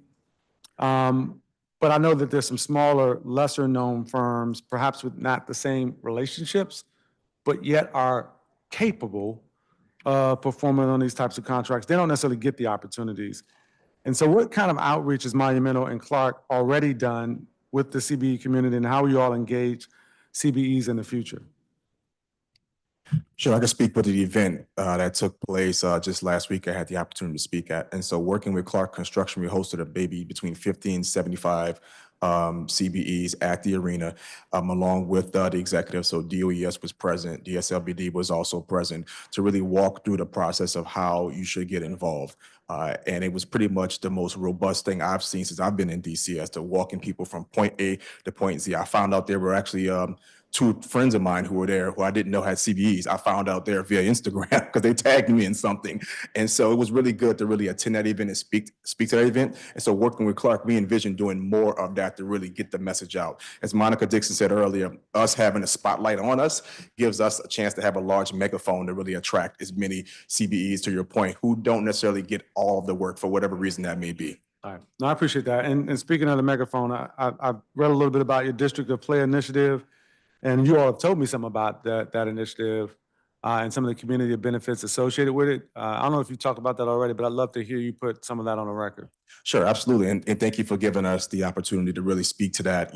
But I know that there's some smaller, lesser-known firms, perhaps with not the same relationships, but yet are capable of performing on these types of contracts. They don't necessarily get the opportunities. And so what kind of outreach has Monumental and Clark already done with the CBE community, and how will you all engage CBEs in the future? Sure, I can speak with the event that took place just last week. I had the opportunity to speak at. And so working with Clark Construction, we hosted a baby between 50 and 75 CBEs at the arena, along with the executive. So DOES was present, DSLBD was also present to really walk through the process of how you should get involved. And it was pretty much the most robust thing I've seen since I've been in DC as to walking people from point A to point Z. I found out there were actually two friends of mine who were there who I didn't know had CBEs. I found out there via Instagram because they tagged me in something. And so it was really good to really attend that event and speak to that event. And so working with Clark, we envision doing more of that to really get the message out. As Monica Dixon said earlier, us having a spotlight on us gives us a chance to have a large megaphone to really attract as many CBEs, to your point, who don't necessarily get all of the work for whatever reason that may be. All right. No, I appreciate that. And speaking of the megaphone, I've read a little bit about your District of Play initiative, and you all have told me something about that initiative and some of the community benefits associated with it. I don't know if you talked about that already, but I'd love to hear you put some of that on the record. Sure, absolutely. And thank you for giving us the opportunity to really speak to that,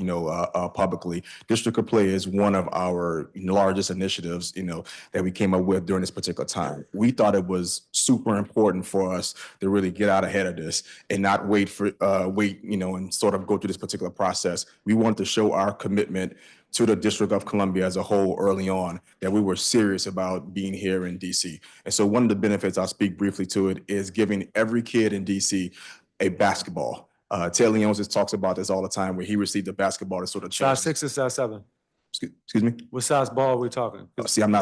publicly. District of Play is one of our largest initiatives, that we came up with during this particular time. We thought it was super important for us to really get out ahead of this and not wait, and sort of go through this particular process. We wanted to show our commitment to the District of Columbia as a whole early on, that we were serious about being here in DC. And so one of the benefits, I'll speak briefly to it, is giving every kid in DC a basketball. Ted Leon talks about this all the time, where he received a basketball to sort of change. Size 6 or size 7? Excuse me? What size ball are we talking? See, I'm a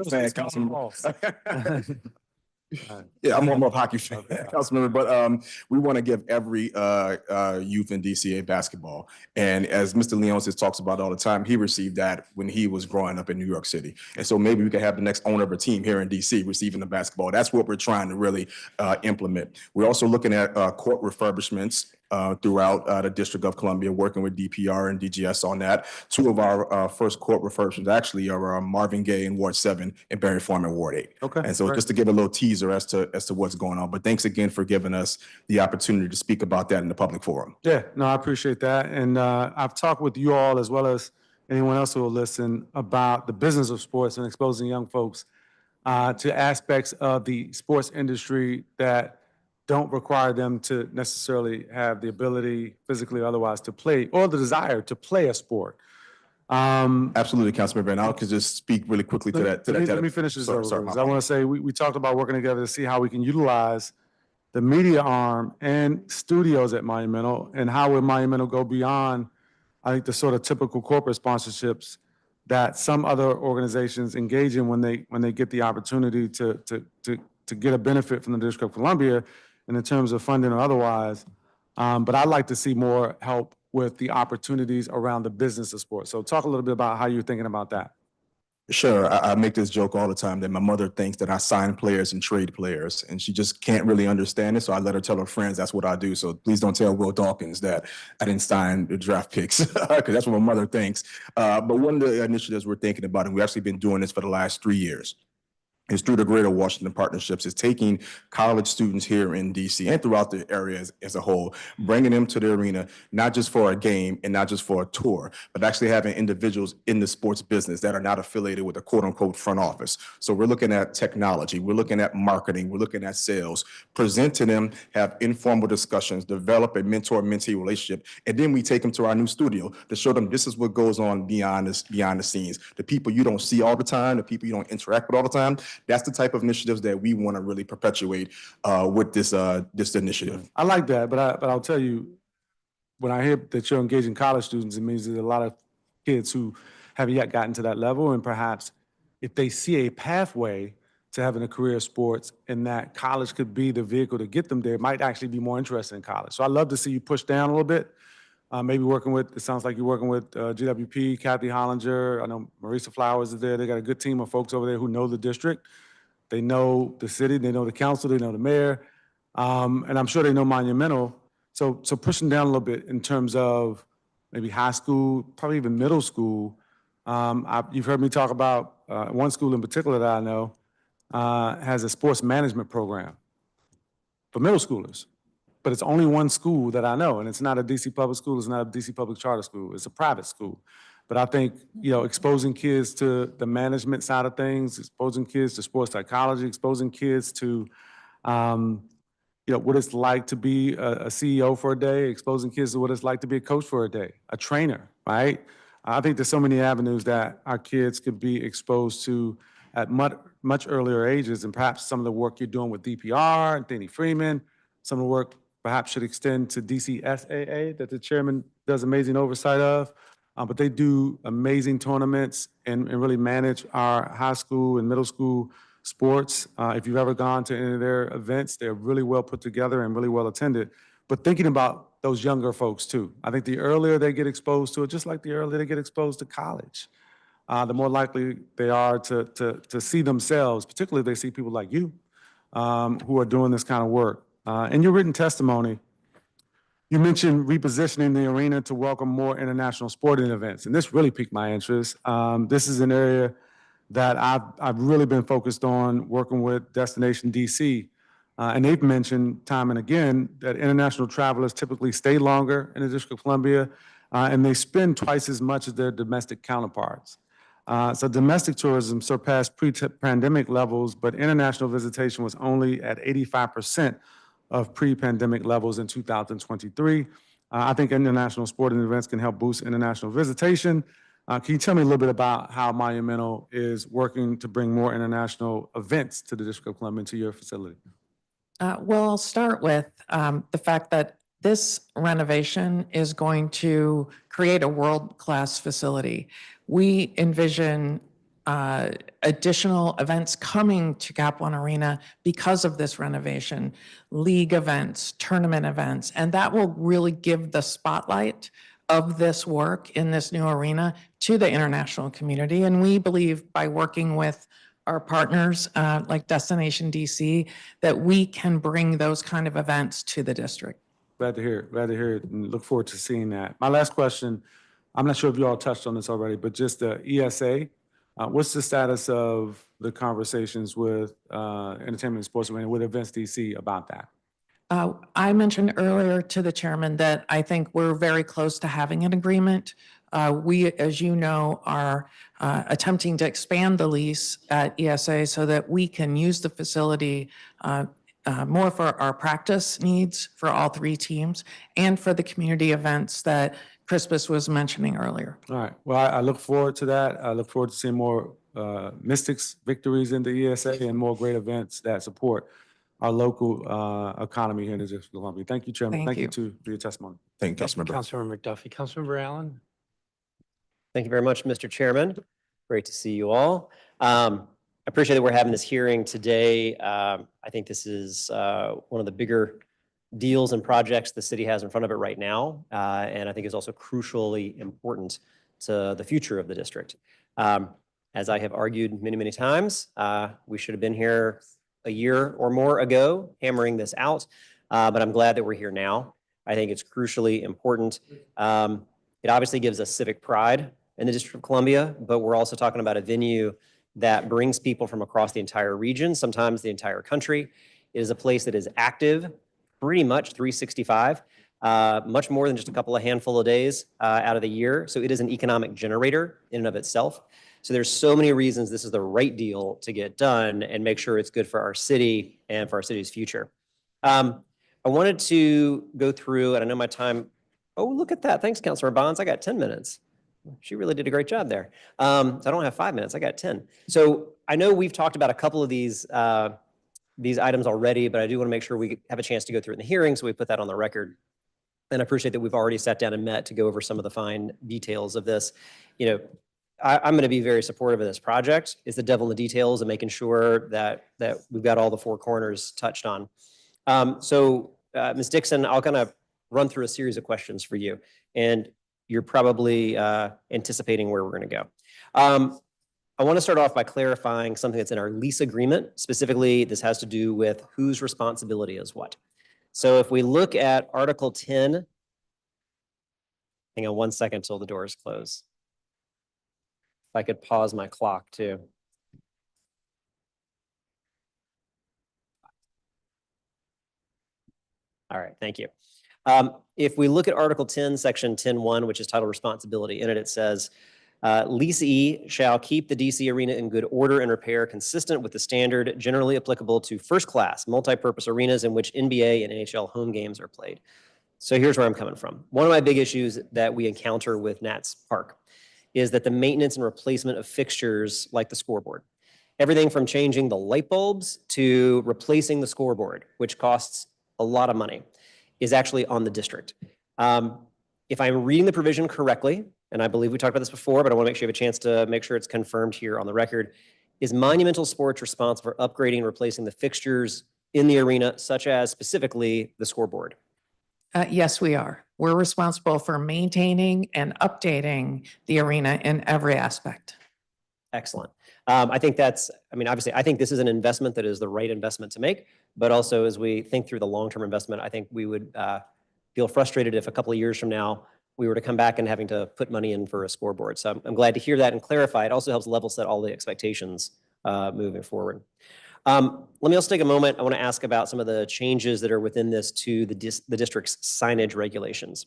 fan, Councilman. Yeah, I'm more of a hockey fan, Councilmember, but we want to give every youth in DC a basketball. And as Mr. Leon talks about all the time, he received that when he was growing up in New York City. And so maybe we could have the next owner of a team here in DC receiving the basketball. That's what we're trying to really implement. We're also looking at court refurbishments throughout the District of Columbia, working with DPR and DGS on that. Two of our first court refurbishments actually are Marvin Gaye in Ward 7 and Barry Farm in Ward 8. Okay. And so just to give a little teaser as to what's going on. But thanks again for giving us the opportunity to speak about that in the public forum. Yeah, no, I appreciate that. And I've talked with you all, as well as anyone else who will listen, about the business of sports and exposing young folks to aspects of the sports industry that don't require them to necessarily have the ability, physically or otherwise, to play, or the desire to play a sport. Absolutely, Councilmember, and I could just speak really quickly to that. Let me finish this. Sorry, I want to say we talked about working together to see how we can utilize the media arm and studios at Monumental, and how would Monumental go beyond, I think, the sort of typical corporate sponsorships that some other organizations engage in when they get the opportunity to get a benefit from the District of Columbia, and in terms of funding or otherwise. But I'd like to see more help with the opportunities around the business of sports. So talk a little bit about how you're thinking about that. Sure. I make this joke all the time that my mother thinks that I sign players and trade players, and she just can't really understand it. So I let her tell her friends that's what I do. So please don't tell Will Dawkins that I didn't sign the draft picks, because that's what my mother thinks. But one of the initiatives we're thinking about, and we've actually been doing this for the last 3 years, is through the Greater Washington Partnerships, is taking college students here in DC and throughout the area as a whole, bringing them to the arena, not just for a game and not just for a tour, but actually having individuals in the sports business that are not affiliated with a quote unquote front office. So we're looking at technology, we're looking at marketing, we're looking at sales, present to them, have informal discussions, develop a mentor-mentee relationship, and then we take them to our new studio to show them this is what goes on behind the scenes. The people you don't see all the time, the people you don't interact with all the time, that's the type of initiatives that we want to really perpetuate with this initiative. I like that, but I'll tell you, when I hear that you're engaging college students, it means there's a lot of kids who haven't yet gotten to that level, and perhaps if they see a pathway to having a career in sports and that college could be the vehicle to get them there, might actually be more interested in college. So I'd love to see you push down a little bit. Maybe working with, it sounds like you're working with GWP, Kathy Hollinger. I know Marisa Flowers is there. They got a good team of folks over there who know the district. They know the city, they know the council, they know the mayor, and I'm sure they know Monumental. So pushing down a little bit in terms of maybe high school, probably even middle school. You've heard me talk about one school in particular that I know has a sports management program for middle schoolers. But it's only one school that I know, and it's not a DC public school, it's not a DC public charter school, it's a private school. But I think, exposing kids to the management side of things, exposing kids to sports psychology, exposing kids to, what it's like to be a CEO for a day, exposing kids to what it's like to be a coach for a day, a trainer, right? I think there's so many avenues that our kids could be exposed to at much earlier ages, and perhaps some of the work you're doing with DPR and Danny Freeman, some of the work perhaps should extend to DCSAA that the chairman does amazing oversight of. But they do amazing tournaments and really manage our high school and middle school sports. If you've ever gone to any of their events, they're really well put together and really well attended. But thinking about those younger folks too. I think the earlier they get exposed to it, just like the earlier they get exposed to college, the more likely they are to see themselves, particularly if they see people like you who are doing this kind of work. In your written testimony, you mentioned repositioning the arena to welcome more international sporting events, and this really piqued my interest. This is an area that I've really been focused on working with Destination DC, and they've mentioned time and again that international travelers typically stay longer in the District of Columbia, and they spend twice as much as their domestic counterparts. So domestic tourism surpassed pre-pandemic levels, but international visitation was only at 85% of pre-pandemic levels in 2023. I think international sporting events can help boost international visitation. Can you tell me a little bit about how Monumental is working to bring more international events to the District of Columbia, to your facility? Well, I'll start with the fact that this renovation is going to create a world-class facility. We envision additional events coming to Cap One Arena because of this renovation, league events, tournament events, and that will really give the spotlight of this work in this new arena to the international community. And we believe by working with our partners like Destination DC, that we can bring those kind of events to the district. Glad to hear it, and look forward to seeing that. My last question, I'm not sure if you all touched on this already, but just the ESA, what's the status of the conversations with Entertainment and Sports Arena, with Events DC about that? I mentioned earlier to the chairman that I think we're very close to having an agreement. We, as you know, are attempting to expand the lease at ESA so that we can use the facility more for our practice needs for all three teams and for the community events that Crispus was mentioning earlier. All right. Well, I look forward to that. I look forward to seeing more Mystics victories in the ESA and more great events that support our local economy here in the District of Columbia. Thank you, Chairman. Thank you. For your testimony. Thank you, Councilmember. Councilmember McDuffie. Councilmember Allen. Thank you very much, Mr. Chairman. Great to see you all. I appreciate that we're having this hearing today. I think this is one of the bigger deals and projects the city has in front of it right now, and I think is also crucially important to the future of the district. As I have argued many, many times, we should have been here a year or more ago hammering this out, but I'm glad that we're here now. I think it's crucially important. It obviously gives us civic pride in the District of Columbia, but we're also talking about a venue that brings people from across the entire region, sometimes the entire country. It is a place that is active pretty much 365, much more than just a couple of handful of days out of the year. So it is an economic generator in and of itself. So there's so many reasons this is the right deal to get done and make sure it's good for our city and for our city's future. I wanted to go through, and I know my time, oh, look at that. Thanks, Councilor Bonds. I got 10 minutes. She really did a great job there. So I don't have 5 minutes, I got 10. So I know we've talked about a couple of these items already, but I do want to make sure we have a chance to go through it in the hearing, so we put that on the record. And I appreciate that we've already sat down and met to go over some of the fine details of this. You know, I'm going to be very supportive of this project. It's the devil in the details and making sure that we've got all the four corners touched on. Ms. Dixon, I'll kind of run through a series of questions for you, and you're probably anticipating where we're going to go. I want to start off by clarifying something that's in our lease agreement. Specifically, this has to do with whose responsibility is what. So if we look at Article 10, hang on 1 second till the doors close. If I could pause my clock too. All right, thank you. If we look at Article 10, Section 10.1, which is titled Responsibility, in it, it says, leasee shall keep the DC arena in good order and repair consistent with the standard generally applicable to first-class multi-purpose arenas in which NBA and NHL home games are played. So here's where I'm coming from. One of my big issues that we encounter with Nats Park is that the maintenance and replacement of fixtures like the scoreboard, everything from changing the light bulbs to replacing the scoreboard, which costs a lot of money, is actually on the district. If I'm reading the provision correctly, and I believe we talked about this before, but I want to make sure you have a chance to make sure it's confirmed here on the record, is Monumental Sports responsible for upgrading and replacing the fixtures in the arena, such as specifically the scoreboard? Yes, we are. We're responsible for maintaining and updating the arena in every aspect. Excellent. I think that's, I mean, obviously, I think this is an investment that is the right investment to make, but also as we think through the long-term investment, I think we would feel frustrated if a couple of years from now, we were to come back and having to put money in for a scoreboard. So I'm glad to hear that and clarify. It also helps level set all the expectations moving forward. Let me also take a moment. I want to ask about some of the changes that are within this to the district's signage regulations.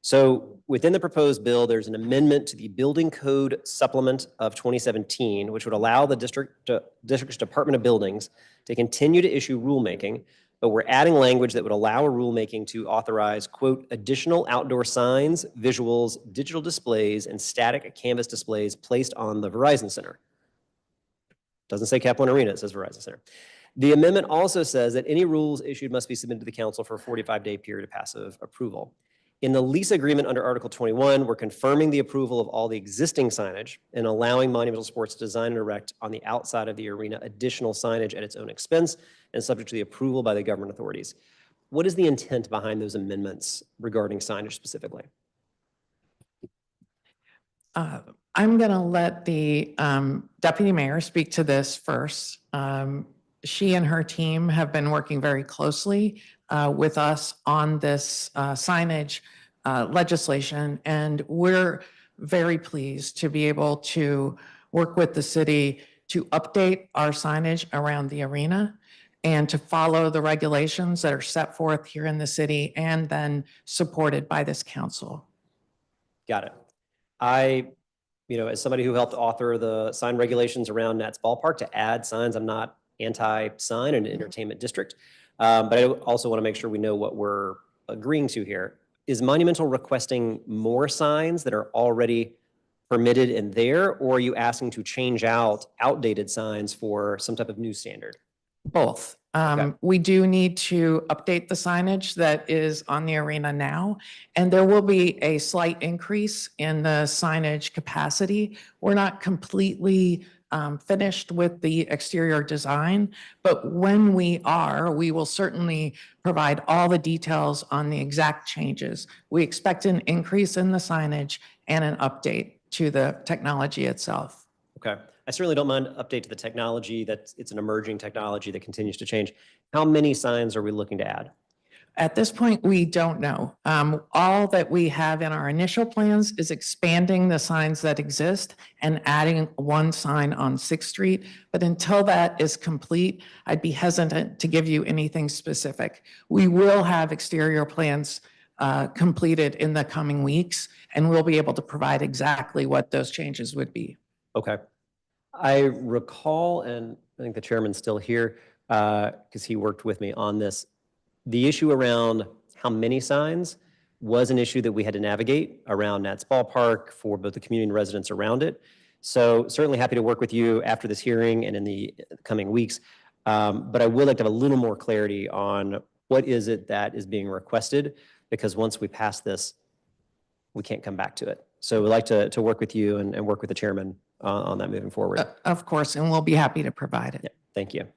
So within the proposed bill, there's an amendment to the Building Code Supplement of 2017, which would allow the district's Department of Buildings to continue to issue rulemaking, but we're adding language that would allow a rulemaking to authorize, quote, additional outdoor signs, visuals, digital displays, and static canvas displays placed on the Verizon Center. Doesn't say Cap One Arena, it says Verizon Center. The amendment also says that any rules issued must be submitted to the council for a 45-day period of passive approval. In the lease agreement under Article 21, we're confirming the approval of all the existing signage and allowing Monumental Sports to design and erect on the outside of the arena additional signage at its own expense and subject to the approval by the government authorities. What is the intent behind those amendments regarding signage specifically? I'm going to let the deputy mayor speak to this first. She and her team have been working very closely with us on this signage legislation, and we're very pleased to be able to work with the city to update our signage around the arena and to follow the regulations that are set forth here in the city and then supported by this council. Got it. As somebody who helped author the sign regulations around Nats Ballpark to add signs, I'm not anti-sign in an entertainment district, but I also want to make sure we know what we're agreeing to here. Is Monumental requesting more signs that are already permitted in there, or are you asking to change out outdated signs for some type of new standard? Both. Okay. We do need to update the signage that is on the arena now, and there will be a slight increase in the signage capacity. We're not completely finished with the exterior design, but when we are, we will certainly provide all the details on the exact changes. We expect an increase in the signage and an update to the technology itself. Okay. I certainly don't mind update to the technology. It's an emerging technology that continues to change. How many signs are we looking to add? At this point, we don't know. All that we have in our initial plans is expanding the signs that exist and adding one sign on 6th Street. But until that is complete, I'd be hesitant to give you anything specific. We will have exterior plans completed in the coming weeks, and we'll be able to provide exactly what those changes would be. Okay. I recall, and I think the chairman's still here because he worked with me on this. The issue around how many signs was an issue that we had to navigate around Nats Ballpark for both the community and residents around it. So certainly happy to work with you after this hearing and in the coming weeks. But I would like to have a little more clarity on what is it that is being requested, because once we pass this, we can't come back to it. So we'd like to work with you and work with the chairman on that moving forward. Of course, and we'll be happy to provide it. Yeah, thank you.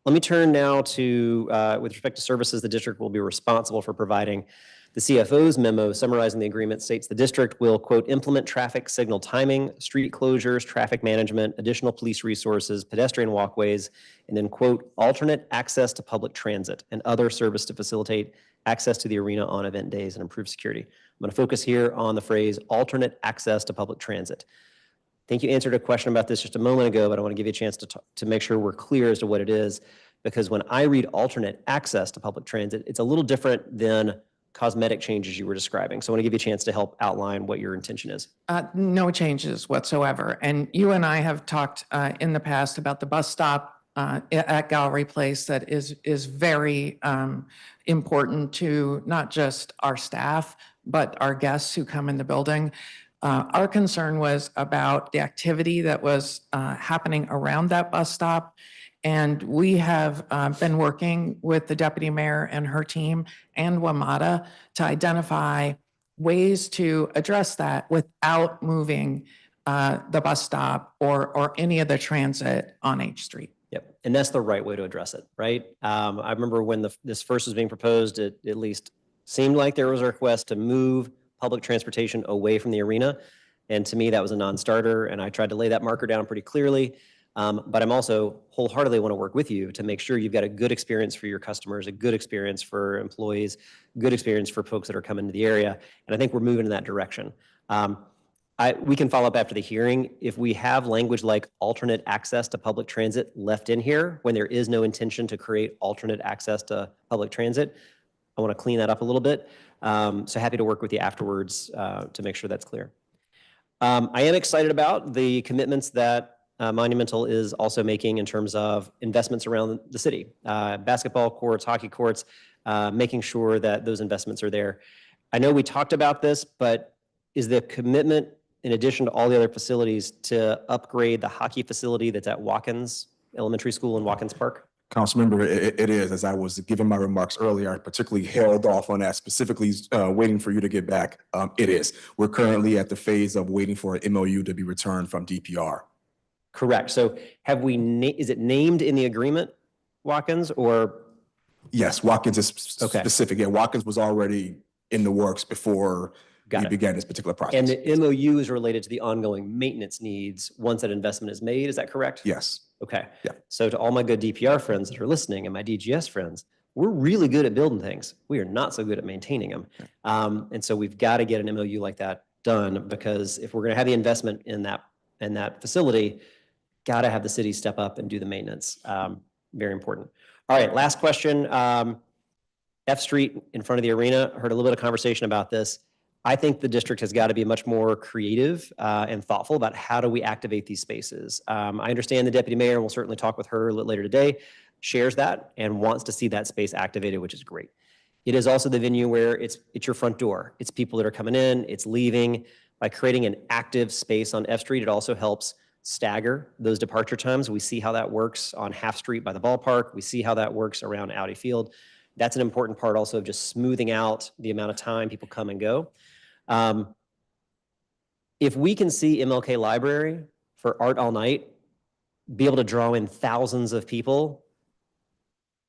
Let me turn now to, with respect to services, the district will be responsible for providing. The CFO's memo summarizing the agreement states the district will, quote, implement traffic signal timing, street closures, traffic management, additional police resources, pedestrian walkways, and then, quote, alternate access to public transit and other service to facilitate access to the arena on event days and improve security. I'm going to focus here on the phrase alternate access to public transit. I think you answered a question about this just a moment ago, but I want to give you a chance to make sure we're clear as to what it is, because when I read alternate access to public transit, it's a little different than cosmetic changes you were describing. So I want to give you a chance to help outline what your intention is. No changes whatsoever. And you and I have talked in the past about the bus stop at Gallery Place that is very important to not just our staff, but our guests who come in the building. Our concern was about the activity that was happening around that bus stop. And we have been working with the deputy mayor and her team and WMATA to identify ways to address that without moving the bus stop or any of the transit on H Street. Yep, and that's the right way to address it, right? I remember when this first was being proposed, it at least seemed like there was a request to move public transportation away from the arena. And to me, that was a non-starter. And I tried to lay that marker down pretty clearly. But I'm also wholeheartedly want to work with you to make sure you've got a good experience for your customers, a good experience for employees, good experience for folks that are coming to the area. And I think we're moving in that direction. We can follow up after the hearing. If we have language like alternate access to public transit left in here, when there is no intention to create alternate access to public transit, I want to clean that up a little bit. So happy to work with you afterwards to make sure that's clear. I am excited about the commitments that Monumental is also making in terms of investments around the city. Basketball courts, hockey courts, making sure that those investments are there. I know we talked about this, but is the commitment, in addition to all the other facilities, to upgrade the hockey facility that's at Watkins Elementary School in Watkins Park? Councilmember, it is. As I was giving my remarks earlier, I particularly held off on that, specifically waiting for you to get back. It is. We're currently at the phase of waiting for an MOU to be returned from DPR. Correct. So have we, is it named in the agreement, Watkins, or? Yes, Watkins is specific. Yeah, Watkins was already in the works before we began this particular process. And the MOU is related to the ongoing maintenance needs once that investment is made. Is that correct? Yes. Okay. Yeah. So to all my good DPR friends that are listening and my DGS friends, we're really good at building things. We are not so good at maintaining them. And so we've got to get an MOU like that done, because if we're going to have the investment in that facility, got to have the city step up and do the maintenance. Very important. All right, last question. F Street in front of the arena, I heard a little bit of conversation about this. I think the district has got to be much more creative and thoughtful about how do we activate these spaces. I understand the deputy mayor, and we'll certainly talk with her a little later today, shares that and wants to see that space activated, which is great. It is also the venue where it's your front door. It's people that are coming in, it's leaving. By creating an active space on F Street, it also helps stagger those departure times. We see how that works on Half Street by the ballpark. We see how that works around Audi Field. That's an important part also of just smoothing out the amount of time people come and go. If we can see MLK Library for Art All Night be able to draw in thousands of people,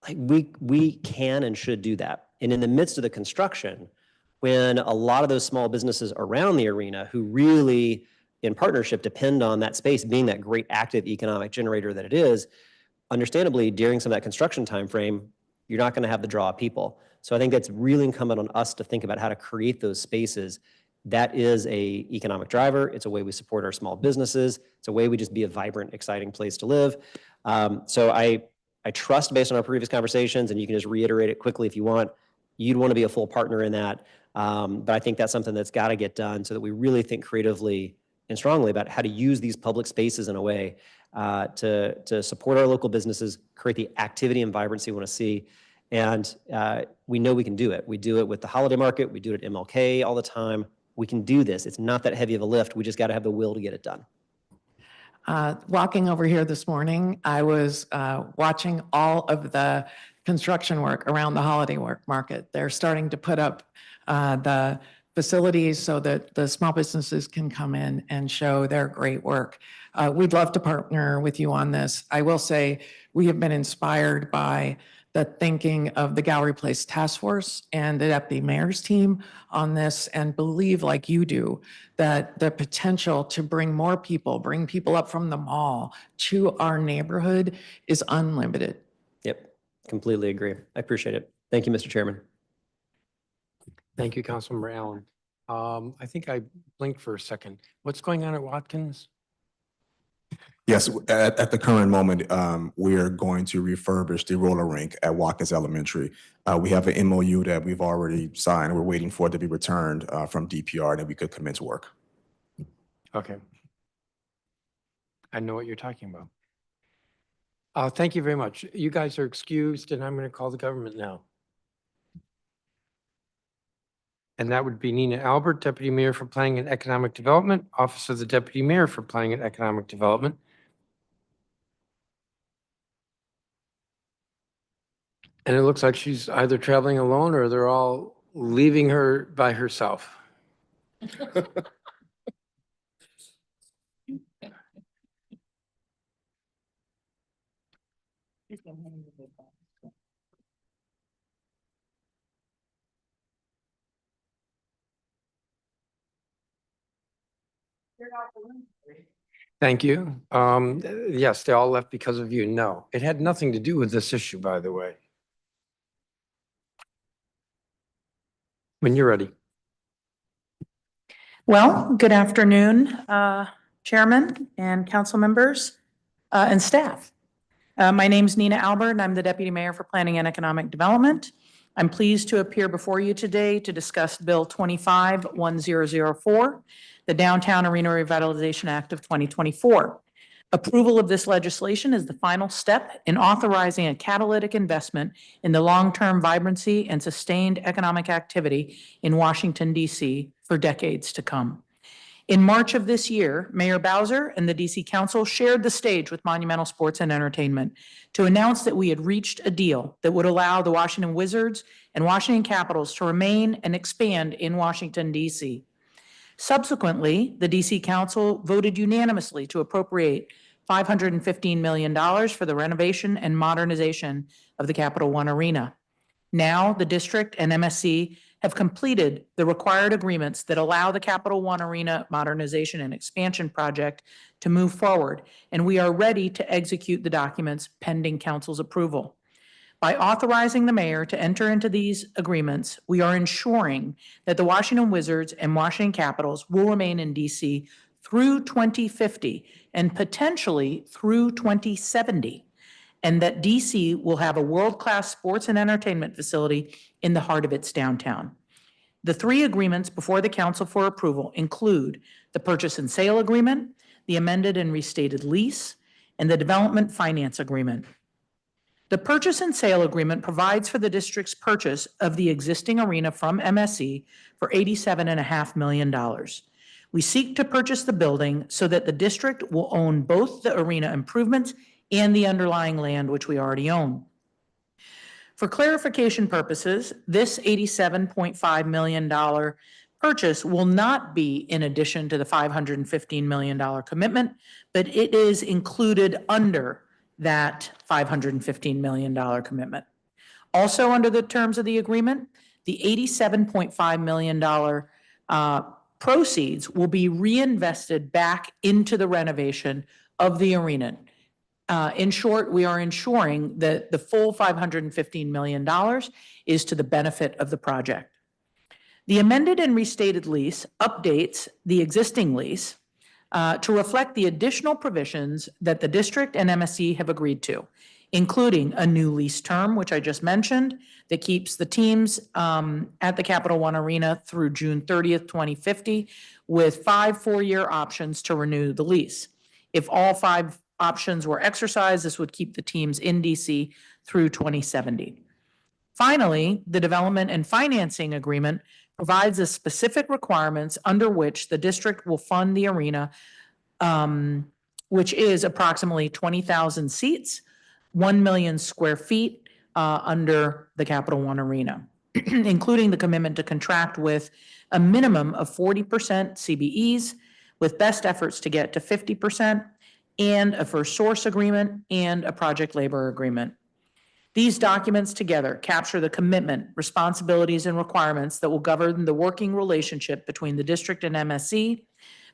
like we can and should do that. And in the midst of the construction, when a lot of those small businesses around the arena who really in partnership depend on that space being that great active economic generator that it is, understandably during some of that construction time frame, you're not going to have the draw of people. So I think that's really incumbent on us to think about how to create those spaces. That is a economic driver. It's a way we support our small businesses. It's a way we just be a vibrant, exciting place to live. So I trust, based on our previous conversations, and you can just reiterate it quickly if you want, you'd want to be a full partner in that. But I think that's something that's got to get done so that we really think creatively and strongly about how to use these public spaces in a way to support our local businesses, create the activity and vibrancy we want to see. And we know we can do it. We do it with the holiday market. We do it at MLK all the time. We can do this. It's not that heavy of a lift. We just got to have the will to get it done. Walking over here this morning, I was watching all of the construction work around the holiday market. They're starting to put up the facilities so that the small businesses can come in and show their great work. We'd love to partner with you on this. I will say we have been inspired by the thinking of the Gallery Place Task Force and the Deputy Mayor's team on this, and believe, like you do, that the potential to bring more people, bring people up from the mall to our neighborhood is unlimited. Yep, completely agree. I appreciate it. Thank you, Mr. Chairman. Thank you, Councilmember Allen. I think I blinked for a second. What's going on at Watkins? Yes, at the current moment, we are going to refurbish the roller rink at Watkins Elementary. We have an MOU that we've already signed. We're waiting for it to be returned from DPR, and then we could commence work. Okay. I know what you're talking about. Thank you very much. You guys are excused, and I'm going to call the government now. And that would be Nina Albert, Deputy Mayor for Planning and Economic Development, Office of the Deputy Mayor for Planning and Economic Development. And it looks like she's either traveling alone or they're all leaving her by herself. Thank you. Yes, they all left because of you. No, it had nothing to do with this issue, by the way. When you're ready. Well, good afternoon, Chairman and council members and staff. My name's Nina Albert, and I'm the Deputy Mayor for Planning and Economic Development. I'm pleased to appear before you today to discuss Bill 25-1004, the Downtown Arena Revitalization Act of 2024. Approval of this legislation is the final step in authorizing a catalytic investment in the long-term vibrancy and sustained economic activity in Washington, D.C. for decades to come. In March of this year, Mayor Bowser and the DC Council shared the stage with Monumental Sports and Entertainment to announce that we had reached a deal that would allow the Washington Wizards and Washington Capitals to remain and expand in Washington, D.C. Subsequently, the DC Council voted unanimously to appropriate $515 million for the renovation and modernization of the Capital One Arena. Now, the district and MSC have completed the required agreements that allow the Capital One Arena modernization and expansion project to move forward, and we are ready to execute the documents pending council's approval. By authorizing the mayor to enter into these agreements, we are ensuring that the Washington Wizards and Washington Capitals will remain in DC through 2050 and potentially through 2070, and that DC will have a world-class sports and entertainment facility in the heart of its downtown. The three agreements before the council for approval include the purchase and sale agreement, the amended and restated lease, and the development finance agreement. The purchase and sale agreement provides for the district's purchase of the existing arena from MSC for $87.5 million. We seek to purchase the building so that the district will own both the arena improvements and the underlying land, which we already own. For clarification purposes, this $87.5 million purchase will not be in addition to the $515 million commitment, but it is included under that $515 million commitment. Also, under the terms of the agreement, the $87.5 million proceeds will be reinvested back into the renovation of the arena. In short, we are ensuring that the full $515 million is to the benefit of the project. The amended and restated lease updates the existing lease to reflect the additional provisions that the district and MSC have agreed to, including a new lease term, which I just mentioned, that keeps the teams at the Capital One Arena through June 30th, 2050, with 5 4-year options to renew the lease. If all 5 options were exercised, this would keep the teams in DC through 2070. Finally, the development and financing agreement provides the specific requirements under which the district will fund the arena, which is approximately 20,000 seats, 1 million square feet under the Capital One Arena, including the commitment to contract with a minimum of 40% CBEs, with best efforts to get to 50%, and a first source agreement and a project labor agreement. These documents together capture the commitment, responsibilities, and requirements that will govern the working relationship between the district and MSC,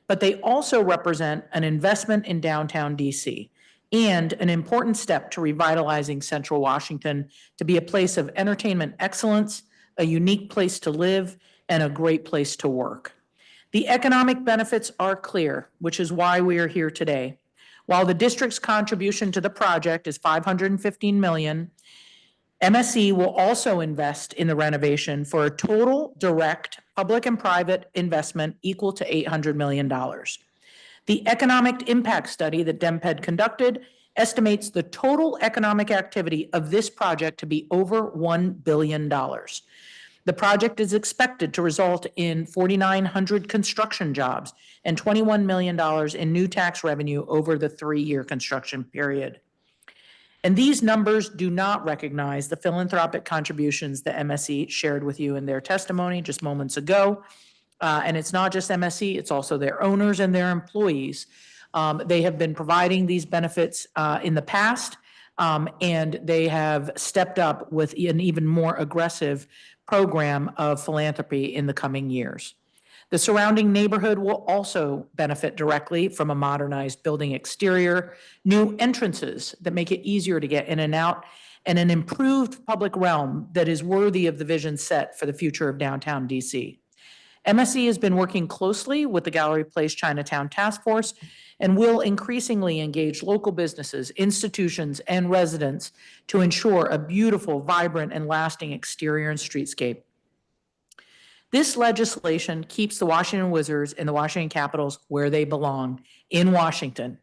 but they also represent an investment in downtown DC and an important step to revitalizing Central Washington to be a place of entertainment excellence, a unique place to live, and a great place to work. The economic benefits are clear, which is why we are here today. While the district's contribution to the project is $515 million, MSC will also invest in the renovation for a total direct public and private investment equal to $800 million. The economic impact study that DEMPED conducted estimates the total economic activity of this project to be over $1 billion. The project is expected to result in 4,900 construction jobs and $21 million in new tax revenue over the 3-year construction period. And these numbers do not recognize the philanthropic contributions that MSC shared with you in their testimony just moments ago. And it's not just MSC, it's also their owners and their employees. They have been providing these benefits in the past, and they have stepped up with an even more aggressive program of philanthropy in the coming years. The surrounding neighborhood will also benefit directly from a modernized building exterior, new entrances that make it easier to get in and out, and an improved public realm that is worthy of the vision set for the future of downtown DC. MSC has been working closely with the Gallery Place Chinatown Task Force and will increasingly engage local businesses, institutions, and residents to ensure a beautiful, vibrant, and lasting exterior and streetscape. This legislation keeps the Washington Wizards and the Washington Capitals where they belong, in Washington.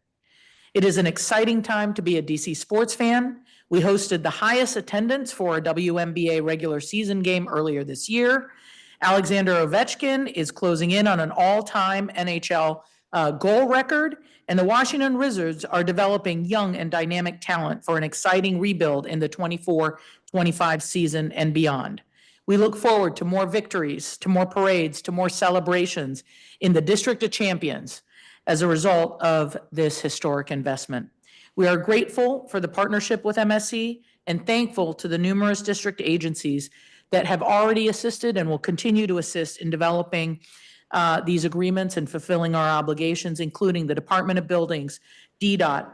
It is an exciting time to be a DC sports fan. We hosted the highest attendance for a WNBA regular season game earlier this year. Alexander Ovechkin is closing in on an all-time NHL goal record, and the Washington Wizards are developing young and dynamic talent for an exciting rebuild in the 24-25 season and beyond. We look forward to more victories, to more parades, to more celebrations in the District of Champions as a result of this historic investment. We are grateful for the partnership with MSC and thankful to the numerous district agencies that have already assisted and will continue to assist in developing these agreements and fulfilling our obligations, including the Department of Buildings, DDOT,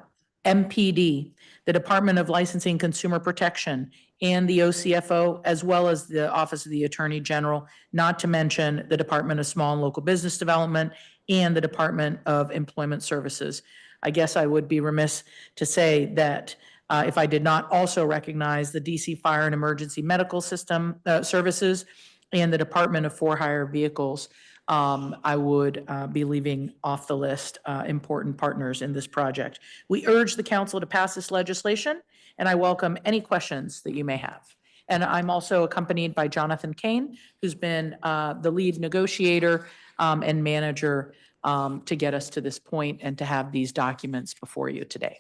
MPD, the Department of Licensing and Consumer Protection, and the OCFO, as well as the Office of the Attorney General, not to mention the Department of Small and Local Business Development and the Department of Employment Services. I guess I would be remiss to say that if I did not also recognize the DC Fire and Emergency Medical System Services and the Department of For-Hire Vehicles, I would be leaving off the list important partners in this project. We urge the council to pass this legislation, and I welcome any questions that you may have. And I'm also accompanied by Jonathan Kane, who's been the lead negotiator and manager to get us to this point and to have these documents before you today.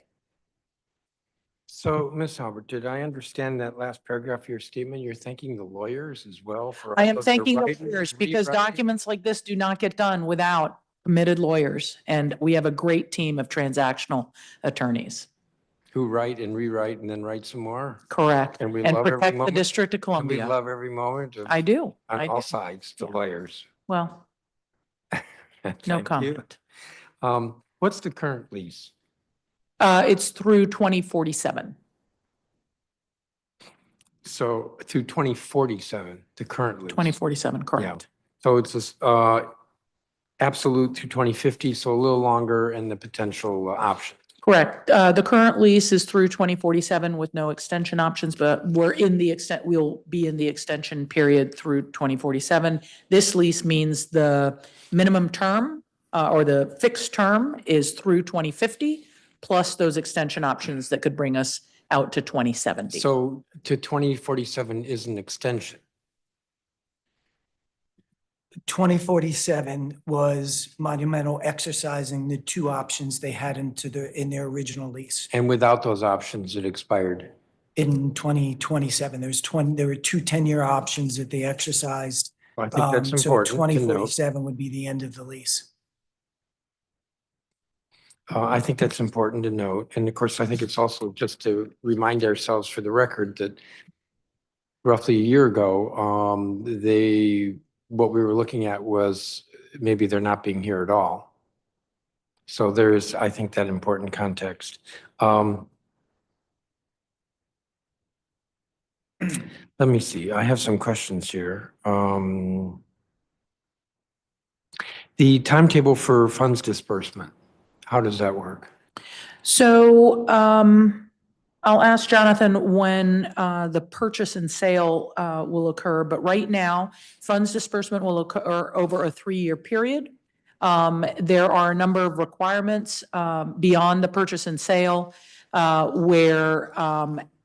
So, Ms. Albert, did I understand that last paragraph of your statement? You're thanking the lawyers as well for I all am of thanking the writing, lawyers because rewriting? documents like this do not get done without committed lawyers. And we have a great team of transactional attorneys. Who write and rewrite and then write some more. Correct. And we And love every protect the moment. District of And we Columbia. love every moment of, I do. on I all do. sides, the lawyers. Well, no Thank you. comment. What's the current lease? It's through 2047. So through 2047, the current lease. 2047, correct. So it's this, absolute through 2050, so a little longer, and the potential option. Correct. The current lease is through 2047 with no extension options, but we'll be in the extension period through 2047. This lease means the minimum term, or the fixed term is through 2050, plus those extension options that could bring us out to 2070. So to 2047 is an extension. 2047 was Monumental exercising the two options they had in their original lease. And without those options, it expired. In 2027, there were two 10-year options that they exercised. I think that's So important to note. 2047 would be the end of the lease. I think that's important to note. And of course, I think it's also just to remind ourselves for the record that roughly a year ago, what we were looking at was maybe they're not being here at all. So there's, I think, that important context. Let me see. I have some questions here. The timetable for funds disbursement, how does that work? So I'll ask Jonathan when the purchase and sale will occur, but right now, funds disbursement will occur over a 3-year period. There are a number of requirements beyond the purchase and sale where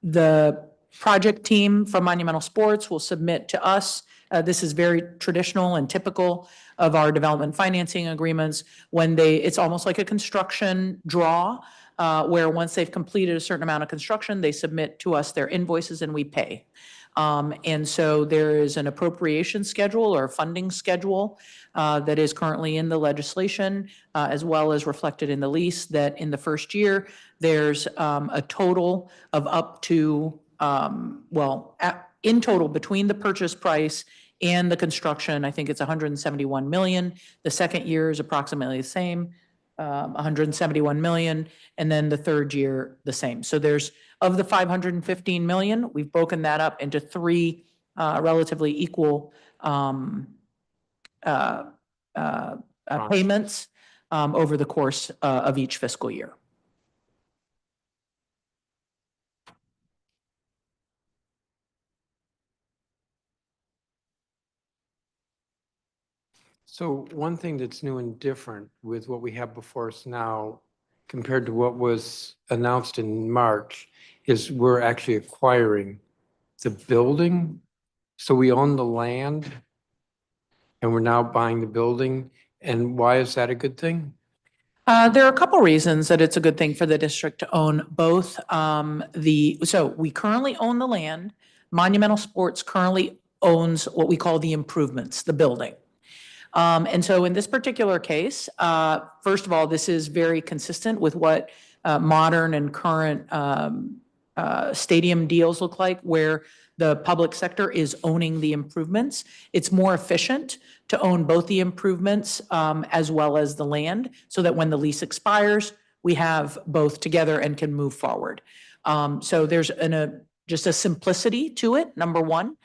the project team from Monumental Sports will submit to us. This is very traditional and typical of our development financing agreements. It's almost like a construction draw, where once they've completed a certain amount of construction, they submit to us their invoices and we pay. And so there is an appropriation schedule or funding schedule that is currently in the legislation, as well as reflected in the lease, that in the first year, there's a total of up to, in total, between the purchase price and the construction, I think it's 171 million. The second year is approximately the same, 171 million, and then the third year, the same. So there's, of the 515 million, we've broken that up into 3 relatively equal payments over the course of each fiscal year. So one thing that's new and different with what we have before us now compared to what was announced in March is we're actually acquiring the building. So we own the land and we're now buying the building. And why is that a good thing? There are a couple reasons that it's a good thing for the district to own both. So we currently own the land. Monumental Sports currently owns what we call the improvements, the building. And so in this particular case, first of all, this is very consistent with what modern and current stadium deals look like, where the public sector is owning the improvements. It's more efficient to own both the improvements as well as the land, so that when the lease expires, we have both together and can move forward. So there's just a simplicity to it, number one.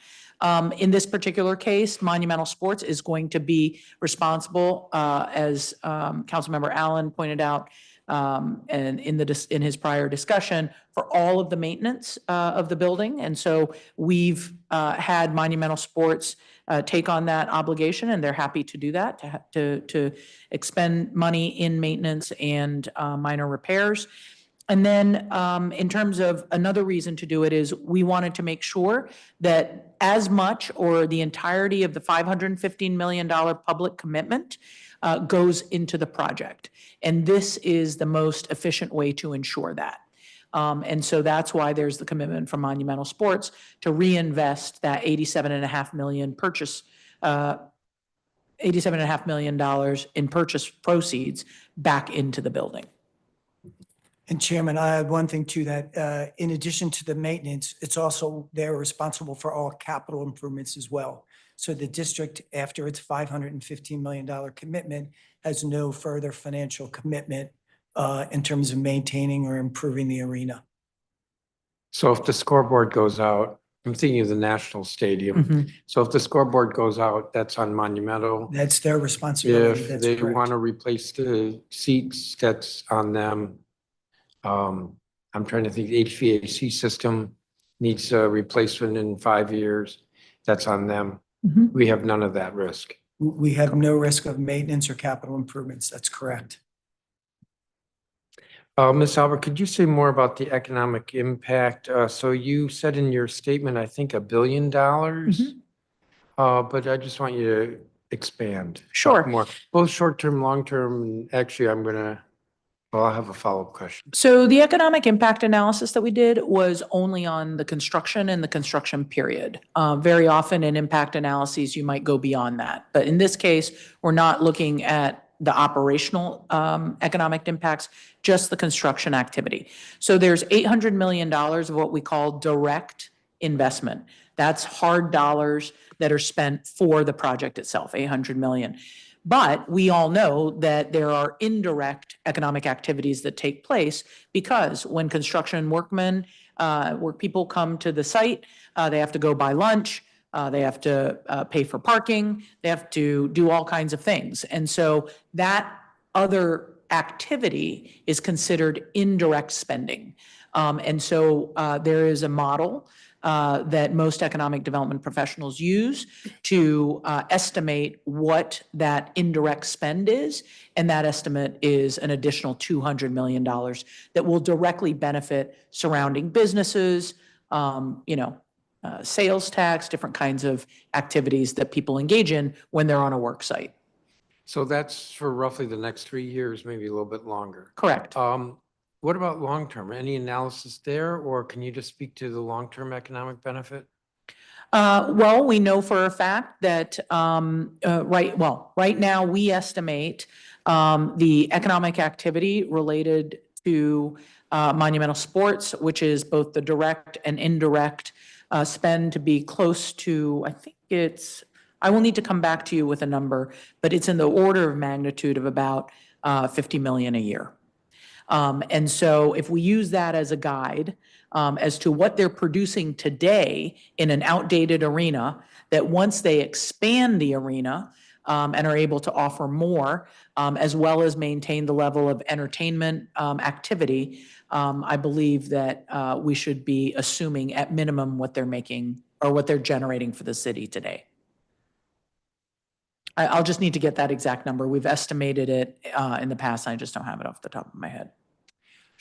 In this particular case, Monumental Sports is going to be responsible, as Councilmember Allen pointed out, and in his prior discussion, for all of the maintenance of the building. And so we've had Monumental Sports take on that obligation, and they're happy to do that, to expend money in maintenance and minor repairs. And then in terms of another reason to do it is we wanted to make sure that as much or the entirety of the $515 million public commitment goes into the project. And this is the most efficient way to ensure that. And so that's why there's the commitment from Monumental Sports to reinvest that $87.5 million purchase, $87.5 million in purchase proceeds back into the building. And Chairman, I have one thing too, that in addition to the maintenance, it's also they're responsible for all capital improvements as well. So the district, after its $515 million commitment, has no further financial commitment in terms of maintaining or improving the arena. So if the scoreboard goes out, I'm thinking of the National Stadium. Mhm. So if the scoreboard goes out, that's on Monumental. That's their responsibility. If That's they correct. want to replace the seats, that's on them. I'm trying to think, the HVAC system needs a replacement in 5 years. That's on them. Mhm. We have none of that risk. We have no risk of maintenance or capital improvements. That's correct. Ms. Albert, could you say more about the economic impact? So you said in your statement, I think $1 billion. But I just want you to expand. talk Sure. More, both short-term, long-term, and actually I'll have a follow-up question. So the economic impact analysis that we did was only on the construction and the construction period. Very often in impact analyses, you might go beyond that. But in this case, we're not looking at the operational economic impacts, just the construction activity. So there's $800 million of what we call direct investment. That's hard dollars that are spent for the project itself, 800 million. But we all know that there are indirect economic activities that take place because when construction workmen, work people come to the site, they have to go buy lunch, they have to pay for parking, they have to do all kinds of things. And so that other activity is considered indirect spending. And so there is a model that most economic development professionals use to estimate what that indirect spend is. And that estimate is an additional $200 million that will directly benefit surrounding businesses, sales tax, different kinds of activities that people engage in when they're on a work site. So that's for roughly the next 3 years, maybe a little bit longer. Correct. What about long-term? Any analysis there, or can you just speak to the long-term economic benefit? Well, we know for a fact that right now we estimate the economic activity related to Monumental Sports, which is both the direct and indirect spend, to be close to, I will need to come back to you with a number, but it's in the order of magnitude of about 50 million a year. And so if we use that as a guide as to what they're producing today in an outdated arena, that once they expand the arena and are able to offer more, as well as maintain the level of entertainment activity, I believe that we should be assuming at minimum what they're making or what they're generating for the city today. I'll just need to get that exact number. We've estimated it in the past. I just don't have it off the top of my head.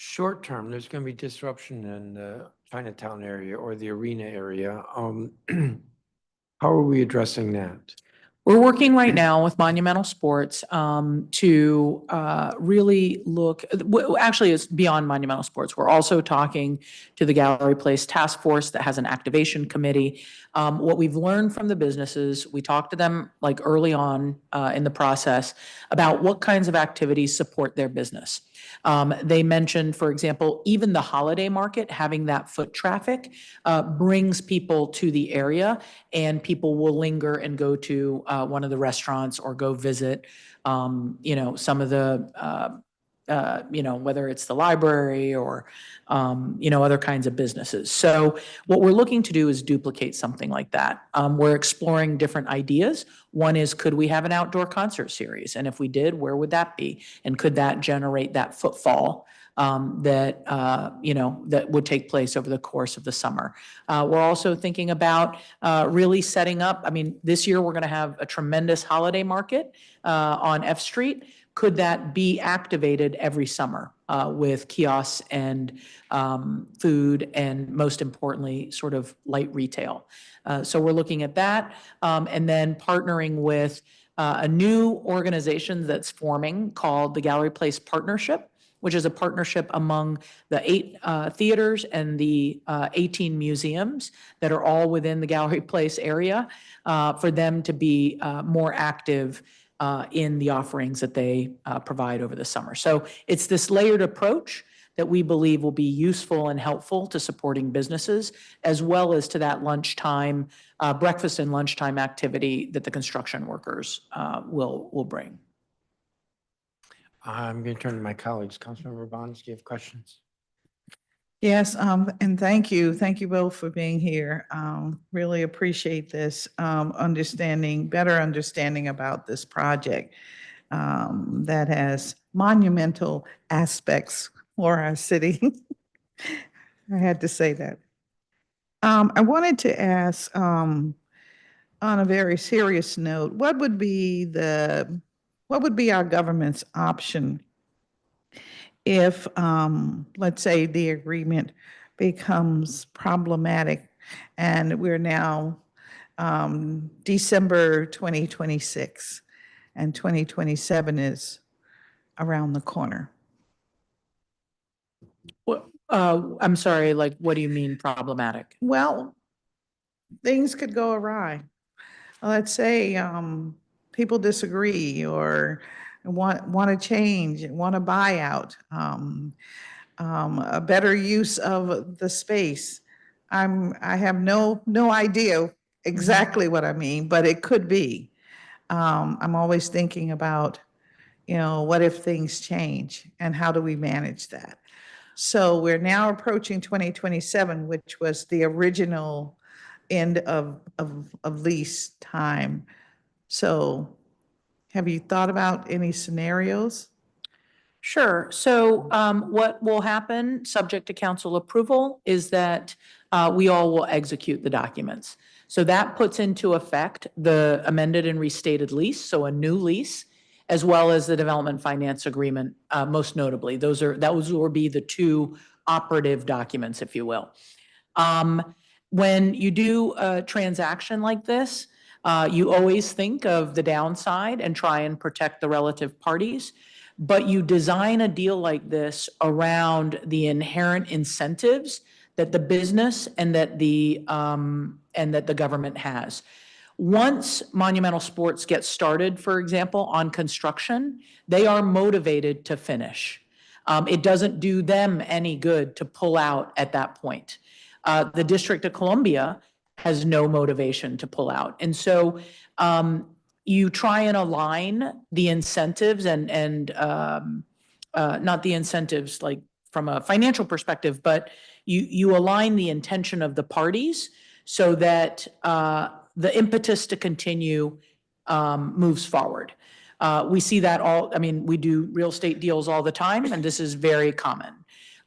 Short term, there's going to be disruption in the Chinatown area or the arena area. How are we addressing that? We're working right now with Monumental Sports to really look, actually it's beyond Monumental Sports. We're also talking to the Gallery Place Task Force that has an activation committee. What we've learned from the businesses, we talked to them like early on in the process about what kinds of activities support their business. They mentioned, for example, even the holiday market, having that foot traffic brings people to the area, and people will linger and go to one of the restaurants or go visit, some of the, whether it's the library or, other kinds of businesses. So what we're looking to do is duplicate something like that. We're exploring different ideas. One is, could we have an outdoor concert series? And if we did, where would that be? And could that generate that footfall that would take place over the course of the summer? We're also thinking about really setting up, this year we're going to have a tremendous holiday market on F Street. Could that be activated every summer with kiosks and food and, most importantly, sort of light retail? So we're looking at that, and then partnering with a new organization that's forming called the Gallery Place Partnership, which is a partnership among the 8 theaters and the 18 museums that are all within the Gallery Place area, for them to be more active in the offerings that they provide over the summer. So it's this layered approach that we believe will be useful and helpful to supporting businesses, as well as to that lunchtime, breakfast and lunchtime activity that the construction workers will bring. I'm going to turn to my colleagues. Councilmember Bonds, do you have questions? Yes, and thank you. Thank you both for being here. Really appreciate this, better understanding about this project that has monumental aspects for our city. I had to say that. I wanted to ask, on a very serious note, what would be our government's option if, let's say, the agreement becomes problematic and we're now December 2026 and 2027 is around the corner? I'm sorry, like, what do you mean problematic? Well, things could go awry. Let's say people disagree or want to change, want a buyout, a better use of the space. I have no idea exactly what I mean, but it could be. I'm always thinking about, what if things change and how do we manage that? So we're now approaching 2027, which was the original end of lease time. So have you thought about any scenarios? Sure. So what will happen, subject to council approval, is that we all will execute the documents. So that puts into effect the amended and restated lease, so a new lease, as well as the development finance agreement, most notably. Those will be the two operative documents, if you will. When you do a transaction like this, you always think of the downside and try and protect the relative parties. But you design a deal like this around the inherent incentives that the business and that the government has. Once Monumental Sports gets started, for example, on construction, they are motivated to finish. It doesn't do them any good to pull out at that point. The District of Columbia has no motivation to pull out. And so you try and align the incentives and not the incentives like from a financial perspective, but you align the intention of the parties so that the impetus to continue moves forward. We see that we do real estate deals all the time, and this is very common.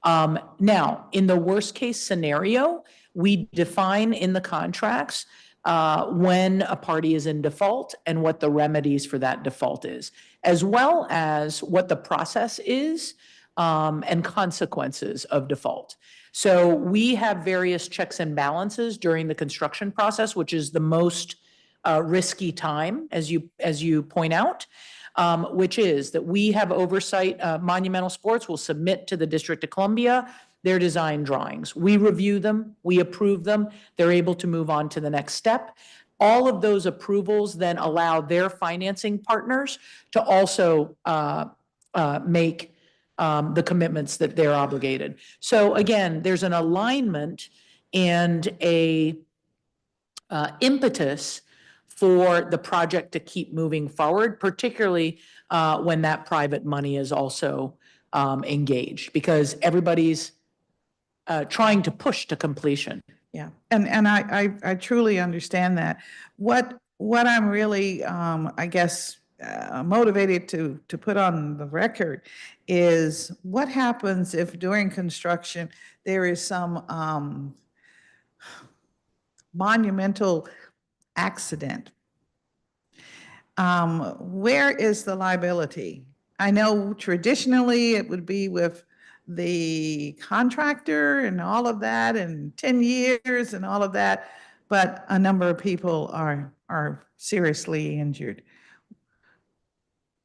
Now, in the worst case scenario, we define in the contracts when a party is in default and what the remedies for that default is, as well as what the process is and consequences of default. So we have various checks and balances during the construction process, which is the most risky time, as you point out, which is that we have oversight. Monumental Sports will submit to the District of Columbia their design drawings. We review them, we approve them, they're able to move on to the next step. All of those approvals then allow their financing partners to also make the commitments that they're obligated. So again, there's an alignment and a impetus for the project to keep moving forward, particularly when that private money is also engaged, because everybody's trying to push to completion. Yeah, and I truly understand that. What I'm really, I guess, motivated to put on the record is what happens if during construction there is some monumental accident. Where is the liability? I know traditionally it would be with the contractor and all of that and 10 years and all of that, but a number of people are seriously injured.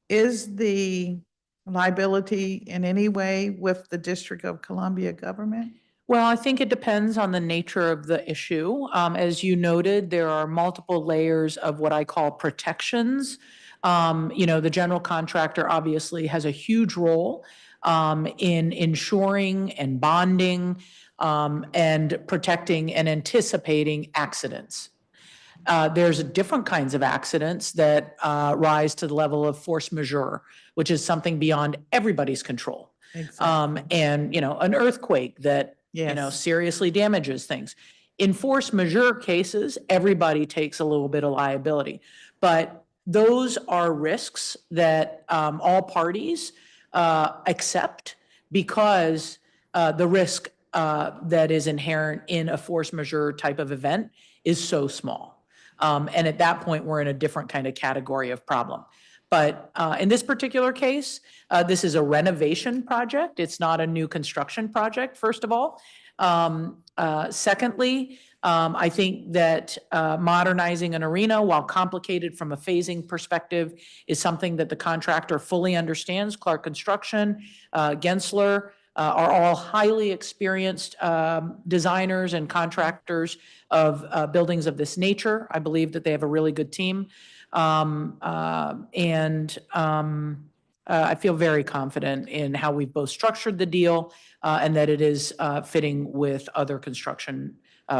Is the liability in any way with the District of Columbia government? Well, I think it depends on the nature of the issue. As you noted, there are multiple layers of what I call protections. The general contractor obviously has a huge role in ensuring and bonding and protecting and anticipating accidents. There's different kinds of accidents that rise to the level of force majeure, which is something beyond everybody's control. And, an earthquake that, seriously damages things. In force majeure cases, everybody takes a little bit of liability. But those are risks that all parties accept because the risk that is inherent in a force majeure type of event is so small. And at that point, we're in a different kind of category of problem. But in this particular case, this is a renovation project. It's not a new construction project, first of all. Secondly, I think that modernizing an arena, while complicated from a phasing perspective, is something that the contractor fully understands. Clark Construction, Gensler, are all highly experienced designers and contractors of buildings of this nature. I believe that they have a really good team. I feel very confident in how we've both structured the deal and that it is fitting with other construction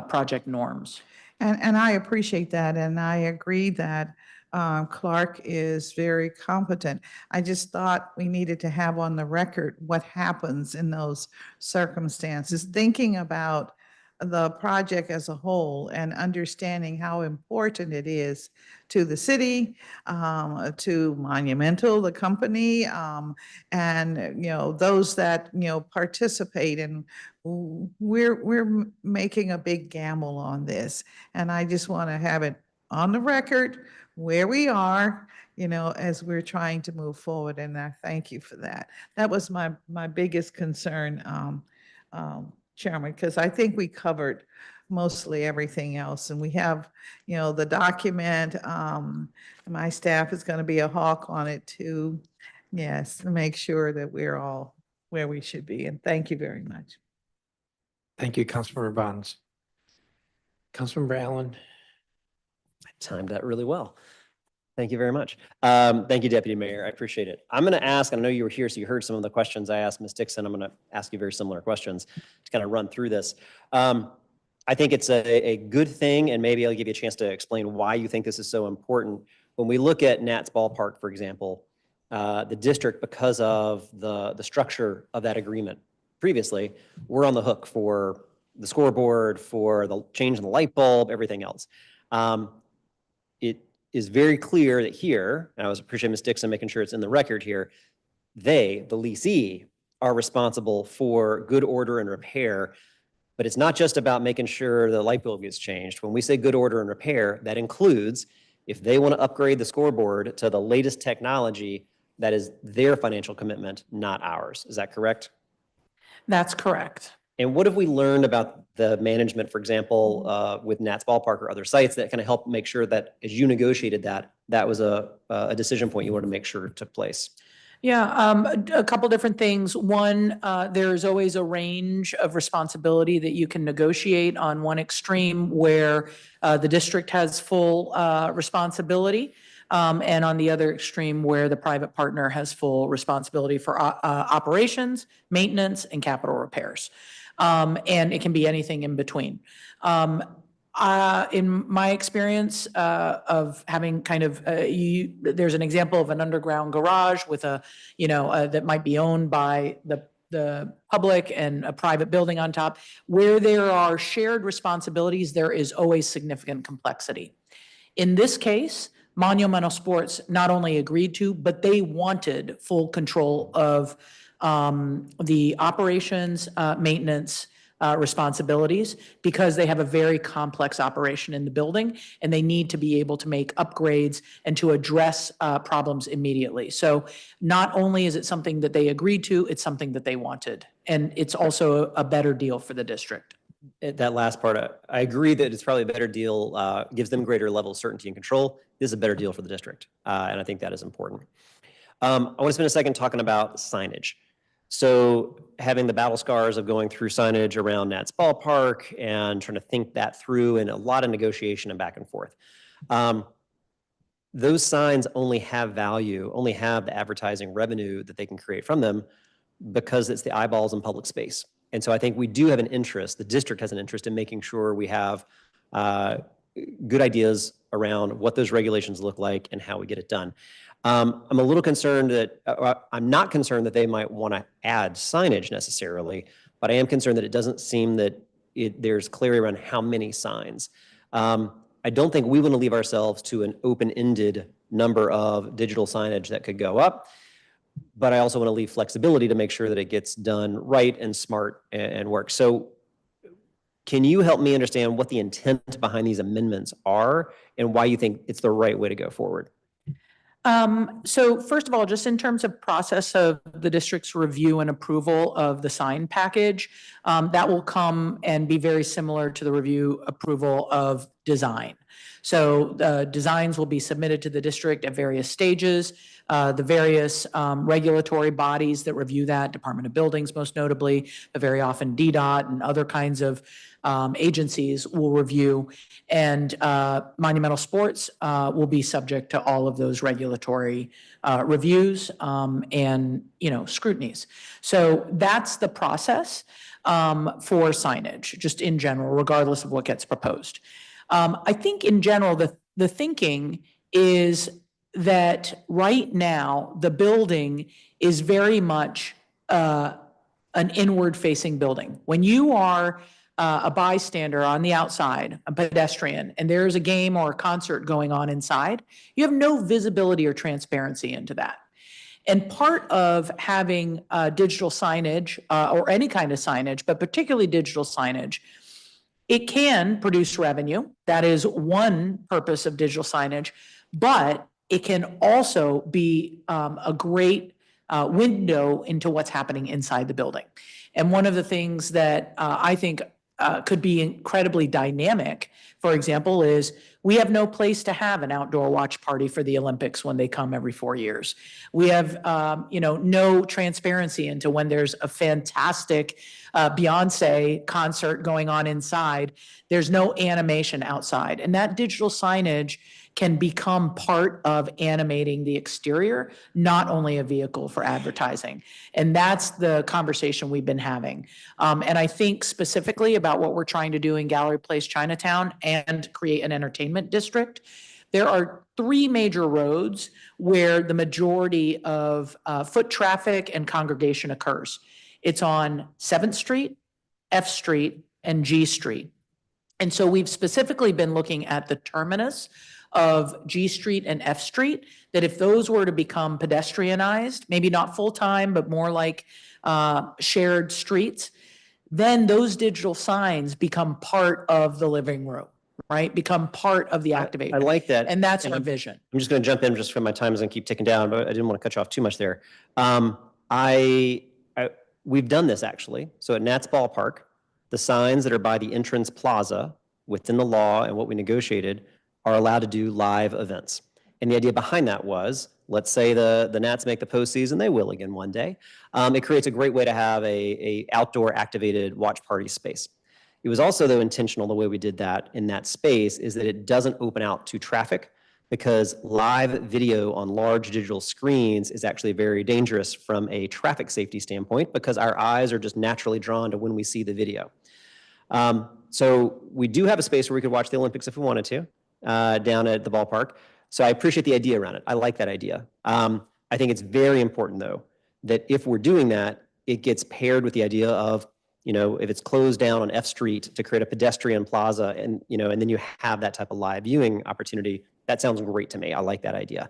project norms. And I appreciate that, and I agree that Clark is very competent. I just thought we needed to have on the record what happens in those circumstances, thinking about the project as a whole and understanding how important it is to the city, to Monumental, the company, and those that participate. And we're making a big gamble on this, and I just want to have it on the record where we are, as we're trying to move forward. And I thank you for that. That was my biggest concern, Chairman, because I think we covered mostly everything else. And we have, the document. My staff is going to be a hawk on it too. Yes, to make sure that we're all where we should be. And thank you very much. Thank you, Councilmember Bonds. Councilmember Allen. I timed that really well. Thank you very much. Thank you, Deputy Mayor. I appreciate it. I'm going to ask, I know you were here, so you heard some of the questions I asked Ms. Dixon. I'm going to ask you very similar questions to kind of run through this. I think it's a good thing, and maybe I'll give you a chance to explain why you think this is so important. When we look at Nats Ballpark, for example, the district, because of the structure of that agreement previously, we're on the hook for the scoreboard, for the change in the light bulb, everything else. It is very clear that here, and I appreciate Ms. Dixon making sure it's in the record here, they, the leasee, are responsible for good order and repair. But it's not just about making sure the light bulb gets changed. When we say good order and repair, that includes if they want to upgrade the scoreboard to the latest technology, that is their financial commitment, not ours. Is that correct? That's correct. And what have we learned about the management, for example, with Nats Ballpark or other sites that kind of help make sure that as you negotiated that, that was a decision point you wanted to make sure took place? Yeah, a couple different things. One, there's always a range of responsibility that you can negotiate. On one extreme where the district has full responsibility, and on the other extreme where the private partner has full responsibility for operations, maintenance, and capital repairs. And it can be anything in between. In my experience of having kind of, there's an example of an underground garage with that might be owned by the public and a private building on top. Where there are shared responsibilities, there is always significant complexity. In this case, Monumental Sports not only agreed to, but they wanted full control of the operations, maintenance, responsibilities, because they have a very complex operation in the building and they need to be able to make upgrades and to address problems immediately. So not only is it something that they agreed to, it's something that they wanted. And it's also a better deal for the district. That last part, I agree that it's probably a better deal, gives them greater level of certainty and control. This is a better deal for the district. And I think that is important. I want to spend a second talking about signage. So having the battle scars of going through signage around Nats Ballpark and trying to think that through, and a lot of negotiation and back and forth. Those signs only have value, only have the advertising revenue that they can create from them because it's the eyeballs in public space. And so I think we do have an interest, the district has an interest in making sure we have good ideas around what those regulations look like and how we get it done. I'm a little concerned that, I'm not concerned that they might want to add signage necessarily, but I am concerned that it doesn't seem that there's clarity around how many signs. I don't think we want to leave ourselves to an open-ended number of digital signage that could go up, but I also want to leave flexibility to make sure that it gets done right and smart and work. So can you help me understand what the intent behind these amendments are and why you think it's the right way to go forward? So first of all, just in terms of process of the district's review and approval of the sign package, that will come and be very similar to the review approval of design. So designs will be submitted to the district at various stages. The various regulatory bodies that review that, Department of Buildings most notably, but very often DDOT and other kinds of agencies will review, and Monumental Sports will be subject to all of those regulatory reviews and scrutinies. So that's the process for signage, just in general, regardless of what gets proposed. I think in general, the thinking is that right now the building is very much an inward-facing building. When you are a bystander on the outside, a pedestrian, and there's a game or a concert going on inside, you have no visibility or transparency into that. And part of having digital signage or any kind of signage, but particularly digital signage, it can produce revenue. That is one purpose of digital signage, but it can also be a great window into what's happening inside the building. And one of the things that I think could be incredibly dynamic, for example, is we have no place to have an outdoor watch party for the Olympics when they come every 4 years. We have, no transparency into when there's a fantastic Beyonce concert going on inside. There's no animation outside, and that digital signage can become part of animating the exterior, not only a vehicle for advertising. And that's the conversation we've been having. And I think specifically about what we're trying to do in Gallery Place, Chinatown, and create an entertainment district. There are 3 major roads where the majority of foot traffic and congregation occurs. It's on 7th Street, F Street, and G Street. And so we've specifically been looking at the terminus of G Street and F Street, that if those were to become pedestrianized, maybe not full-time, but more like shared streets, then those digital signs become part of the living room, right? Become part of the activation. I like that. And that's our vision. I'm just going to jump in just for my time is going to keep ticking down, but I didn't want to cut you off too much there. We've done this actually. So at Nats Ballpark, the signs that are by the entrance plaza within the law and what we negotiated are allowed to do live events. And the idea behind that was, let's say the Nats make the postseason, they will again one day. It creates a great way to have a outdoor activated watch party space. It was also, though, intentional the way we did that in that space is that it doesn't open out to traffic, because live video on large digital screens is actually very dangerous from a traffic safety standpoint, because our eyes are just naturally drawn to when we see the video. So we do have a space where we could watch the Olympics if we wanted to, down at the ballpark. So I appreciate the idea around it. I like that idea. I think it's very important, though, that if we're doing that, it gets paired with the idea of, if it's closed down on F Street to create a pedestrian plaza and, and then you have that type of live viewing opportunity, that sounds great to me. I like that idea.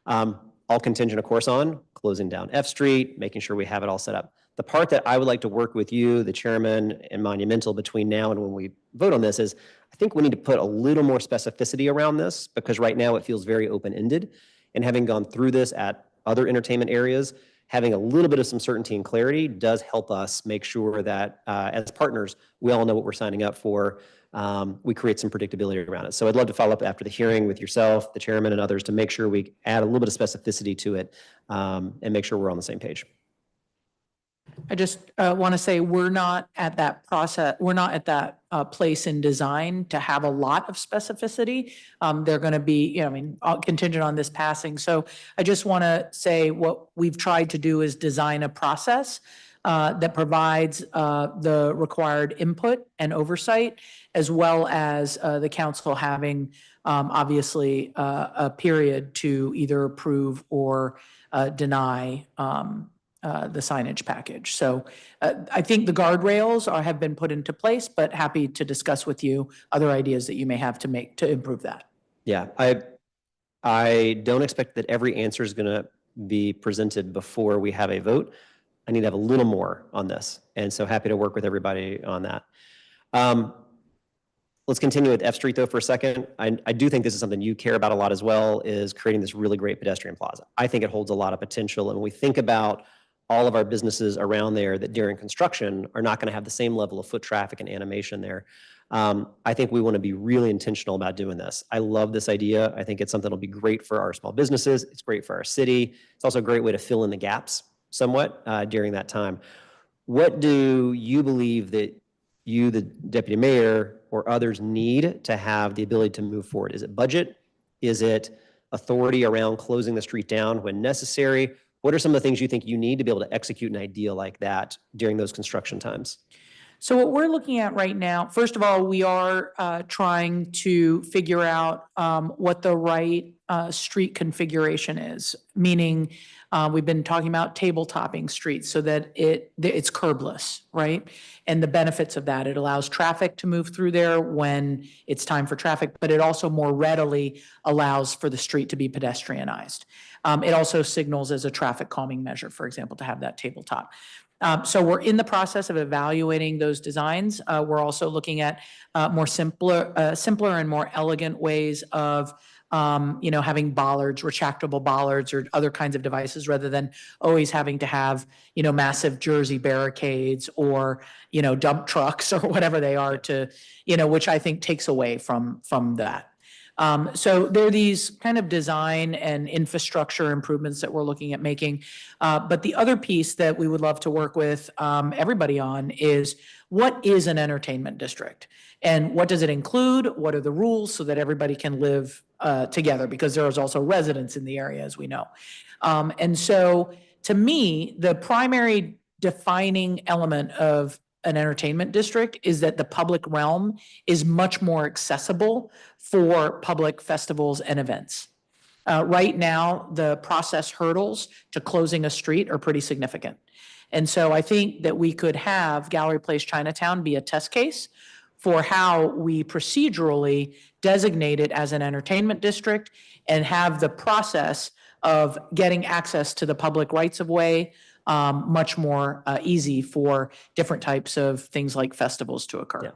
All contingent, of course, on closing down F Street, making sure we have it all set up. The part that I would like to work with you, the chairman, and Monumental between now and when we vote on this is, I think we need to put a little more specificity around this, because right now it feels very open-ended. And having gone through this at other entertainment areas, having a little bit of some certainty and clarity does help us make sure that as partners, we all know what we're signing up for. We create some predictability around it. So I'd love to follow up after the hearing with yourself, the chairman, and others to make sure we add a little bit of specificity to it and make sure we're on the same page. I just want to say we're not at that process. We're not at that place in design to have a lot of specificity. They're going to be, contingent on this passing. So I just want to say what we've tried to do is design a process that provides the required input and oversight, as well as the council having obviously a period to either approve or deny the signage package. So I think the guardrails have been put into place, but happy to discuss with you other ideas that you may have to improve that. Yeah, I don't expect that every answer is going to be presented before we have a vote. I need to have a little more on this. And so happy to work with everybody on that. Let's continue with F Street though for a second. I do think this is something you care about a lot as well, is creating this really great pedestrian plaza. I think it holds a lot of potential. And when we think about all of our businesses around there that during construction are not going to have the same level of foot traffic and animation there, I think we want to be really intentional about doing this. I love this idea. I think it's something that'll be great for our small businesses. It's great for our city. It's also a great way to fill in the gaps somewhat during that time. What do you believe that you, the deputy mayor, or others need to have the ability to move forward? Is it budget? Is it authority around closing the street down when necessary? What are some of the things you think you need to be able to execute an idea like that during those construction times? So what we're looking at right now, first of all, we are trying to figure out what the right street configuration is, meaning we've been talking about tabletopping streets so that it's curbless, right? And the benefits of that, it allows traffic to move through there when it's time for traffic, but it also more readily allows for the street to be pedestrianized. It also signals as a traffic calming measure, for example, to have that tabletop. So we're in the process of evaluating those designs. We're also looking at simpler and more elegant ways of having bollards, retractable bollards, or other kinds of devices, rather than always having to have massive Jersey barricades or dump trucks or whatever they are to which I think takes away from that. So there are these kind of design and infrastructure improvements that we're looking at making. But the other piece that we would love to work with everybody on is, what is an entertainment district? And what does it include? What are the rules so that everybody can live together? Because there is also residents in the area, as we know. And so to me, the primary defining element of an entertainment district is that the public realm is much more accessible for public festivals and events. Right now, the process hurdles to closing a street are pretty significant. And so I think that we could have Gallery Place Chinatown be a test case for how we procedurally designate it as an entertainment district and have the process of getting access to the public rights of way much more easy for different types of things like festivals to occur.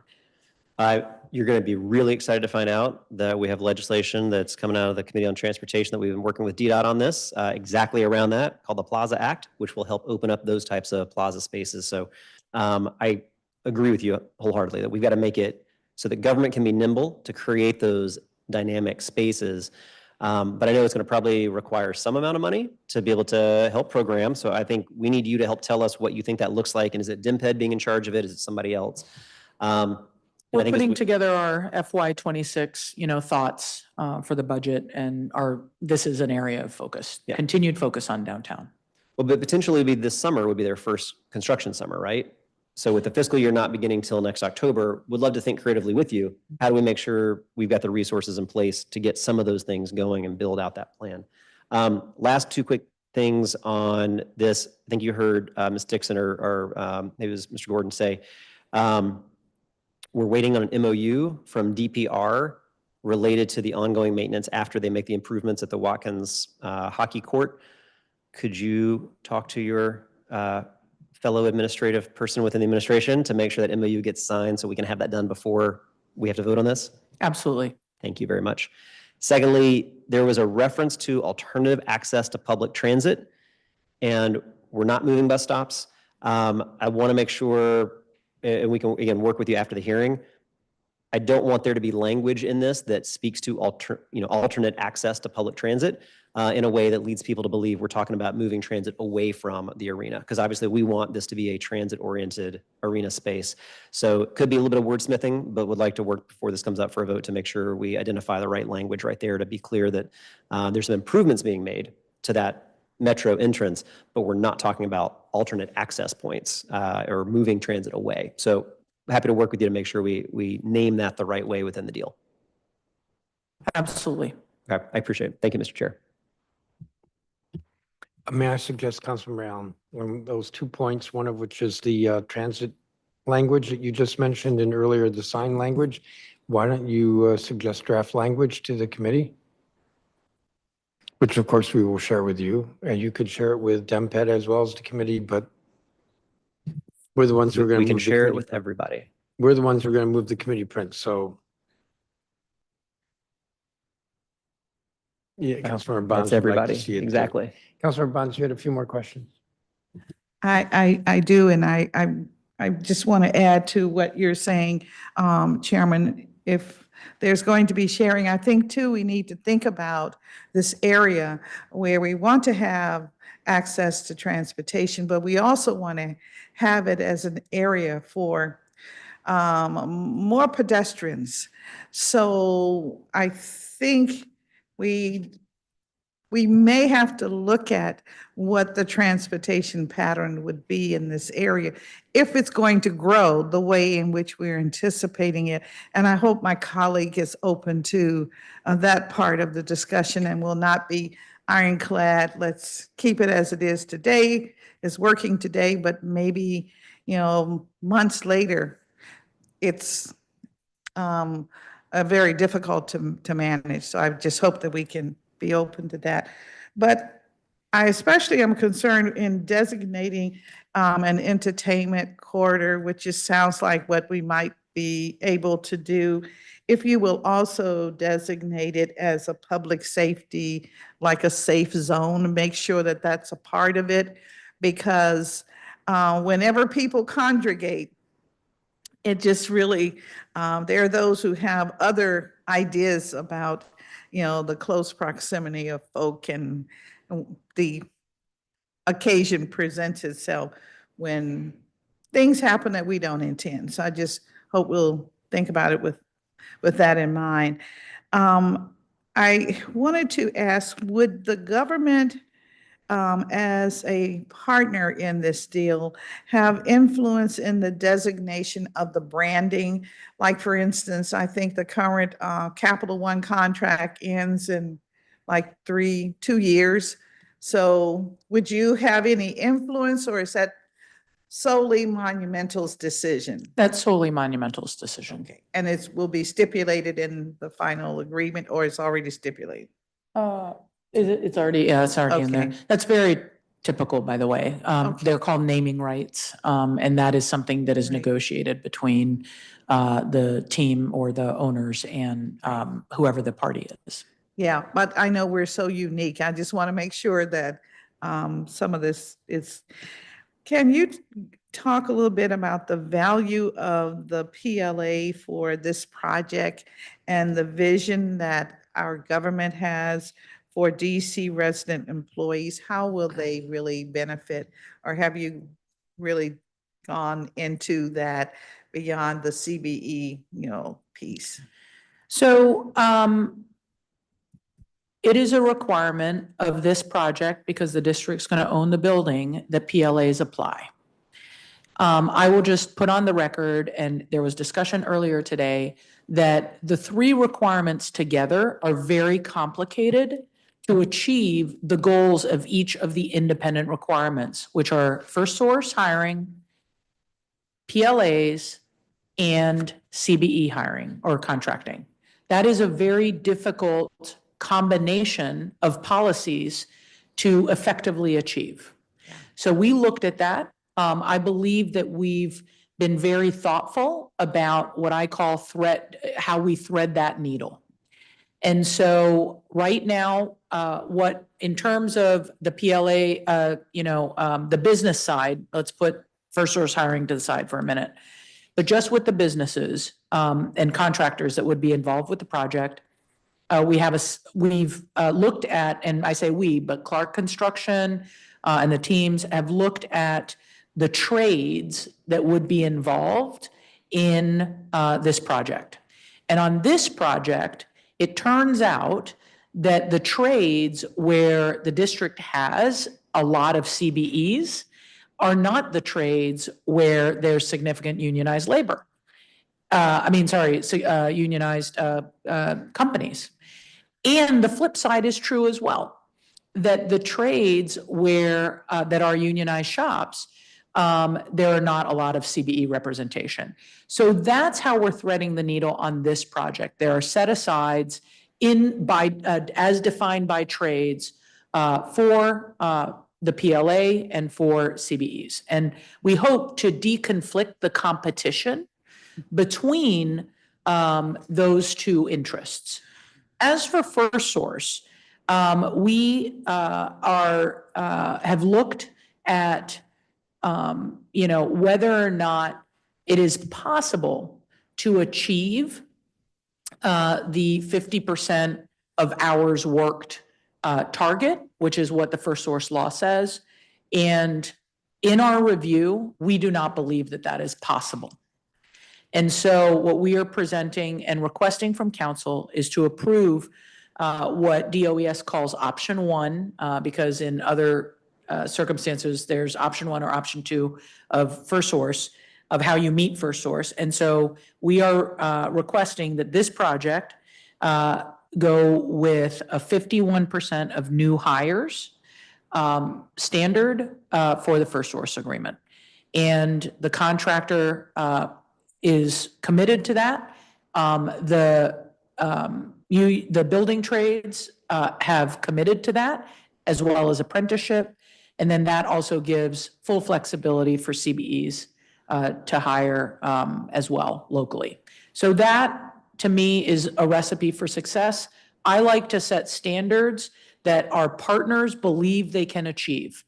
Yeah. You're going to be really excited to find out that we have legislation that's coming out of the Committee on Transportation that we've been working with DDOT on this, exactly around that, called the Plaza Act, which will help open up those types of plaza spaces. So I agree with you wholeheartedly that we've got to make it so that government can be nimble to create those dynamic spaces. But I know it's going to probably require some amount of money to be able to help program. So I think we need you to help tell us what you think that looks like. And is it DMPED being in charge of it? Is it somebody else? We're putting together our FY26, thoughts for the budget, and this is an area of focus, continued focus on downtown. Well, but potentially this summer would be their first construction summer, right? So with the fiscal year not beginning till next October, would love to think creatively with you. How do we make sure we've got the resources in place to get some of those things going and build out that plan? Last two quick things on this. I think you heard Ms. Dixon or maybe it was Mr. Gordon say, we're waiting on an MOU from DPR related to the ongoing maintenance after they make the improvements at the Watkins hockey court. Could you talk to your fellow administrative person within the administration to make sure that MOU gets signed so we can have that done before we have to vote on this? Absolutely. Thank you very much. Secondly, there was a reference to alternative access to public transit, and we're not moving bus stops. I want to make sure, and we can, again, work with you after the hearing. I don't want there to be language in this that speaks to alternate access to public transit in a way that leads people to believe we're talking about moving transit away from the arena, because obviously we want this to be a transit-oriented arena space. So it could be a little bit of wordsmithing, but would like to work before this comes up for a vote to make sure we identify the right language right there to be clear that there's some improvements being made to that metro entrance, but we're not talking about alternate access points or moving transit away. So happy to work with you to make sure we name that the right way within the deal. Absolutely. Okay, I appreciate it. Thank you, Mr. Chair. May I suggest, Councilmember Allen, on those 2 points, one of which is the transit language that you just mentioned, and earlier the sign language. Why don't you suggest draft language to the committee? Which of course we will share with you, and you could share it with DemPed as well as the committee, but we're the ones who are going to We can move the share it committee with everybody. We're the ones who are going to move the committee print, so. Yeah, Councilmember Bonds That's would like to everybody. see it too. Exactly. Councilmember Bonds, you had a few more questions. I do, and I just want to add to what you're saying, Chairman. If there's going to be sharing, I think too, we need to think about this area where we want to have access to transportation, but we also want to have it as an area for more pedestrians. So I think we may have to look at what the transportation pattern would be in this area if it's going to grow the way in which we're anticipating it. And I hope my colleague is open to that part of the discussion and will not be ironclad. Let's keep it as it is today. It's working today, but maybe, months later, it's very difficult to manage. So I just hope that we can be open to that. But I especially am concerned in designating an entertainment corridor, which just sounds like what we might be able to do. If you will also designate it as a public safety, like a safe zone, make sure that that's a part of it, because whenever people congregate, it just really, there are those who have other ideas about, the close proximity of folk, and the occasion presents itself when things happen that we don't intend. So I just hope we'll think about it with that in mind. I wanted to ask, would the government, as a partner in this deal, have influence in the designation of the branding? Like, for instance, I think the current Capital One contract ends in like 2 years. So would you have any influence, or is that solely Monumental's decision? That's solely Monumental's decision. Okay, and it will be stipulated in the final agreement, or it's already stipulated? It's already in there. Okay. That's very typical, by the way. They're called naming rights, and that is something that is Right. negotiated between the team or the owners and whoever the party is. Yeah, but I know we're so unique. I just want to make sure that some of this is. Can you talk a little bit about the value of the PLA for this project and the vision that our government has for DC resident employees? How will they really benefit? Or have you really gone into that beyond the CBE, piece? So it is a requirement of this project, because the district's going to own the building, that PLAs apply. I will just put on the record, and there was discussion earlier today, that the 3 requirements together are very complicated to achieve the goals of each of the independent requirements, which are first source hiring, PLAs, and CBE hiring or contracting. That is a very difficult combination of policies to effectively achieve. So we looked at that. I believe that we've been very thoughtful about what I call how we thread that needle. And so right now, in terms of the PLA, the business side, let's put first source hiring to the side for a minute. But just with the businesses and contractors that would be involved with the project, we've looked at, and I say we, but Clark Construction and the teams have looked at the trades that would be involved in this project. And on this project, it turns out that the trades where the district has a lot of CBEs are not the trades where there's significant unionized labor. Unionized companies. And the flip side is true as well, that the trades where, that are unionized shops, there are not a lot of CBE representation. So that's how we're threading the needle on this project. There are set-asides as defined by trades for the PLA and for CBEs. And we hope to deconflict the competition between those two interests. As for First Source, we have looked at whether or not it is possible to achieve the 50% of hours worked target, which is what the First Source law says. And in our review, we do not believe that that is possible. And so what we are presenting and requesting from council is to approve what DOES calls option 1, because in other circumstances, there's option 1 or option 2 of First Source, of how you meet First Source. And so we are requesting that this project go with a 51% of new hires standard for the First Source agreement. And the contractor is committed to that. The building trades have committed to that, as well as apprenticeship. And then that also gives full flexibility for CBEs to hire as well locally. So that, to me, is a recipe for success. I like to set standards that our partners believe they can achieve.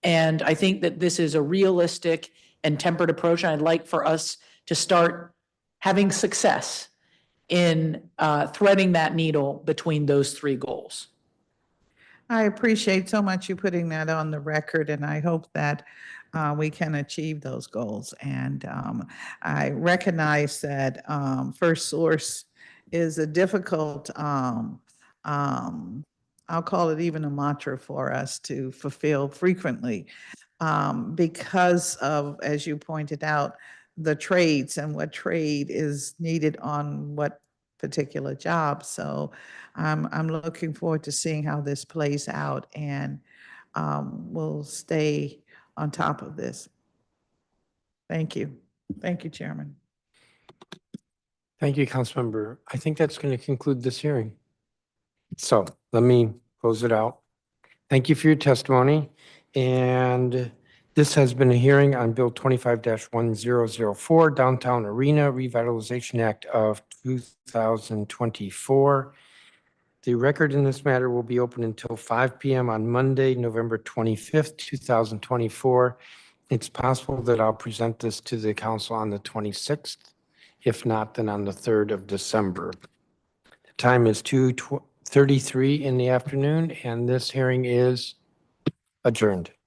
And I think that this is a realistic and tempered approach. And I'd like for us to start having success in threading that needle between those three goals. I appreciate so much you putting that on the record, and I hope that we can achieve those goals. And I recognize that First Source is a difficult, I'll call it even a mantra for us to fulfill frequently because of, as you pointed out, the trades and what trade is needed on what particular job. So I'm looking forward to seeing how this plays out, and we'll stay on top of this. Thank you. Thank you, Chairman. Thank you, Councilmember. I think that's going to conclude this hearing. So let me close it out. Thank you for your testimony. And this has been a hearing on Bill 25-1004, Downtown Arena Revitalization Act of 2024. The record in this matter will be open until 5 p.m. on Monday, November 25th, 2024. It's possible that I'll present this to the council on the 26th. If not, then on the 3rd of December. The time is 2:33 in the afternoon, and this hearing is adjourned.